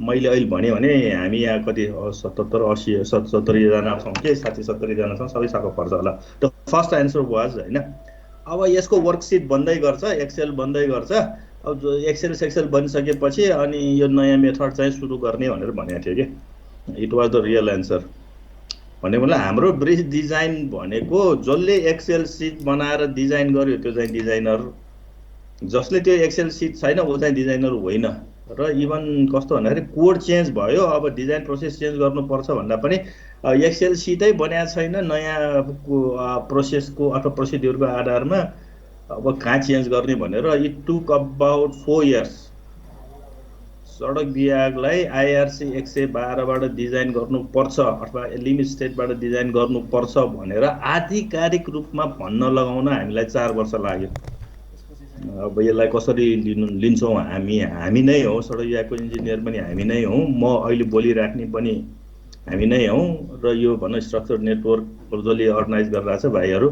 मैले अहिले भने हामी यहाँ कति 70-80-70 जना छौँ कि 60-70 जना छौँ, सबै साको पर्छ होला। द फर्स्ट एन्सर वाज होइन अब यसको वर्कसिट बन्दै गर्छ, एक्सेल बन्दै गर्छ, अब एक्सेल बनिसकेपछि अनि यो नयाँ मेथड चाहिँ सुरु गर्ने भनेर भनेको थियो कि it was the real answer. भनेको हाम्रो ब्रिज डिजाइन भनेको जसले एक्सेल सिट बनाएर डिजाइन गर्यो त्यो चाहिँ डिजाइनर, जसले त्यो एक्सेल सिट छैन ऊ चाहिँ डिजाइनर होइन। र इभन कस्तो भन्दाखेरि कोड चेन्ज भयो, अब डिजाइन प्रोसेस चेन्ज गर्नुपर्छ भन्दा पनि एक्सेल सिटै बनाएको छैन, नयाँ प्रोसेसको अथवा प्रोसिड्युरको आधारमा अब कहाँ चेन्ज गर्ने भनेर इट टुक अबाउट 4 इयर्स सडक विभागलाई IRC 112बाट डिजाइन गर्नुपर्छ अथवा लिमिट स्टेटबाट डिजाइन गर्नुपर्छ भनेर आधिकारिक रूपमा भन्न लगाउन हामीलाई 4 वर्ष लाग्यो। अब यसलाई कसरी लिन्छौँ हामी नै हौँ, सडक विभागको इन्जिनियर पनि हामी नै हौँ, म अहिले बोलिराख्ने पनि हामी नै हौँ, र यो भन्न स्ट्रक्चर नेटवर्क जसले अर्गनाइज गरिरहेछ भाइहरू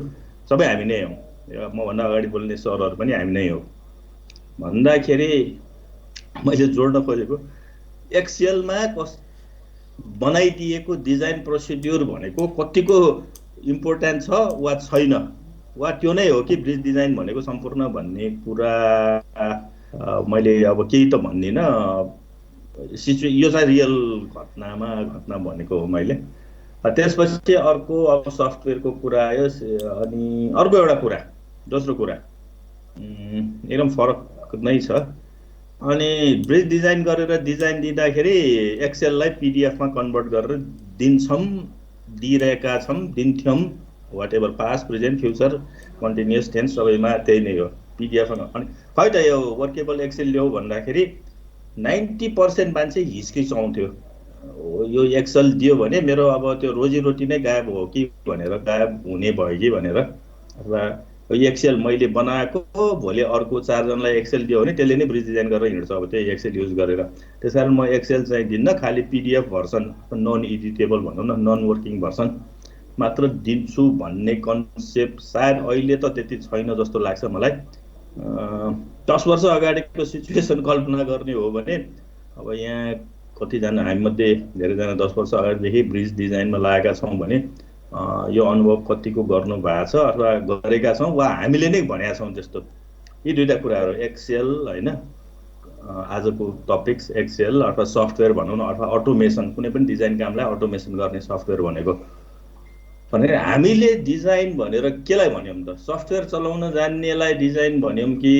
सबै हामी नै हौँ, मभन्दा अगाडि बोल्ने सरहरू पनि हामी नै हौँ। भन्दाखेरि मैले जोड्न खोजेको एक्सेलमा बनाइदिएको डिजाइन प्रोसिड्युर भनेको कतिको इम्पोर्टेन्ट छ वा छैन, वा त्यो नै हो कि ब्रिज डिजाइन भनेको सम्पूर्ण भन्ने कुरा मैले अब केही त भन्दिनँ। यो चाहिँ रियल घटना भनेको हो मैले। त्यसपछि अर्को अब सफ्टवेयरको कुरा आयो, अनि अर्को एउटा कुरा दोस्रो कुरा एकदम फरक नै छ। अनि ब्रिज डिजाइन गरेर डिजाइन दिँदाखेरि एक्सेललाई PDF मा कन्भर्ट गरेर दिइरहेका छौँ, दिन्थ्यौँ, whatever past present future continuous tense सबैमा त्यही नै हो PDF मा। अनि खै त यो वर्केबल एक्सेल ल्याऊ भन्दाखेरि 90% मान्छे हिचकिचाउँथ्यो, यो एक्सेल दियो भने मेरो अब त्यो रोजीरोटी नै गायब हो कि भनेर, गायब हुने भयो कि भनेर। अथवा एक्सेल मैले बनाएको भोलि अर्को 4 जनालाई एक्सेल दियो भने त्यसले नै ब्रिज डिजाइन गरेर हिँड्छ, अब त्यही एक्सेल युज गरेर। त्यसकारण म एक्सेल चाहिँ दिन्न, खालि PDF भर्सन नन एडिटेबल भनौँ न, नन वर्किङ भर्सन मात्र दिन्छु भन्ने कन्सेप्ट सायद अहिले त त्यति छैन जस्तो लाग्छ मलाई। 10 वर्ष अगाडिको सिचुएसन कल्पना गर्ने हो भने अब यहाँ कतिजना हामीमध्ये धेरैजना 10 वर्ष अगाडिदेखि ब्रिज डिजाइनमा लागेका छौँ भने यो अनुभव कतिको गर्नु भएको छ अथवा गरेका छौँ वा हामीले नै भनेका छौँ त्यस्तो। यी दुईटा कुराहरू एक्सेल होइन, आजको टपिक्स एक्सेल अथवा सफ्टवेयर भनौँ न, अथवा अटोमेसन, कुनै पनि डिजाइन कामलाई अटोमेसन गर्ने सफ्टवेयर भनेको। भनेर हामीले डिजाइन भनेर केलाई भन्यौँ त? सफ्टवेयर चलाउन जान्नेलाई डिजाइन भन्यौँ कि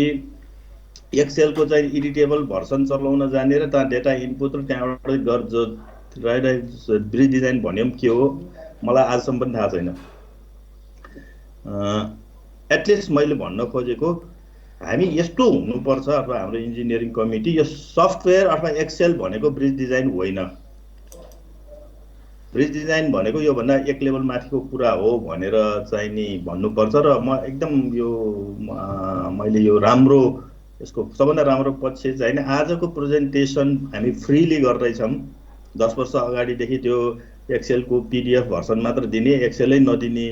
एक्सेलको चाहिँ एडिटेबल भर्सन चलाउन जान्ने र त्यहाँ डेटा इनपुट र त्यहाँबाट ब्रिज डिजाइन भन्यौँ के हो मलाई आजसम्म पनि थाहा छैन। एटलिस्ट मैले भन्न खोजेको हामी यस्तो हुनुपर्छ अथवा हाम्रो इन्जिनियरिङ कमिटी यो सफ्टवेयर अथवा एक्सेल भनेको ब्रिज डिजाइन होइन, ब्रिज डिजाइन भनेको योभन्दा एक लेभल माथिको कुरा हो भनेर चाहिँ नि भन्नुपर्छ। र म एकदम यो मैले यो राम्रो यसको सबभन्दा राम्रो पक्ष चाहिँ आजको प्रेजेन्टेसन हामी फ्रीली गर्दैछौँ। 10 वर्ष अगाडिदेखि त्यो एक्सेलको PDF भर्सन मात्र दिने, एक्सेलै नदिने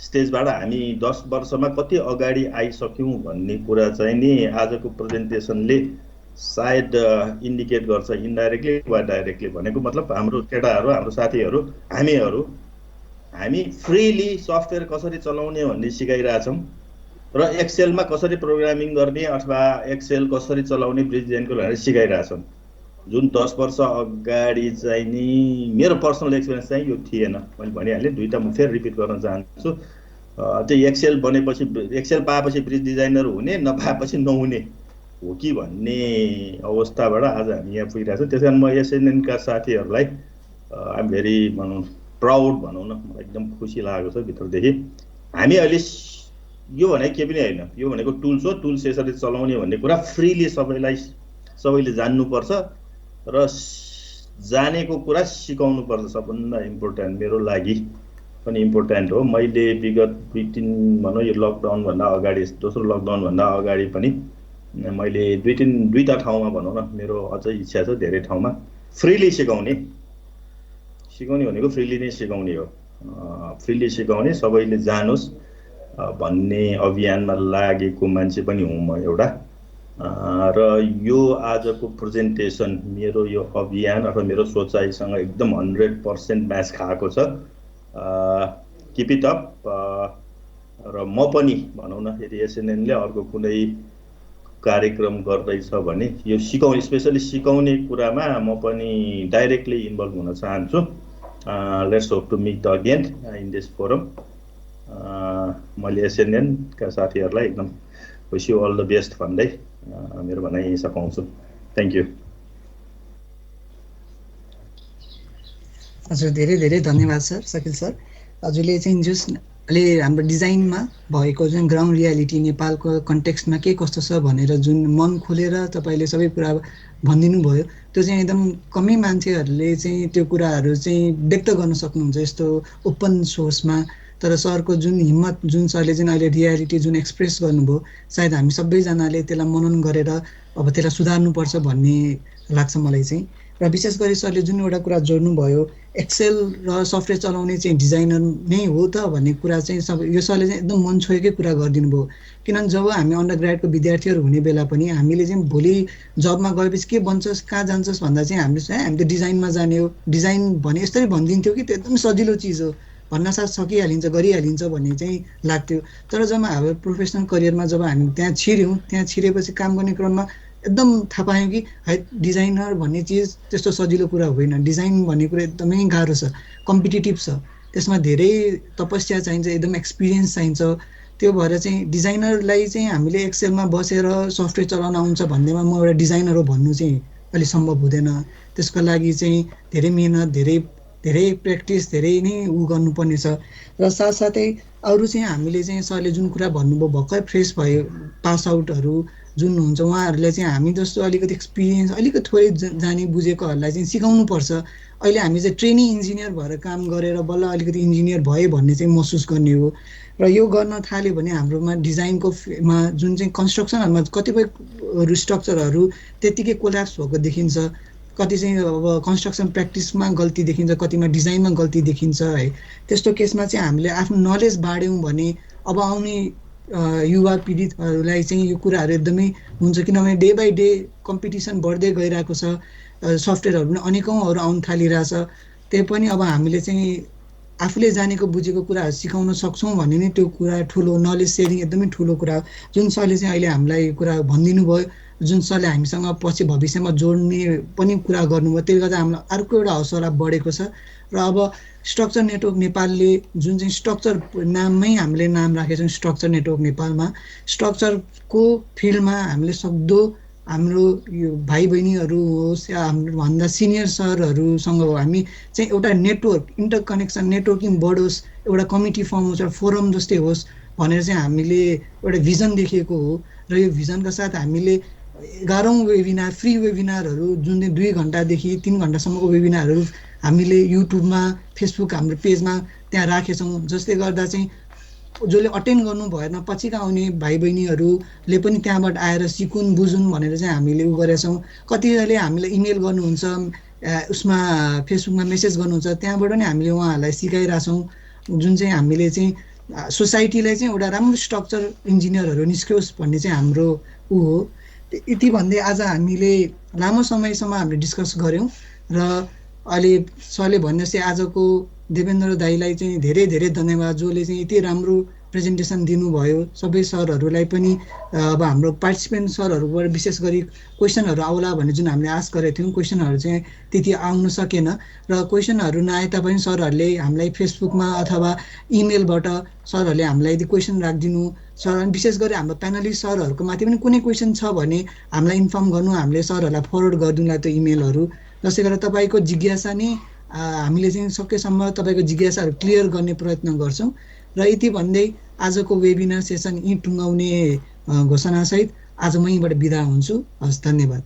स्टेजबाट हामी 10 वर्षमा कति अगाडि आइसक्यौँ भन्ने कुरा चाहिँ नि आजको प्रेजेन्टेसनले सायद इन्डिकेट गर्छ, इन्डाइरेक्टली वा डाइरेक्टली। भनेको मतलब हाम्रो केटाहरू, हाम्रो साथीहरू, हामी फ्रीली सफ्टवेयर कसरी चलाउने भन्ने सिकाइरहेछौँ र एक्सेलमा कसरी प्रोग्रामिङ गर्ने अथवा एक्सेल कसरी चलाउने ब्रिज डिजाइनको लागि सिकाइरहेछौँ। जुन 10 वर्ष अगाडि चाहिँ नि मेरो पर्सनल एक्सपिरियन्स चाहिँ यो थिएन। मैले भनिहालेँ, दुईवटा म फेरि रिपिट गर्न चाहन्छु। त्यो एक्सेल बनेपछि, एक्सेल पाएपछि ब्रिज डिजाइनर हुने, नपाएपछि नहुने हो कि भन्ने अवस्थाबाट आज हामी यहाँ पुगिरहेको छौँ। त्यस कारण म एसएनएनका साथीहरूलाई आइएम भेरी भनौँ प्राउड भनौँ न, मलाई एकदम खुसी लागेको छ भित्रदेखि। हामी अहिले यो भनेको के पनि होइन, यो भनेको टुल्स हो, टुल्स यसरी चलाउने भन्ने कुरा फ्रीली सबैले जान्नुपर्छ र जानेको कुरा सिकाउनु पर्छ। सबभन्दा इम्पोर्टेन्ट मेरो लागि पनि इम्पोर्टेन्ट हो। मैले विगत 2-3 भनौँ यो लकडाउनभन्दा अगाडि, दोस्रो लकडाउनभन्दा अगाडि पनि मैले दुईवटा ठाउँमा भनौँ न मेरो अझै इच्छा छ, धेरै ठाउँमा फ्रीली सिकाउने भनेको फ्रीली नै सिकाउने हो। फ्रीली सिकाउने, सबैले जानोस् भन्ने अभियानमा लागेको मान्छे पनि हुँ म एउटा। र यो आजको प्रेजेन्टेसन मेरो यो अभियान अथवा मेरो सोचाइसँग एकदम 100% म्याच खाएको छ। Keep it up. र म पनि भनौँ न यदि एसएनएनले अर्को कुनै कार्यक्रम गर्दैछ भने यो सिकाउने, स्पेसली सिकाउने कुरामा म पनि डाइरेक्टली इन्भल्भ हुन चाहन्छु। Let's hope to meet again in this forum. मैले एसएनएनका साथीहरूलाई एकदम wish you all the best भन्दै मेरो भनाइ यहीँ सघाउँछु। Thank you. हजुर, धेरै धेरै धन्यवाद सर, सकिल सर। हजुरले चाहिँ जसले हाम्रो डिजाइनमा भएको जुन ग्राउन्ड रियालिटी नेपालको कन्टेक्स्टमा के कस्तो छ भनेर जुन मन खोलेर तपाईँले सबै कुरा भनिदिनु भयो, त्यो चाहिँ एकदम कमै मान्छेहरूले चाहिँ त्यो कुराहरू चाहिँ व्यक्त गर्न सक्नुहुन्छ यस्तो ओपन सोर्समा। तर सरको जुन हिम्मत, जुन सरले चाहिँ अहिले रियालिटी जुन एक्सप्रेस गर्नुभयो, सायद हामी सबैजनाले त्यसलाई मनन गरेर अब त्यसलाई सुधार्नुपर्छ भन्ने लाग्छ मलाई चाहिँ। र विशेष गरी सरले जुन एउटा कुरा जोड्नुभयो, एक्सेल र सफ्टवेयर चलाउने चाहिँ डिजाइनर नै हो त भन्ने कुरा चाहिँ सब यो सरले चाहिँ एकदम मन छोएकै कुरा गरिदिनु भयो। किनभने जब हामी अन्डर ग्रेडको विद्यार्थीहरू हुने बेला पनि हामीले चाहिँ भोलि जबमा गएपछि के बन्छस्, कहाँ जान्छस् भन्दा चाहिँ हामीले त डिजाइनमा जाने हो, डिजाइन भने यसरी भनिदिन्थ्यो कि त्यो एकदम सजिलो चिज हो, भन्नासाथ सकिहालिन्छ, गरिहालिन्छ भन्ने चाहिँ लाग्थ्यो। तर जब हाम्रो प्रोफेसनल करियरमा जब हामी त्यहाँ छिर्यौँ, त्यहाँ छिरेपछि काम गर्ने क्रममा एकदम थाहा पायौँ कि है डिजाइनर भन्ने चिज त्यस्तो सजिलो कुरा होइन। डिजाइन भन्ने कुरा एकदमै गाह्रो छ, कम्पिटिटिभ छ, त्यसमा धेरै तपस्या चाहिन्छ, एकदम एक्सपिरियन्स चाहिन्छ। त्यो भएर चाहिँ डिजाइनरलाई चाहिँ हामीले एक्सेलमा बसेर सफ्टवेयर चलाउन आउँछ भन्नेमा म एउटा डिजाइनर हो भन्नु चाहिँ अलि सम्भव हुँदैन। त्यसको लागि चाहिँ धेरै मेहनत, धेरै प्र्याक्टिस, धेरै नै गर्नुपर्ने छ। र साथसाथै अरू चाहिँ हामीले चाहिँ सरले जुन कुरा भन्नुभयो, भर्खर फ्रेस भयो पास आउटहरू जुन हुन्छ उहाँहरूलाई चाहिँ हामी जस्तो अलिकति एक्सपिरियन्स, अलिकति थोरै जाने बुझेकोहरूलाई चाहिँ सिकाउनुपर्छ। अहिले हामी चाहिँ ट्रेनिङ इन्जिनियर भएर काम गरेर बल्ल अलिकति इन्जिनियर भयो भन्ने चाहिँ महसुस गर्ने हो। र यो गर्न थाल्यो भने हाम्रोमा डिजाइनको जुन चाहिँ कन्स्ट्रक्सनहरूमा कतिपय स्ट्रक्चरहरू त्यत्तिकै कोल्याप्स भएको देखिन्छ, कति चाहिँ अब कन्स्ट्रक्सन प्र्याक्टिसमा गल्ती देखिन्छ, कतिमा डिजाइनमा गल्ती देखिन्छ है। त्यस्तो केसमा चाहिँ हामीले आफ्नो नलेज बाँड्यौँ भने अब आउने युवा पीडितहरूलाई चाहिँ यो कुराहरू एकदमै हुन्छ। किनभने डे बाई डे कम्पिटिसन बढ्दै गइरहेको छ, सफ्टवेयरहरू पनि अनेकौँहरू आउन थालिरहेछ। त्यही पनि अब हामीले चाहिँ आफूले जानेको बुझेको कुराहरू सिकाउन सक्छौँ भन्ने नै त्यो कुरा ठुलो नलेज सेयरिङ एकदमै ठुलो कुरा हो। जुन सरले चाहिँ अहिले हामीलाई कुरा भनिदिनु भयो, जुन सरले हामीसँग पछि भविष्यमा जोड्ने पनि कुरा गर्नुभयो, त्यसले गर्दा हामीलाई अर्को एउटा हौसला बढेको छ। र अब स्ट्रक्चर नेटवर्क नेपालले जुन चाहिँ स्ट्रक्चर नाममै हामीले नाम राखेका छौँ, स्ट्रक्चर नेटवर्क नेपालमा स्ट्रक्चरको फिल्डमा हामीले सक्दो हाम्रो यो भाइ बहिनीहरू होस् या हामीभन्दा सिनियर सरहरूसँग हामी चाहिँ एउटा नेटवर्क, इन्टरकनेक्सन, नेटवर्किङ बढोस्, एउटा कमिटी फर्म होस्, एउटा फोरम जस्तै होस् भनेर चाहिँ हामीले एउटा भिजन देखेको हो। र यो भिजनका साथ हामीले 11औँ वेबिनार, फ्री वेबिनारहरू जुन चाहिँ 2 घन्टादेखि 3 घन्टासम्मको वेबिनारहरू हामीले युट्युबमा, फेसबुक हाम्रो पेजमा त्यहाँ राखेछौँ। जसले गर्दा चाहिँ जसले अटेन्ड गर्नु भएन, पछिका आउने भाइ बहिनीहरूले पनि त्यहाँबाट आएर सिकुन् बुझुन् भनेर चाहिँ हामीले गरेछौँ। कतिजनाले हामीलाई इमेल गर्नुहुन्छ, उसमा फेसबुकमा मेसेज गर्नुहुन्छ, त्यहाँबाट नै हामीले उहाँहरूलाई सिकाइरहेछौँ। जुन चाहिँ हामीले चाहिँ सोसाइटीलाई चाहिँ एउटा राम्रो स्ट्रक्चर इन्जिनियरहरू निस्कियोस् भन्ने चाहिँ हाम्रो ऊ हो। यति भन्दै आज हामीले लामो समयसम्म हामीले डिस्कस गऱ्यौँ र अहिले सरले भने जस्तै आजको देवेन्द्र दाईलाई चाहिँ धेरै धेरै धन्यवाद, जसले चाहिँ यति राम्रो प्रेजेन्टेसन दिनुभयो। सबै सरहरूलाई पनि अब हाम्रो पार्टिसिपेन्ट सरहरूबाट विशेष गरी क्वेसनहरू आउला भन्ने जुन हामीले आश गरेको थियौँ, क्वेसनहरू चाहिँ त्यति आउन सकेन र क्वेसनहरू नआए तापनि सरहरूले हामीलाई फेसबुकमा अथवा इमेलबाट सरहरूले हामीलाई यदि क्वेसन राखिदिनु, सर विशेष गरी हाम्रो प्यानलिस्ट सरहरूको माथि पनि कुनै क्वेसन छ भने हामीलाई इन्फर्म गर्नु, हामीले सरहरूलाई फरवर्ड गरिदिउँला त्यो इमेलहरू। जसले गर्दा तपाईँको जिज्ञासा नै हामीले चाहिँ सकेसम्म तपाईँको जिज्ञासाहरू क्लियर गर्ने प्रयत्न गर्छौँ। र यति भन्दै आजको वेबिनार सेसन यहीँ टुङ्गाउने घोषणासहित आज म यहीँबाट बिदा हुन्छु। हस्, धन्यवाद।